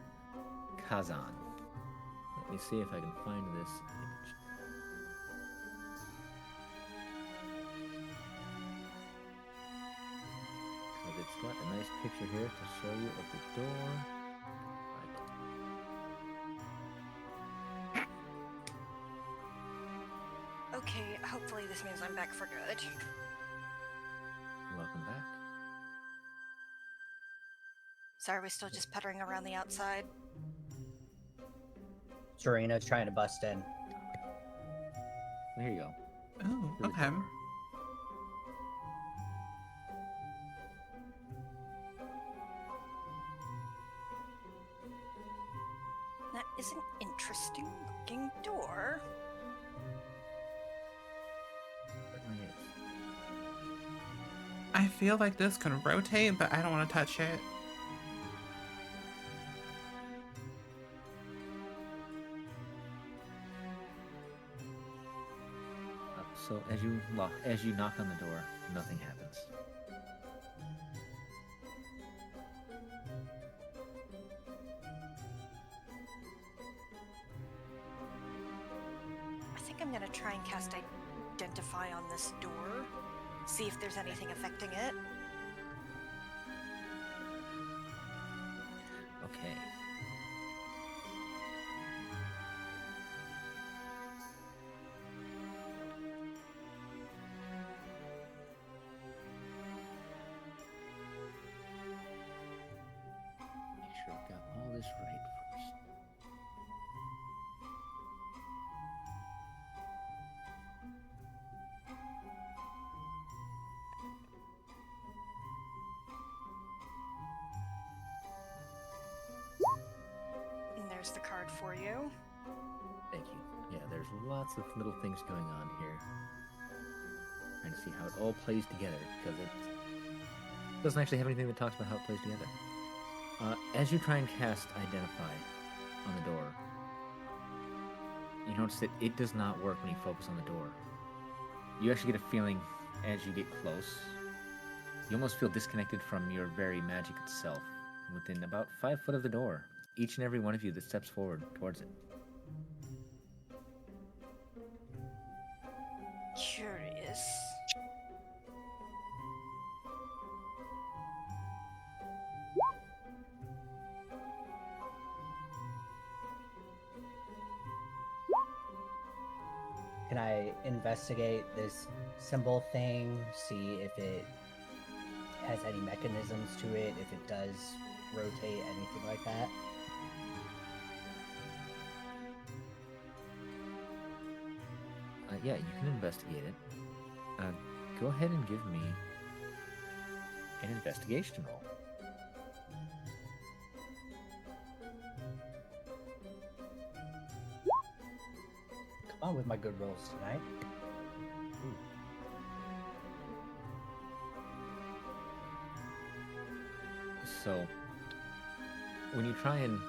Kazan. Let me see if I can find this image. Because it's got a nice picture here to show you of the door. Okay, hopefully this means I'm back for good. Welcome back. So are we still just puttering around the outside? Serena's trying to bust in. Here you go. Oh, To the okay. door. That is an interesting looking door. Certainly is. I feel like this can rotate, but I don't want to touch it. So as you knock on the door, nothing happens. I think I'm gonna try and cast Identify on this door. See if there's anything affecting it. Okay. Make sure I've got all this right first. And there's the card for you. Thank you. Yeah, there's lots of little things going on here. Trying to see how it all plays together, because it doesn't actually have anything that talks about how it plays together. As you try and cast Identify on the door, you notice that it does not work when you focus on the door. You actually get a feeling as you get close. You almost feel disconnected from your very magic itself within about 5 foot of the door. Each and every one of you that steps forward towards it. Curious. Can I investigate this symbol thing? See if it has any mechanisms to it, if it does rotate, anything like that? Yeah, you can investigate it. Go ahead and give me an investigation roll. Come on with my good rolls tonight. So, when you try and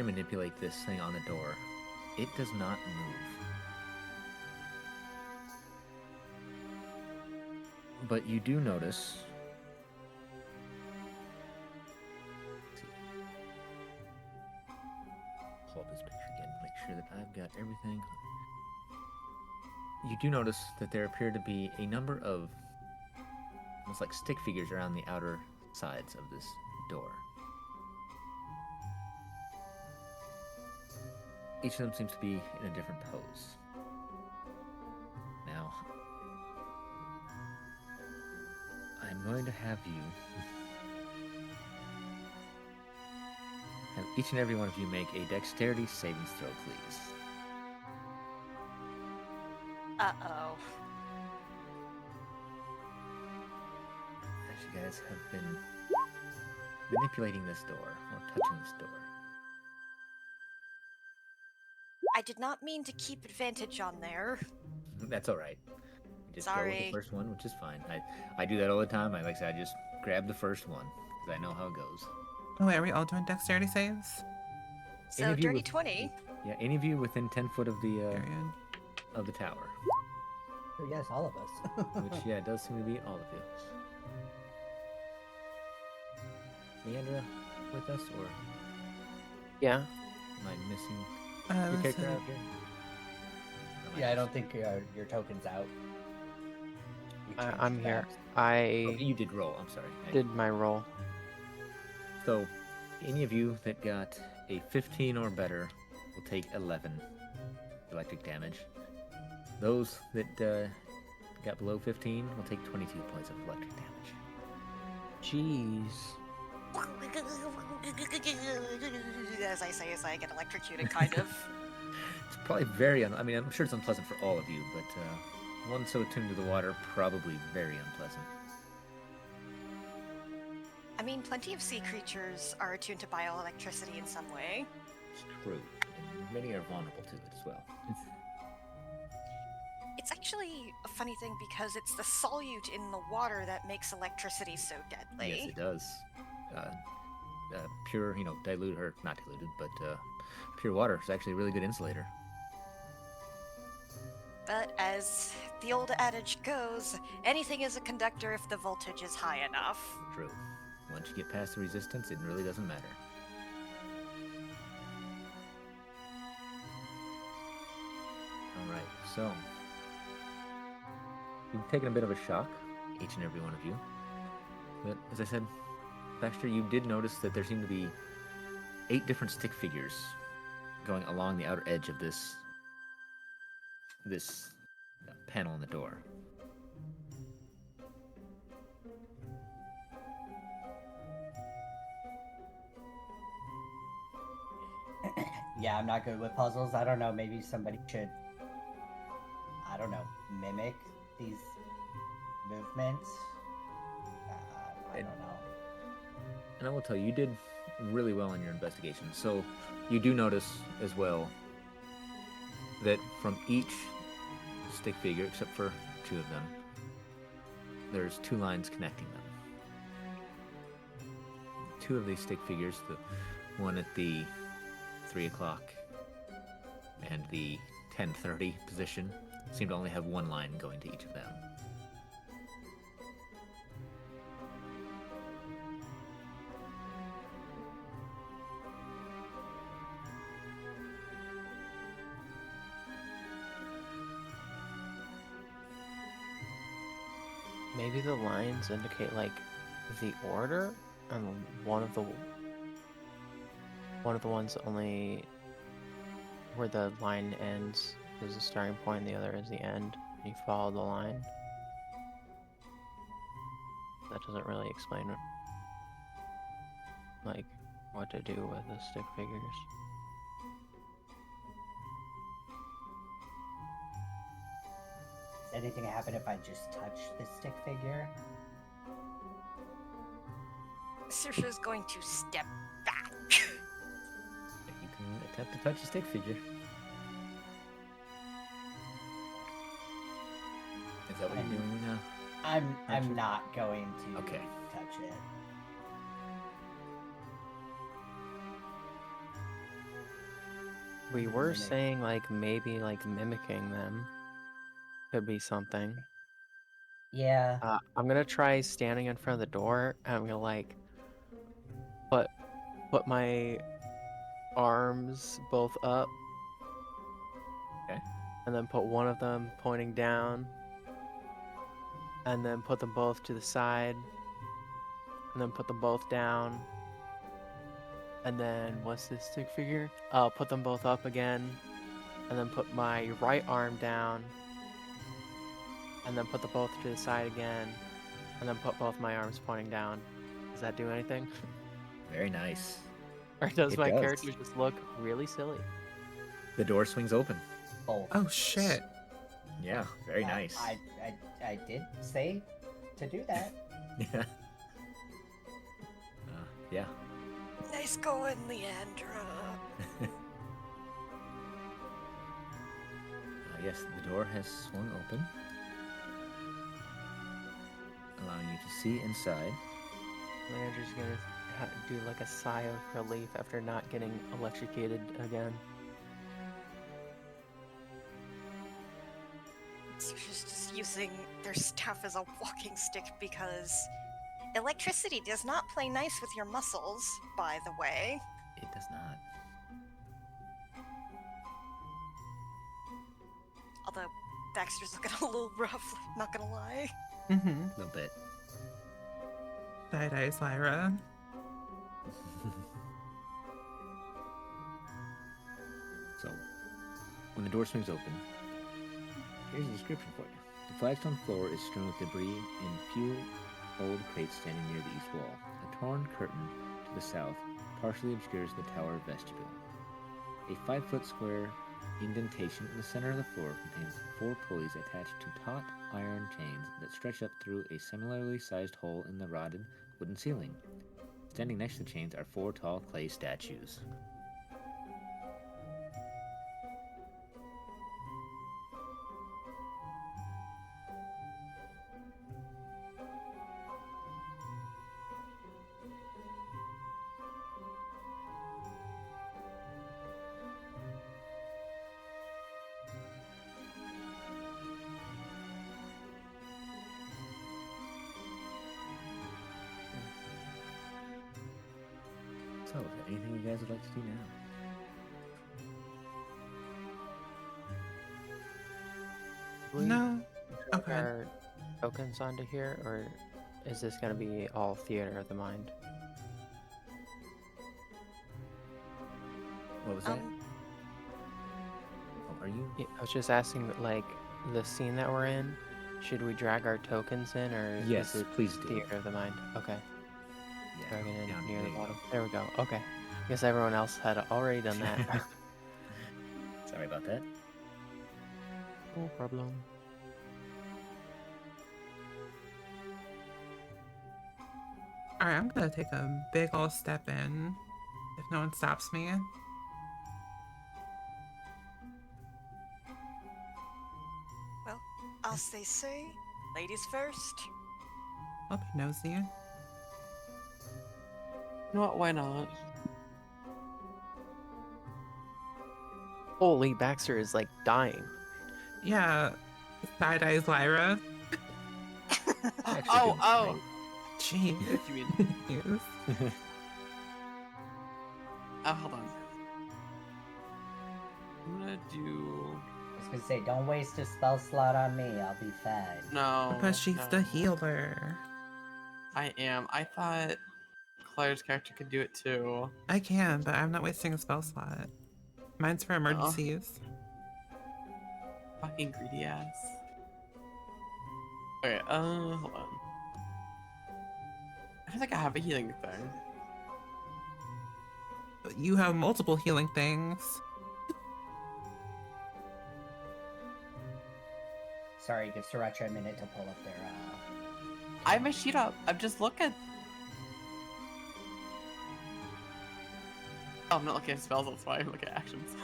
manipulate this thing on the door, it does not move. But you do notice. Let's see. Pull up this picture again to make sure that I've got everything. You do notice that there appear to be a number of almost like stick figures around the outer sides of this door. Each of them seems to be in a different pose. Now, I'm going to have you have each and every one of you make a dexterity savings throw, please. Uh-oh. As you guys have been manipulating this door, or touching this door. I did not mean to keep advantage on there. That's alright. You just go with Sorry. the first one, which is fine. I do that all the time. Like I said, I just grab the first one, because I know how it goes. Oh, wait, are we all doing dexterity saves? So Any of you dirty with- 20. Yeah, any of you within 10 foot of the Period. tower. Oh, yes, all of us. Which, yeah, it does seem to be all of you. Leandra with us, or Yeah. am I missing your Let's character see. out here? Or am Yeah, I missing- don't think your token's out. We changed I'm the here. backs. I Okay, you did roll, I'm sorry. did my roll. So, any of you that got a 15 or better will take 11 electric damage. those that got below 15 will take 22 points of electric damage. Jeez. As I say, as I get electrocuted, kind of. It's probably I mean, I'm sure it's unpleasant for all of you, but one so attuned to the water, probably very unpleasant. I mean, plenty of sea creatures are attuned to bioelectricity in some way. It's true, and many are vulnerable to it as well. It's actually a funny thing because it's the solute in the water that makes electricity so deadly. Yes, it does. Pure, dilute or not diluted, but pure water is actually a really good insulator. But as the old adage goes, anything is a conductor if the voltage is high enough. True. Once you get past the resistance, it really doesn't matter. Alright, so you've taken a bit of a shock, each and every one of you. But as I said, Baxter, you did notice that there seem to be 8 different stick figures going along the outer edge of this panel in the door. Yeah, I'm not good with puzzles. I don't know. Maybe somebody should, I don't know, mimic these movements. I don't know. And I will tell you, you did really well in your investigation. So you do notice as well that from each stick figure, except for 2 of them, there's 2 lines connecting them. 2 of these stick figures, the one at the 3 o'clock and the 10:30 position, seem to only have 1 line going to each of them. Maybe the lines indicate like the order, and one of the ones only where the line ends is the starting point, the other is the end. You follow the line. That doesn't really explain like what to do with the stick figures. Does anything happen if I just touch the stick figure? Saoirse's going to step back. You can attempt to touch a stick figure. Is that what you're doing now? I'm not going to Okay. touch it. We were Mimic. saying like maybe like mimicking them could be something. Yeah. I'm gonna try standing in front of the door, and I'm gonna like put my arms both up. Okay. And then put one of them pointing down. And then put them both to the side. And then put them both down. And then what's this stick figure? Put them both up again. And then put my right arm down. And then put them both to the side again. And then put both my arms pointing down. Does that do anything? Very nice. Or does It my does. character just look really silly? The door swings open. Both. Oh shit. Yeah, very nice. I did say to do that. Yeah. Yeah. Nice going, Leandra. Yes, the door has swung open, allowing you to see inside. Leandra's gonna do like a sigh of relief after not getting electrocuted again. Saoirse's just using their staff as a walking stick because electricity does not play nice with your muscles, by the way. It does not. Although Baxter's looking a little rough, not gonna lie. Mm-hmm. A little bit. Side eyes, Lyra. So, when the door swings open, Here's a description for you. The flagstone floor is strewn with debris and few old crates standing near the east wall. A torn curtain to the south partially obscures the tower vestibule. A 5-foot square indentation in the center of the floor contains 4 pulleys attached to taut iron chains that stretch up through a similarly sized hole in the rotted wooden ceiling. Standing next to the chains are 4 tall clay statues. So, is there anything you guys would like to do now? We No. drag Okay. our tokens onto here, or is this going to be all theater of the mind? What was that? Um, Oh, are you? Yeah, I was just asking, like, the scene that we're in, should we drag our tokens in, or Yes, is it please do. theater of the mind? Okay, Yeah, dragging in down near there the you go. bottom. There we go. Okay. I guess everyone else had already done that. Sorry about that. No problem. Alright, I'm gonna take a big ol' step in if no one stops me. well, as they say, ladies first. I'll be nosy. You know what? Why not? Holy, Baxter is, like, dying. Yeah, side eyes Lyra. Actually Oh, doing oh. Jeez. You mean? Yes. Oh, hold on. I'm gonna do. I was gonna say, don't waste a spell slot on me. I'll be fine. No. Because she's no. the healer. I am. I thought Claire's character could do it too. I can, but I'm not wasting a spell slot. Mine's for emergencies. Fucking greedy ass. Okay, hold on. I feel like I have a healing thing. But you have multiple healing things. Sorry, give Sriracha a minute to pull up their, I have my sheet up. I'm just looking. Oh, I'm not looking at spells, that's why I'm looking at actions.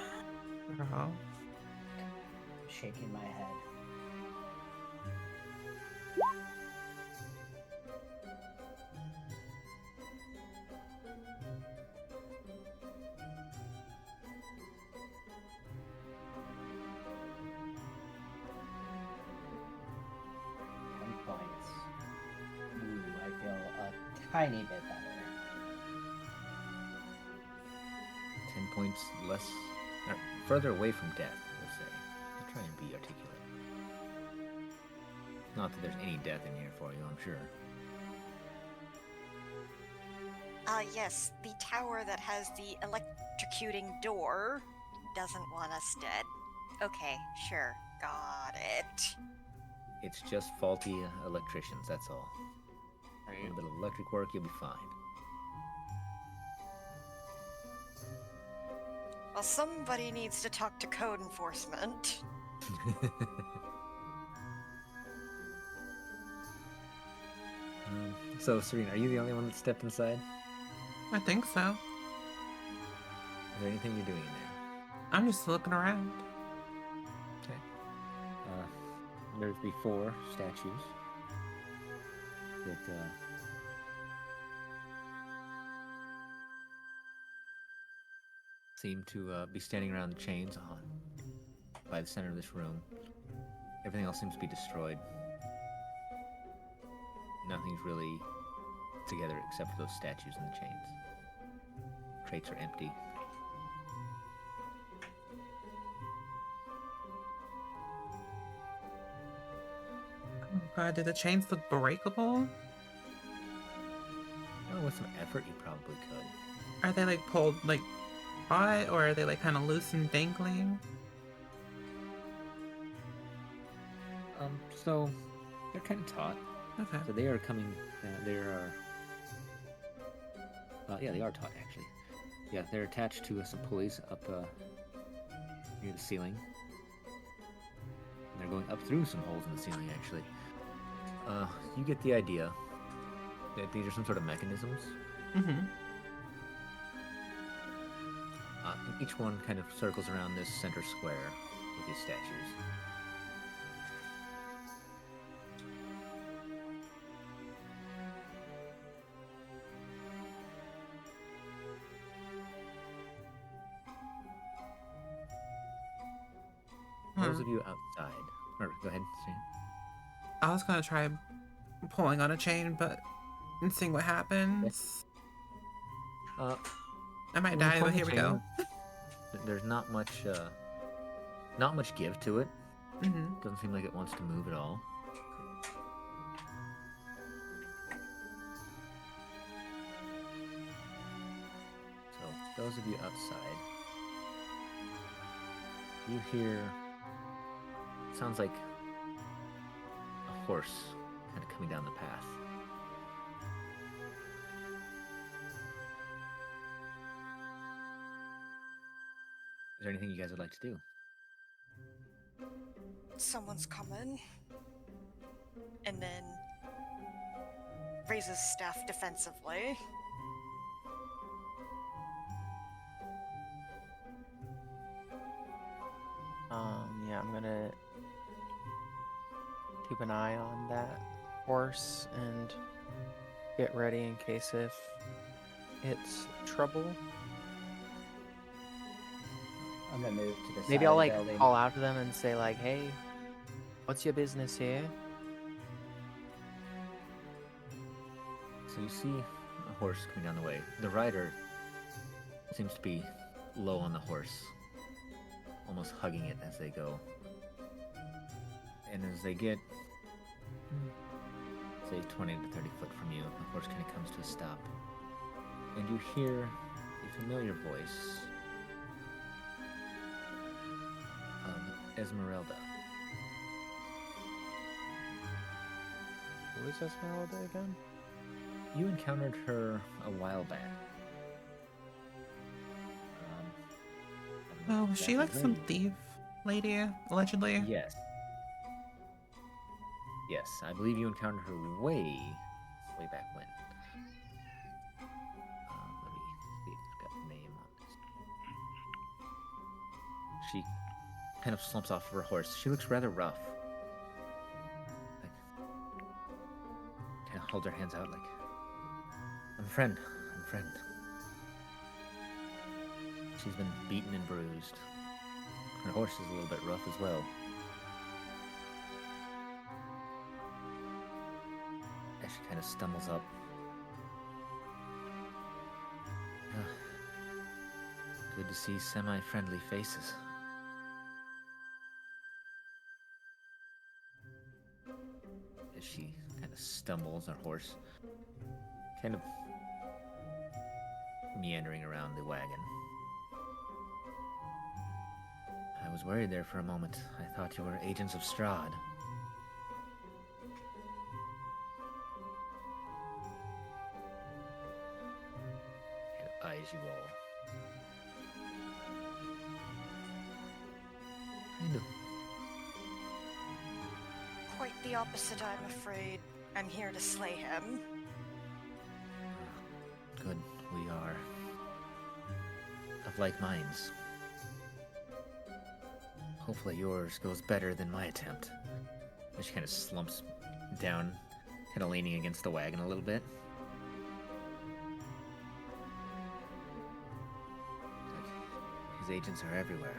Girl. shaking my head. Points. Ooh, I feel a tiny bit better. 10 points less, or further away from death, we'll say. I'll try and be articulate. Not that there's any death in here for you, I'm sure. Yes, the tower that has the electrocuting door doesn't want us dead. Okay, sure, got it. It's just faulty electricians, that's all. A Right. little bit of electric work, you'll be fine. Well, somebody needs to talk to code enforcement. So, Serena, are you the only one that stepped inside? I think so. Is there anything you're doing in there? I'm just looking around. Okay. There's the 4 statues that seem to be standing around the chains on by the center of this room. Everything else seems to be destroyed. Nothing's really together except for those statues and the chains. Crates are empty. Oh god, do the chains look breakable? Oh, with some effort, you probably could. Are they like pulled like taut, or are they like kind of loose and dangling? So they're kind of taut. Okay. So they are coming. They are. Yeah, they are taut actually. Yeah, they're attached to some pulleys up near the ceiling. And they're going up through some holes in the ceiling actually. You get the idea that these are some sort of mechanisms. Mm-hmm. And each one kind of circles around this center square with these statues. Those of you outside, or go ahead, Sam. I was gonna try pulling on a chain, but and seeing what happens. I might When you die, pull but the here we chain, go. There's not much give to it. Mm-hmm. Doesn't seem like it wants to move at all. So those of you outside, you hear sounds like a horse kind of coming down the path. Is there anything you guys would like to do? Someone's coming. And then raises staff defensively. Yeah, I'm gonna keep an eye on that horse and get ready in case if it's trouble. I'm gonna move to the side Maybe I'll of the like building. call out to them and say like, "Hey, what's your business here?" So you see a horse coming down the way. The rider seems to be low on the horse, almost hugging it as they go. And as they get, say, 20 to 30 foot from you, the horse kind of comes to a stop. And you hear a familiar voice of Esmeralda. Who is Esmeralda again? You encountered her a while back. I don't know Oh, was she like exactly some thief lady, allegedly? Yes. Yes, I believe you encountered her way back when. Let me see if it's got a name on this. She kind of slumps off of her horse. She looks rather rough. Like, kind of holds her hands out like, I'm a friend. I'm a friend. She's been beaten and bruised. Her horse is a little bit rough as well. As she kind of stumbles up. Good to see semi-friendly faces. As she kind of stumbles, her horse kind of meandering around the wagon. I was worried there for a moment. I thought you were agents of Strahd. Kind of eyes you all. Kind of. Quite the opposite, I'm afraid. I'm here to slay him. Good, we are of like minds. Hopefully yours goes better than my attempt. And she kind of slumps down, kind of leaning against the wagon a little bit. Like, his agents are everywhere.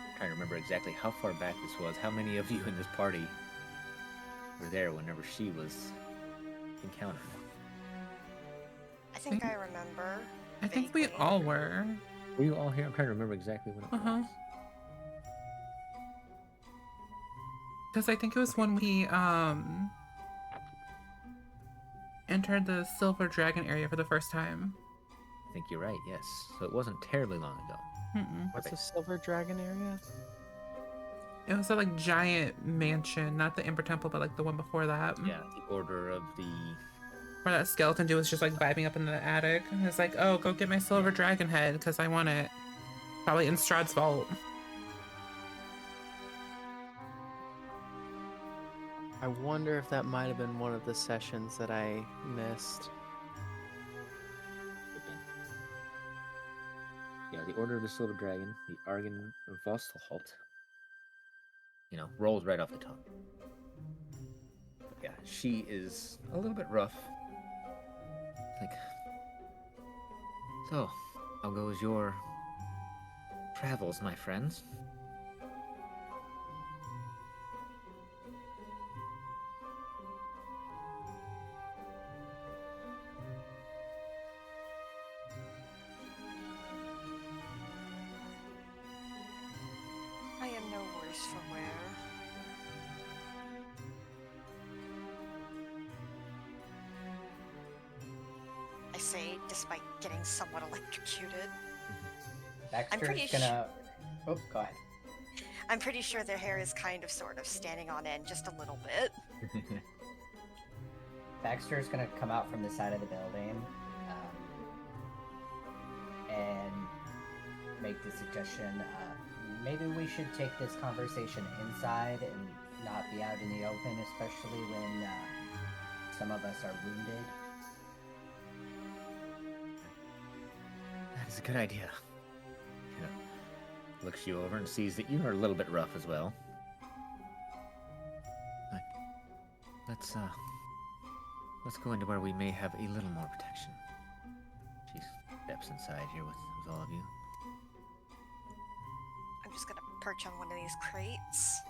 I'm trying to remember exactly how far back this was. How many of you in this party were there whenever she was encountered? I think I remember. I think we vaguely. all were. Were you all here? I'm trying to remember exactly when it Uh-huh. was. Because I think it was when we entered the Silver Dragon area for the first time. I think you're right, yes. So it wasn't terribly long ago. Mm-mm. What's the silver dragon area? It was a like giant mansion, not the Ember Temple, but like the one before that. Yeah, the Order of the. Where that skeleton dude was just like vibing up in the attic. And it's like, oh, go get my silver dragon head because I want it. Probably in Strahd's vault. I wonder if that might have been one of the sessions that I missed. Yeah, the Order of the Silver Dragon, the Argon Vostalhalt. You know, rolls right off the tongue. Yeah, she is a little bit rough. Like, so, how goes your travels, my friends? I am no worse for wear. I say, despite getting somewhat electrocuted. Baxter's pretty gonna. Oh, go ahead. I'm pretty sure their hair is kind of sort of standing on end just a little bit. Baxter's gonna come out from the side of the building and make the suggestion. Maybe we should take this conversation inside and not be out in the open, especially when some of us are wounded. That is a good idea. You know, looks you over and sees that you are a little bit rough as well. Like, let's go into where we may have a little more protection. She steps inside here with all of you. I'm just gonna perch on one of these crates.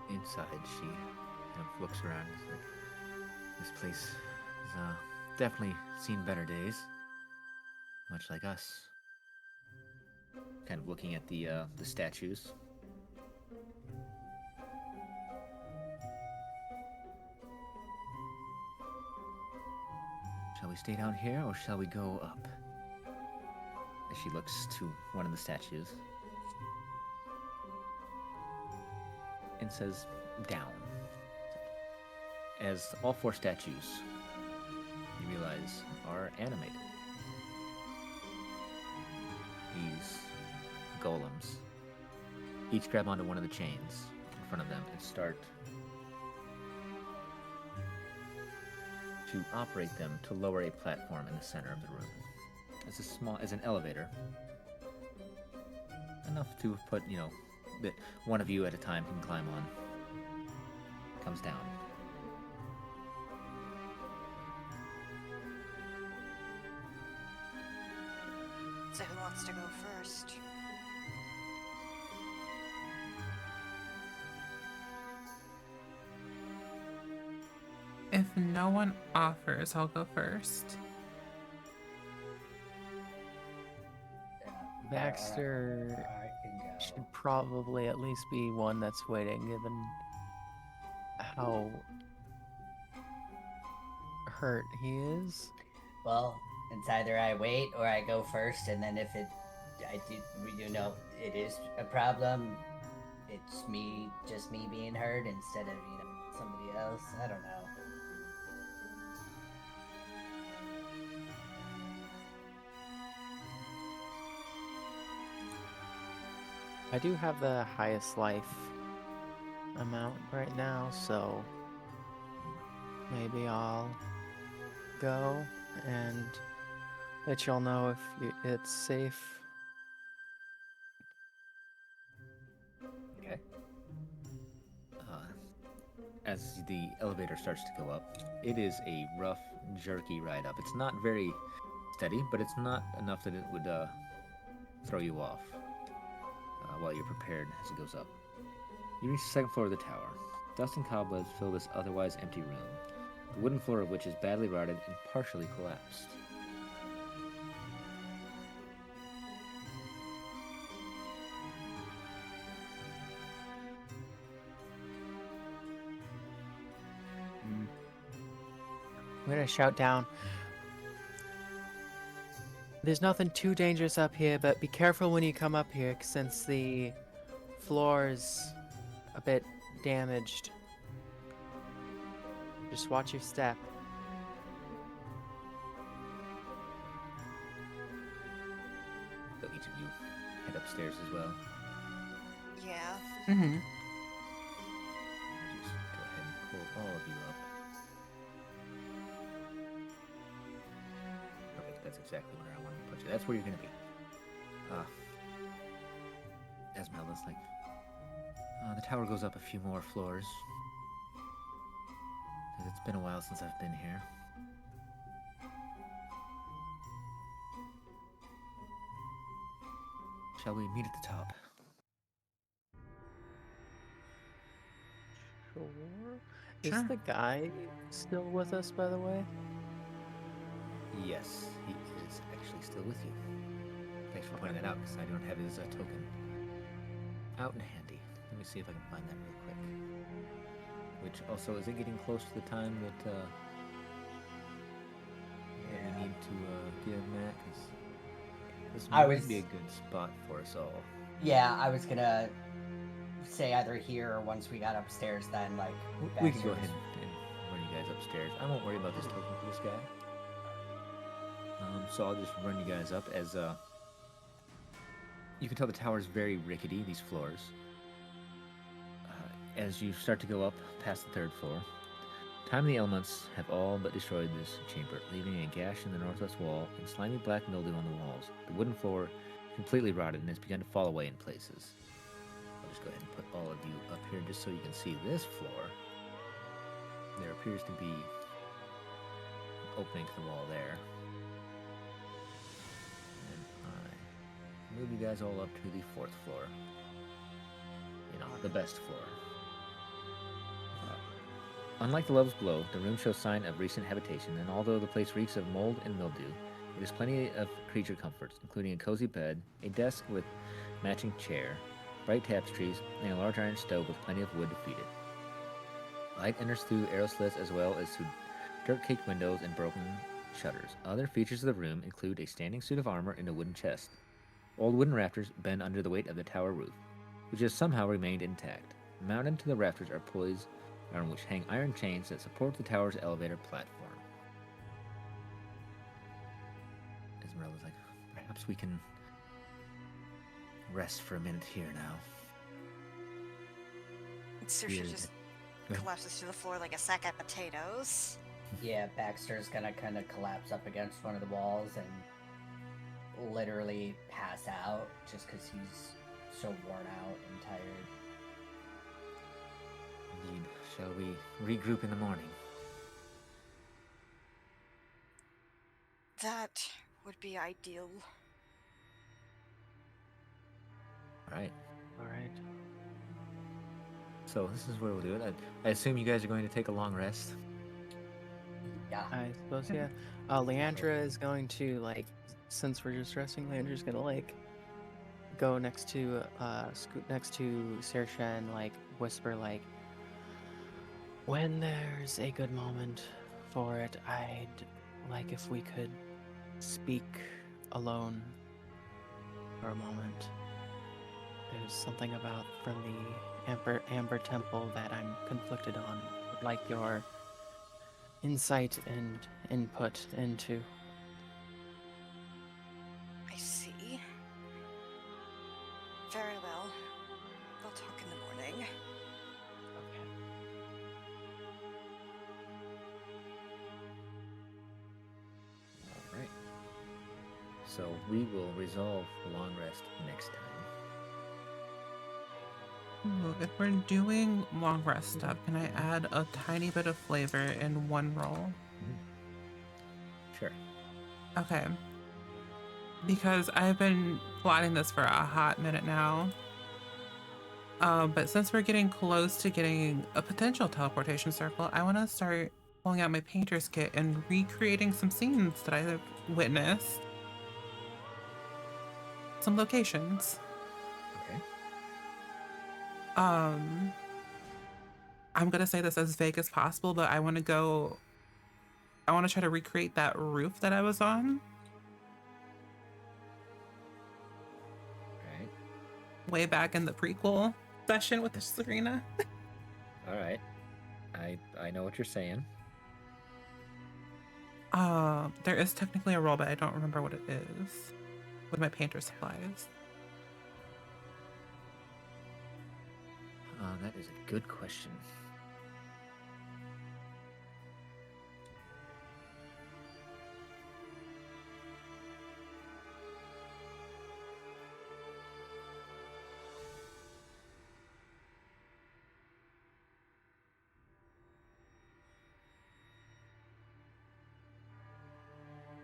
Inside, she kind of looks around. And is like, this place has definitely seen better days, much like us. Kind of looking at the statues. Shall we stay down here, or shall we go up? As she looks to one of the statues and says, down. As all four statues, you realize, are animated. These golems each grab onto one of the chains in front of them and start to operate them to lower a platform in the center of the room. As an elevator. Enough to put, that one of you at a time can climb on. Comes down. So who wants to go first? If no one offers, I'll go first. Baxter I can go. should probably at least be one that's waiting, given how hurt he is. Well, it's either I wait or I go first, and then if we do know it is a problem, it's just me being hurt instead of somebody else. I don't know. I do have the highest life amount right now, so maybe I'll go and let y'all know if it's safe. Okay. As the elevator starts to go up, it is a rough, jerky ride up. It's not very steady, but it's not enough that it would throw you off while you're prepared as it goes up. You reach the second floor of the tower. Dust and cobwebs fill this otherwise empty room. the wooden floor of which is badly rotted and partially collapsed. I'm gonna shout down. There's nothing too dangerous up here, but be careful when you come up here, since the floor is a bit damaged. Just watch your step. So each of you head upstairs as well. Yeah. Mm-hmm. Just go ahead and pull all of you up. Okay, that's exactly where I wanted to put you. That's where you're gonna be. Esmeralda's like, the tower goes up a few more floors. 'Cause it's been a while since I've been here. Shall we meet at the top? Sure. Sure. Is the guy still with us, by the way? Yes, he is actually still with you. Thanks for pointing that out, because I don't have his token out and handy. Let me see if I can find that real quick. Which also, is it getting close to the time that that we need to give Matt? Because this might be a good spot for us all. Yeah, I was gonna say either here or once we got upstairs, then like We can go ahead and run you guys upstairs. I won't worry about this token for this guy. So I'll just run you guys up as you can tell the tower is very rickety, these floors. As you start to go up past the 3rd floor, time and the elements have all but destroyed this chamber, leaving a gash in the northwest wall and slimy black mildew on the walls. The wooden floor completely rotted and has begun to fall away in places. I'll just go ahead and put all of you up here just so you can see this floor. There appears to be an opening to the wall there. Move you guys all up to the 4th floor. You know, the best floor. Unlike the levels below, the room shows sign of recent habitation, and although the place reeks of mold and mildew, it has plenty of creature comforts, including a cozy bed, a desk with matching chair, bright tapestries, and a large iron stove with plenty of wood to feed it. Light enters through arrow slits as well as through dirt-caked windows and broken shutters. Other features of the room include a standing suit of armor and a wooden chest. Old wooden rafters bend under the weight of the tower roof, which has somehow remained intact. Mounted to the rafters are pulleys on which hang iron chains that support the tower's elevator platform. Esmeralda's like, perhaps we can rest for a minute here now. Saoirse just collapses to the floor like a sack of potatoes. Yeah, Baxter's gonna kind of collapse up against one of the walls and literally pass out just because he's so worn out and tired. Indeed. Shall we regroup in the morning? That would be ideal. Alright. Alright. So this is where we'll do it. I assume you guys are going to take a long rest. Yeah. I suppose, yeah. Leandra is going to, like, since we're just resting, Leandra's gonna, like, go next to, scoot next to Saoirse and, like, whisper, like, when there's a good moment for it, I'd like if we could speak alone for a moment. There's something about from the Amber Temple that I'm conflicted on. Would like your insight and input into. I see. Very well. We'll talk in the morning. Okay. Alright. So we will resolve the long rest next time. Ooh, if we're doing long rest stuff, can I add a tiny bit of flavor in one roll? Sure. Okay. Because I've been plotting this for a hot minute now. But since we're getting close to getting a potential teleportation circle, I want to start pulling out my painter's kit and recreating some scenes that I have witnessed. Some locations. Okay. I'm gonna say this as vague as possible, but I want to try to recreate that roof that I was on. Right. Way back in the prequel session with the Serena. All right. I know what you're saying. There is technically a roll, but I don't remember what it is. With my painter supplies. That is a good question.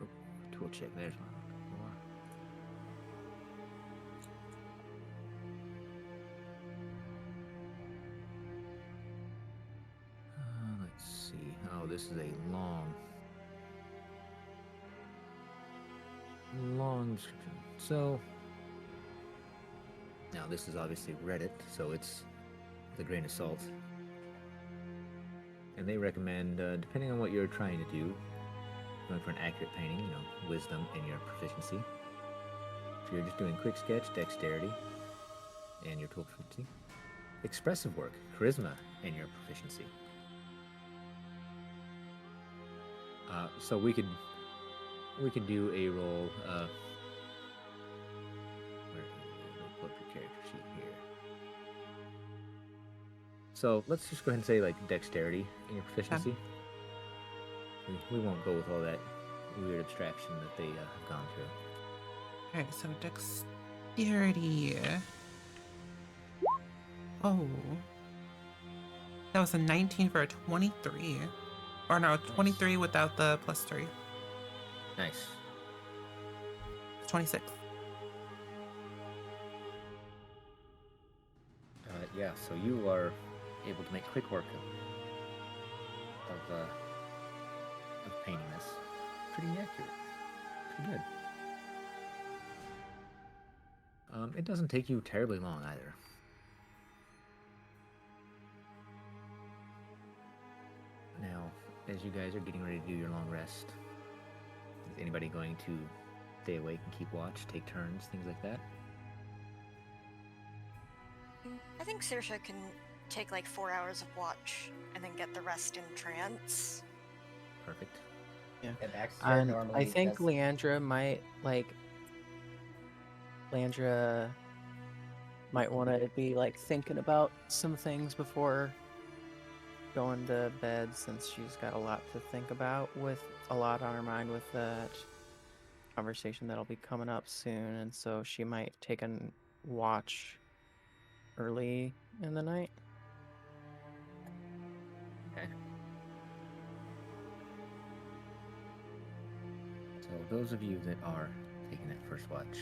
Oh, tool check. There's one. More. Let's see. Oh, this is a long description. So now this is obviously Reddit, so it's with a grain of salt. And they recommend, depending on what you're trying to do, going for an accurate painting, wisdom and your proficiency. If you're just doing quick sketch, dexterity and your tool proficiency. Expressive work, charisma and your proficiency. So we could do a roll. Where is it? Let me pull up your character sheet here. So let's just go ahead and say like dexterity and your proficiency. We won't go with all that weird abstraction that they have gone through. Alright, so dexterity. Oh. That was a 19 for a 23. Or no, 23 without the plus 3. Nice. It's 26. Yeah, so you are able to make quick work of painting this. Pretty accurate. Pretty good. It doesn't take you terribly long either. Now, as you guys are getting ready to do your long rest, is anybody going to stay awake and keep watch, take turns, things like that? I think Saoirse can take like 4 hours of watch and then get the rest in trance. Perfect. Yeah, Baxter And normally I think does- Leandra might want to be like thinking about some things before going to bed, since she's got a lot to think about, with a lot on her mind with that conversation that'll be coming up soon, and so she might take a watch early in the night. Okay. So those of you that are taking that first watch,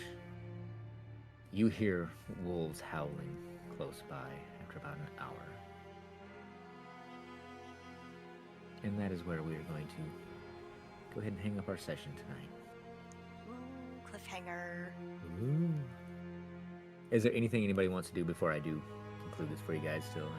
you hear wolves howling close by after about an hour. And that is where we are going to go ahead and hang up our session tonight. Ooh, cliffhanger. Ooh. Is there anything anybody wants to do before I do conclude this for you guys still?